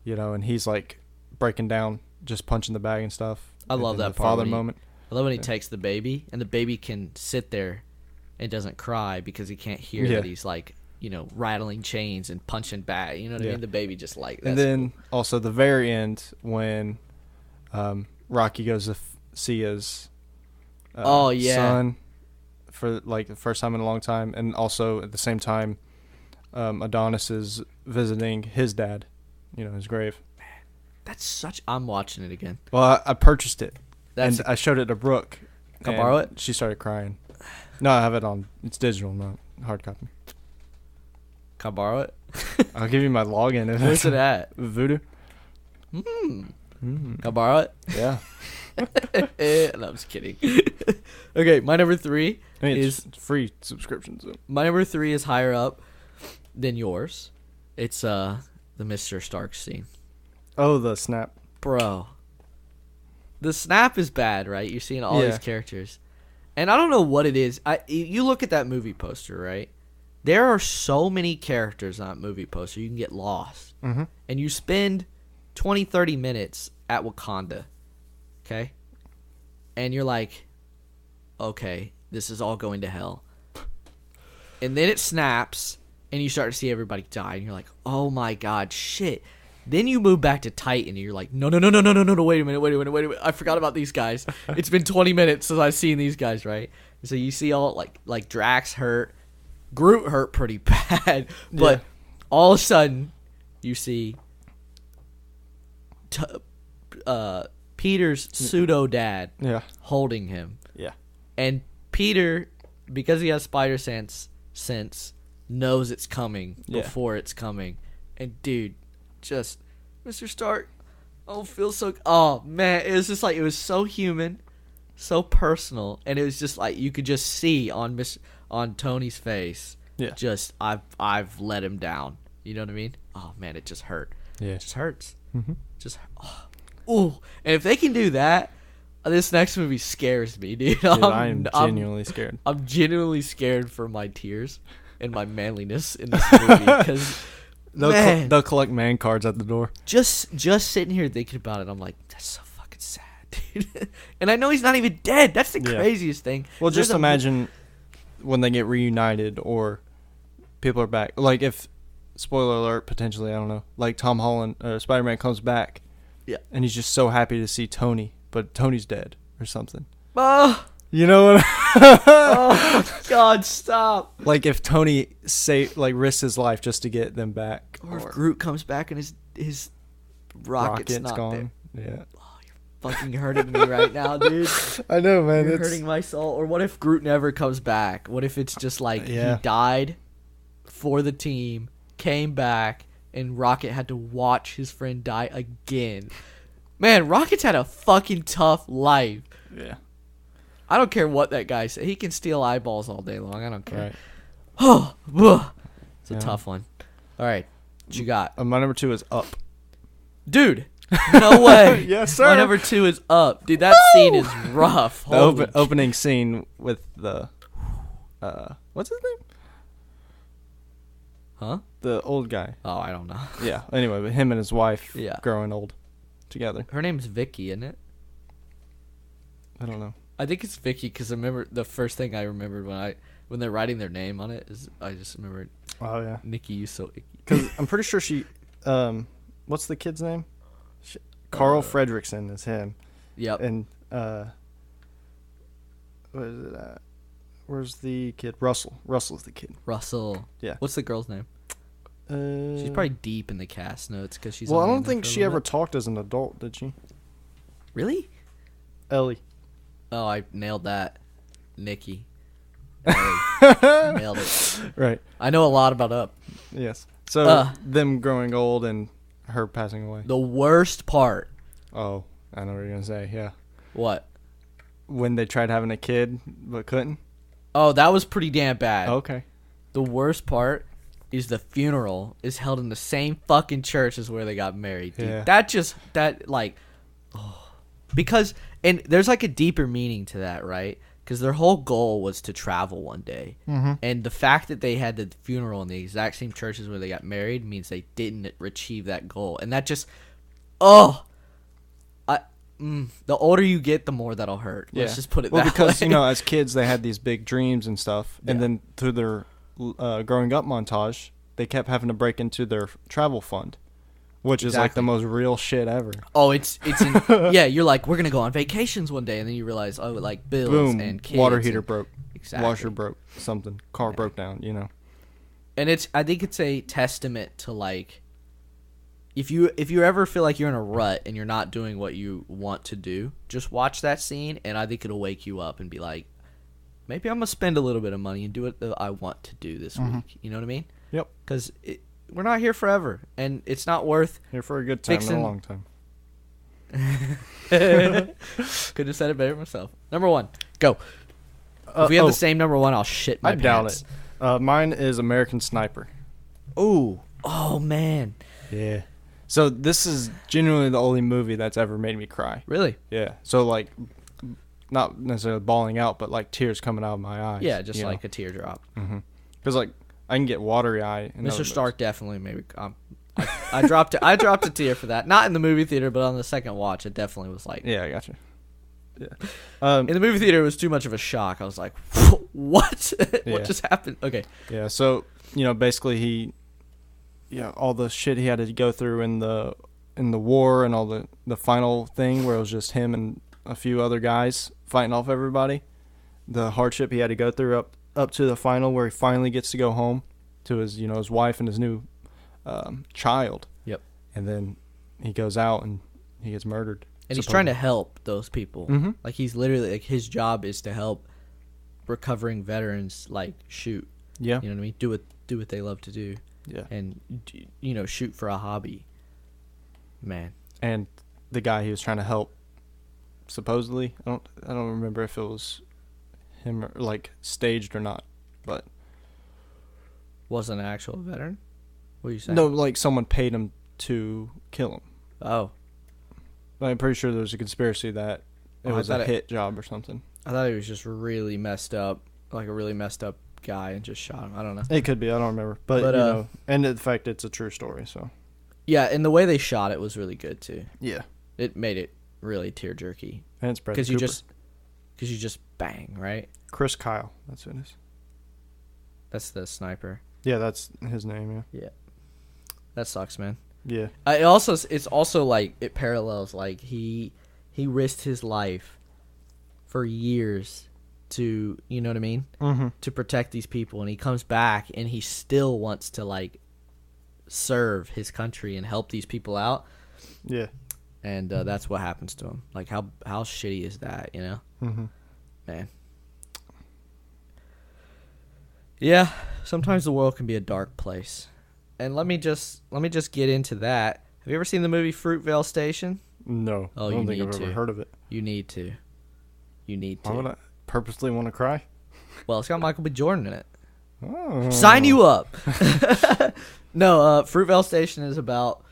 you know, and he's like breaking down, just punching the bag and stuff. I love and that the part father when he- moment. I love when he takes the baby, and the baby can sit there and doesn't cry because he can't hear that he's like, you know, rattling chains and punching back. You know what I mean? The baby just like. And then also the very end when Rocky goes to see his son for like the first time in a long time, and also at the same time, Adonis is visiting his dad, you know, his grave. That's such. I'm watching it again. Well, I purchased it. That's and I showed it to Brooke. Can I borrow it? She started crying. No, I have it on. It's digital, not hard copy. Can I borrow it? I'll give you my login. If Where's it at? Voodoo. Can I borrow it? Yeah. No, I'm just kidding. Okay, my number 3 I mean, is it's free subscription. So. my number 3 is higher up than yours. It's the Mr. Stark scene. Oh, the snap. Bro. The snap is bad, right? You're seeing all Yeah. these characters. And I don't know what it is. You look at that movie poster, right? There are so many characters on that movie poster. You can get lost. Mm-hmm. And you spend 20, 30 minutes at Wakanda. Okay? And you're like, okay, this is all going to hell. And then it snaps, and you start to see everybody die. And you're like, oh my god, shit. Then you move back to Titan, and you're like, no, wait a minute. I forgot about these guys. It's been 20 minutes since I've seen these guys, right? So you see all, like Drax hurt. Groot hurt pretty bad. But all of a sudden, you see Peter's pseudo-dad holding him. Yeah. And Peter, because he has spider sense, knows it's coming before it's coming. And dude, just Mr. Stark, oh man, it was just like, it was so human, so personal, and it was just like you could just see on Tony's face, just I've let him down. You know what I mean? Oh man, it just hurt. Yeah, it just hurts. Mm-hmm. And if they can do that, this next movie scares me, dude. I'm genuinely scared. I'm genuinely scared for my tears and my manliness in this movie because they'll collect man cards at the door. Just sitting here thinking about it, I'm like, that's so fucking sad, dude. And I know he's not even dead. That's the craziest thing. Well, just imagine when they get reunited or people are back. Like if, spoiler alert, potentially, I don't know, like Tom Holland or Spider-Man comes back, and he's just so happy to see Tony, but Tony's dead or something. You know what? Oh God, stop! Like if Tony risks his life just to get them back, or if Groot comes back and his rocket's not gone. There. Yeah. Oh, you're fucking hurting me right now, dude. I know, man. You're hurting my soul. Or what if Groot never comes back? What if it's just like he died for the team, came back, and Rocket had to watch his friend die again? Man, Rocket's had a fucking tough life. Yeah. I don't care what that guy said. He can steal eyeballs all day long. I don't care. Right. It's a tough one. All right. What you got? My number 2 is Up. Dude. No way. Yes, sir. My number 2 is Up. Dude, that scene is rough. The opening scene with the what's his name? Huh? The old guy. Oh, I don't know. Yeah. Anyway, but him and his wife Yeah. growing old together. Her name's Vicky, isn't it? I don't know. I think it's Vicky because I remember the first thing I remembered when they're writing their name on it is I just remembered Oh yeah. Nikki, you so icky. Because I'm pretty sure she. What's the kid's name? Carl Fredricksen is him. Yep. And what is it at? Where's the kid? Russell. Russell's the kid. Russell. Yeah. What's the girl's name? She's probably deep in the cast notes because she's. Well, I only don't in there think for a she little ever bit. talked as an adult, did she? Really? Ellie. Oh, I nailed that. Nikki. Nailed it. Right. I know a lot about Up. Yes. So them growing old and her passing away. The worst part. Oh, I know what you're gonna say. Yeah. What? When they tried having a kid but couldn't. Oh, that was pretty damn bad. Okay. The worst part is the funeral is held in the same fucking church as where they got married, dude. Yeah. Because, and there's like a deeper meaning to that, right? Because their whole goal was to travel one day. Mm-hmm. And the fact that they had the funeral in the exact same churches where they got married means they didn't achieve that goal. And that just, the older you get, the more that'll hurt. Let's just put it that way. Well, because, as kids, they had these big dreams and stuff. And then through their growing up montage, they kept having to break into their travel fund, which is like the most real shit ever. Oh, yeah, you're like, we're going to go on vacations one day. And then you realize, like bills Boom, and kids. water heater broke. Exactly. Washer broke. Something. Car broke down, And I think it's a testament to like, if you ever feel like you're in a rut and you're not doing what you want to do, just watch that scene, and I think it'll wake you up and be like, maybe I'm gonna spend a little bit of money and do what I want to do this week. You know what I mean? Yep. Because we're not here forever, and it's not worth. Here for a good time, not a long time. Could have said it better myself. Number 1, go. If we have the same number 1, I'll shit my pants. I doubt it. Mine is American Sniper. Ooh. Oh man. Yeah. So this is genuinely the only movie that's ever made me cry. Really? Yeah. So like, not necessarily bawling out, but like tears coming out of my eyes. Yeah, just like a teardrop. Because like I can get watery eye. Mr. Stark definitely maybe. I dropped a tear for that. Not in the movie theater, but on the second watch, it definitely was like. Yeah, I gotcha. Yeah. In the movie theater, it was too much of a shock. I was like, what? What just happened? Okay. Yeah. So basically he. Yeah, all the shit he had to go through in the war and all the final thing where it was just him and a few other guys fighting off everybody. The hardship he had to go through up to the final where he finally gets to go home to his his wife and his new child. Yep. And then he goes out and he gets murdered. And he's trying to help those people. Mm-hmm. Like he's literally like his job is to help recovering veterans like shoot. Yeah. You know what I mean? Do what they love to do. Yeah. And shoot for a hobby. Man. And the guy he was trying to help, supposedly, I don't remember if it was him or, like staged or not, but wasn't an actual veteran. What are you saying? No, like someone paid him to kill him. Oh. I'm pretty sure there was a conspiracy that it was a hit job or something. I thought he was just really messed up, like a really messed up guy, and just shot him. I don't know. It could be. I don't remember. But and the fact it's a true story. So. Yeah, and the way they shot it was really good too. Yeah. It made it really tear jerky. And it's Bradley Cooper. Because you just bang, right? Chris Kyle. That's who it is. That's the sniper. Yeah, that's his name. Yeah. Yeah. That sucks, man. Yeah. It's also like it parallels like he risked his life for years to, you know what I mean? Mm-hmm. To protect these people, and he comes back and he still wants to like serve his country and help these people out. Yeah. And that's what happens to him. Like how shitty is that, you know? Mm-hmm. Man. Yeah, sometimes the world can be a dark place. And let me just get into that. Have you ever seen the movie Fruitvale Station? No. Oh, I don't think need I've to. ever heard of it. You need to. Why would I purposely want to cry? Well, it's got Michael B. Jordan in it. Oh. Sign you up. No, Fruitvale Station is about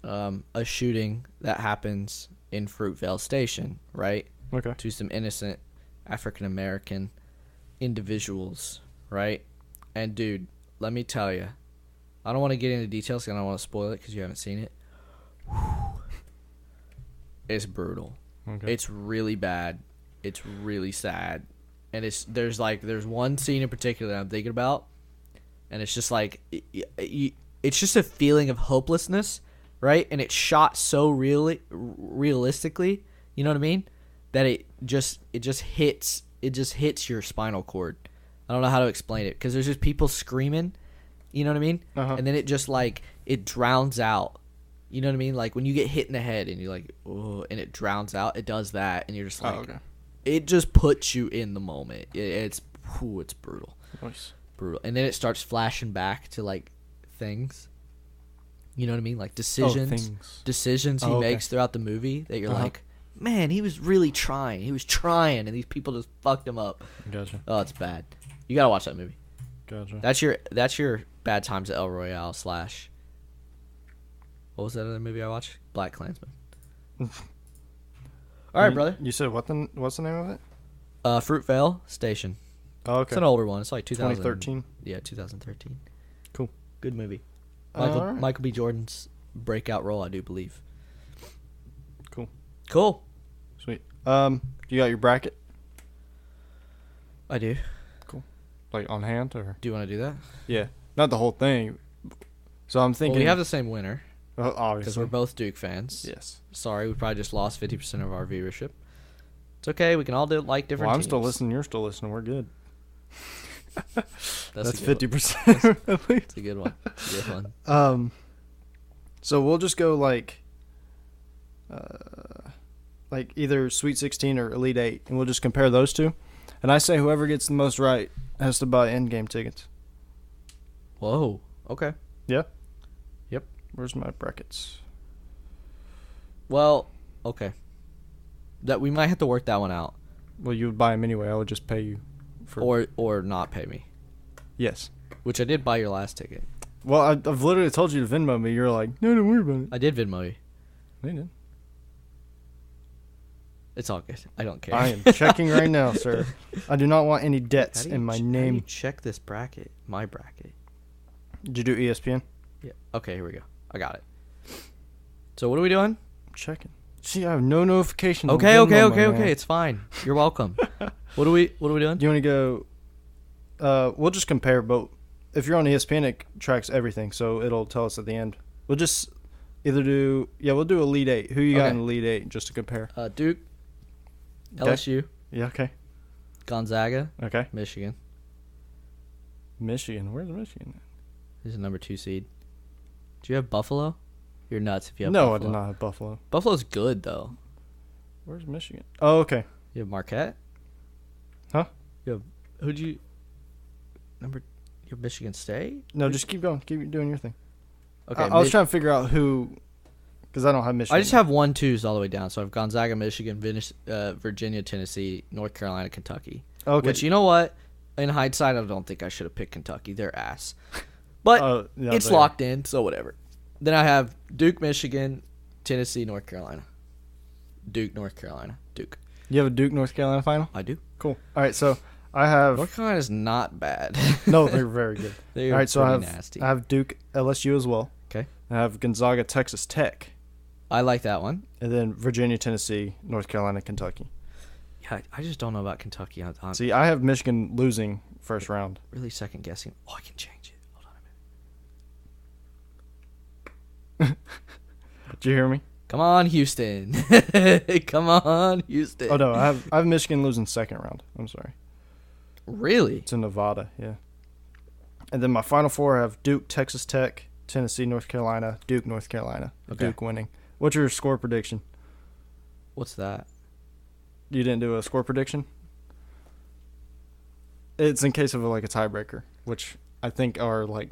a shooting that happens in Fruitvale Station, right? Okay. To some innocent African American individuals, right? And dude, let me tell you, I don't want to get into details because I don't want to spoil it because you haven't seen it. It's brutal. Okay. It's really bad. It's really sad. And there's one scene in particular that I'm thinking about, and it's just like it's just a feeling of hopelessness, right? And it's shot so realistically, you know what I mean? That it just hits your spinal cord. I don't know how to explain it because there's just people screaming, you know what I mean? Uh-huh. And then it just like it drowns out. You know what I mean? Like when you get hit in the head and you're like, oh, and it drowns out, it does that, and you're just like, okay. It just puts you in the moment. It's brutal. Nice. Brutal. And then it starts flashing back to like things. You know what I mean? Like decisions he makes throughout the movie that you're like, man, he was really trying. He was trying, and these people just fucked him up. Gotcha. Oh, it's bad. You gotta watch that movie. Gotcha. That's your Bad Times at El Royale / what was that other movie I watched? Black Klansman. All right, brother. You said what's the name of it? Fruitvale Station. Oh, okay. It's an older one. It's like 2013. Yeah, 2013. Cool. Good movie. Right. Michael B. Jordan's breakout role, I do believe. Cool. Sweet. You got your bracket? I do. Cool. Like on hand or? Do you want to do that? Yeah. Not the whole thing. So I'm thinking. Well, we have the same winner. Obviously. Because we're both Duke fans. Yes. Sorry, we probably just lost 50% of our viewership. It's okay. We can all like different I'm teams. still listening. You're still listening. We're good. That's 50%. It's a good one. It's a good one. So we'll just go like either Sweet 16 or Elite 8, and we'll just compare those two. And I say whoever gets the most right has to buy in-game tickets. Whoa. Okay. Yeah? Yep. Where's my brackets? Well, okay. That we might have to work that one out. Well, you would buy them anyway. I would just pay you for... Or not pay me. Yes. Which I did buy your last ticket. Well, I've literally told you to Venmo me. You're like, no, don't worry about it. I did Venmo you. They did. It's all good. I don't care. I am checking right now, sir. I do not want any debts in my name. How do you check this bracket? My bracket. Did you do ESPN? Yeah. Okay, here we go. I got it. So what are we doing? I'm checking. See, I have no notifications. Okay. It's fine. You're welcome. What are we doing? Do you want to go? We'll just compare, but if you're on ESPN, it tracks everything, so it'll tell us at the end. We'll just we'll do Elite 8. Who you got in Elite 8, just to compare? Duke, Okay. LSU, Yeah, okay. Gonzaga, Okay. Michigan. Michigan. Where's Michigan? He's a number 2 seed. Do you have Buffalo? You're nuts if you have Buffalo. No, I do not have Buffalo. Buffalo's good, though. Where's Michigan? Oh, okay. You have Marquette? Huh? You have... Who'd you... You have Michigan State? No, just keep going. Keep doing your thing. Okay. I was trying to figure out who... Because I don't have Michigan. I just have 1-2s all the way down. So I have Gonzaga, Michigan, Virginia, Tennessee, North Carolina, Kentucky. Okay. Which, you know what? In hindsight, I don't think I should have picked Kentucky. They're ass. But it's locked in, so whatever. Then I have Duke, Michigan, Tennessee, North Carolina. Duke, North Carolina. Duke. You have a Duke, North Carolina final? I do. Cool. All right, so I have... North Carolina's not bad. No, they're very good. They're all right, so nasty. I have Duke, LSU as well. Okay. I have Gonzaga, Texas Tech. I like that one. And then Virginia, Tennessee, North Carolina, Kentucky. Yeah, I just don't know about Kentucky. I'm See, I have Michigan losing first round. really second guessing. Oh, I can change it. Hold on a minute. Did you hear me? Come on, Houston. Come on, Houston. Oh no, I have Michigan losing second round. I'm sorry. Really? It's in Nevada, yeah. And then my final four I have Duke, Texas Tech, Tennessee, North Carolina, Duke, North Carolina. Okay. Duke winning. What's your score prediction? What's that? You didn't do a score prediction? It's in case of like a tiebreaker, which I think are like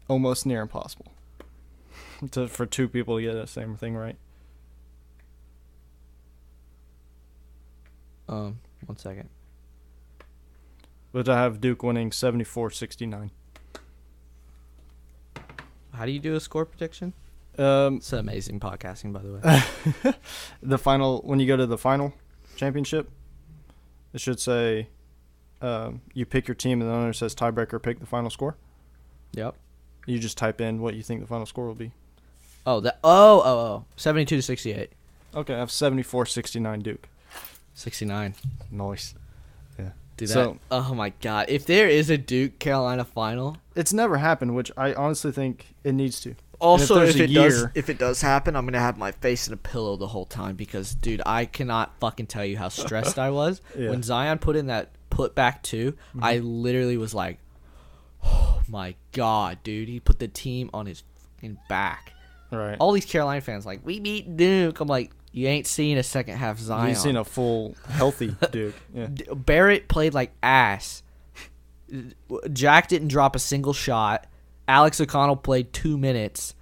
almost near impossible for two people to get the same thing right. 1 second. But I have Duke winning 74-69. How do you do a score prediction? It's amazing podcasting, by the way. The final, when you go to the final championship, it should say you pick your team, and the owner says tiebreaker, pick the final score. Yep. You just type in what you think the final score will be. Oh, 72-68. Okay, I have 74-69 Duke. 69. Nice. Yeah. Do that. So, oh my God! If there is a Duke Carolina final, it's never happened, which I honestly think it needs to. also And if it does happen, I'm gonna have my face in a pillow the whole time because, dude, I cannot fucking tell you how stressed I was Yeah. when Zion put in that put back 2. I literally was like, oh my God, dude! He put the team on his fucking back. Right. All these Carolina fans like, we beat Duke. I'm like, you ain't seen a second half Zion. You've seen a full, healthy Duke. Yeah. Barrett played like ass. Jack didn't drop a single shot. Alex O'Connell played 2 minutes.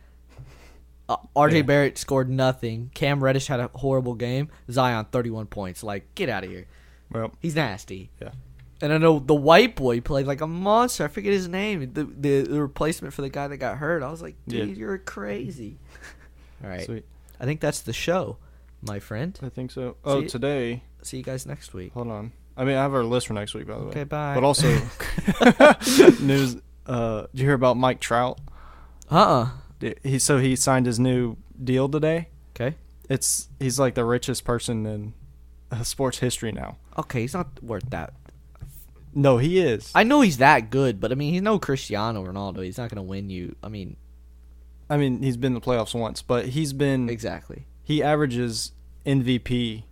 RJ Yeah. Barrett scored nothing. Cam Reddish had a horrible game. Zion 31 points. Like, get out of here. Well, He's nasty. yeah. And I know the white boy played like a monster. I forget his name. The replacement for the guy that got hurt. I was like, dude, Yeah. you're crazy. All right. Sweet. I think that's the show, my friend. I think so. Oh, See- today. See you guys next week. Hold on. I mean, I have our list for next week, by the way. Okay, bye. But also, news. Did you hear about Mike Trout? He signed his new deal today. Okay. He's like the richest person in sports history now. Okay, he's not worth that. No, he is. I know he's that good, but I mean, he's no Cristiano Ronaldo. He's not going to win you. I mean, He's been in the playoffs once, but exactly. he averages MVP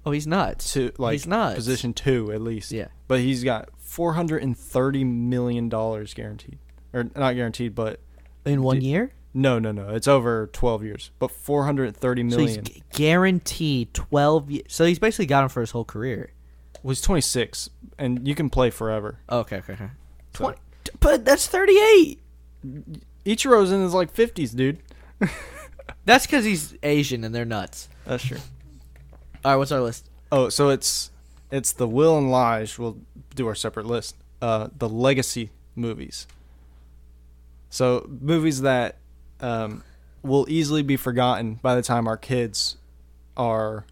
Oh, he's nuts. to like he's nuts. position 2 at least. Yeah. But he's got $430 million guaranteed, or not guaranteed, but In 1 year? no, it's over 12 years. But $430 So he's million. guaranteed 12 years. So he's basically got him for his whole career. Well, he's 26, and you can play forever. Oh, okay. So- 20, but that's 38. Ichiro's in his like 50s, dude. That's because he's Asian and they're nuts. That's true. All right, what's our list? Oh, so it's the Will and Lige. We'll do our separate list. The legacy movies. So movies that will easily be forgotten by the time our kids are,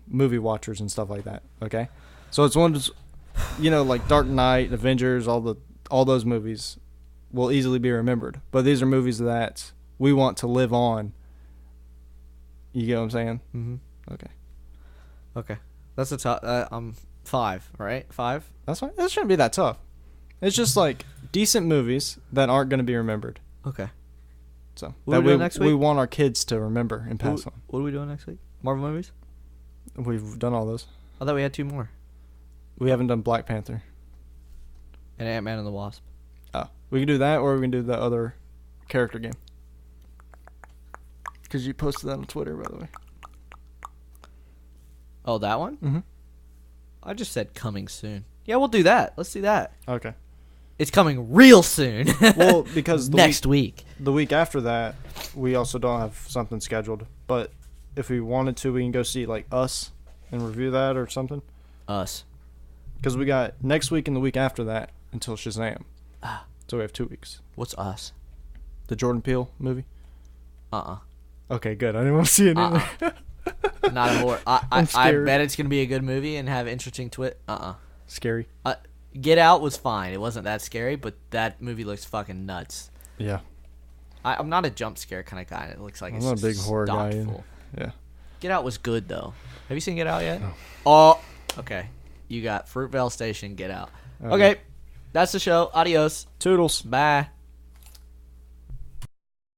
movie watchers and stuff like that. Okay, so it's ones, like Dark Knight, Avengers, all those movies will easily be remembered. But these are movies that we want to live on. You get what I'm saying? Mm-hmm. Okay. That's the top. 5, right? 5? That's fine. That shouldn't be that tough. It's just like decent movies that aren't going to be remembered. Okay. So What are we doing next we week? want our kids to remember and pass on. What are we doing next week? Marvel movies? We've done all those. I thought we had 2 more. We haven't done Black Panther. And Ant-Man and the Wasp. Oh, we can do that, or we can do the other character game. Because you posted that on Twitter, by the way. Oh, that one? Mm-hmm. I just said coming soon. Yeah, we'll do that. Let's do that. Okay. It's coming real soon. Well, because next week. the week after that, we also don't have something scheduled. But if we wanted to, we can go see like Us and review that or something. Us. Because we got next week and the week after that until Shazam. Ah. So we have 2 weeks. What's Us? The Jordan Peele movie. Uh-uh. Okay, good. I didn't want to see it either. Not a horror. I'm I scared. bet it's going to be a good movie and have interesting Scary. Get Out was fine. It wasn't that scary, but that movie looks fucking nuts. Yeah. I'm not a jump scare kind of guy. It looks like I'm it's not a big just horror guy stocked either. full. Yeah. Get Out was good, though. Have you seen Get Out yet? No. Oh, okay. You got Fruitvale Station, Get Out. Okay. That's the show. Adios. Toodles. Bye.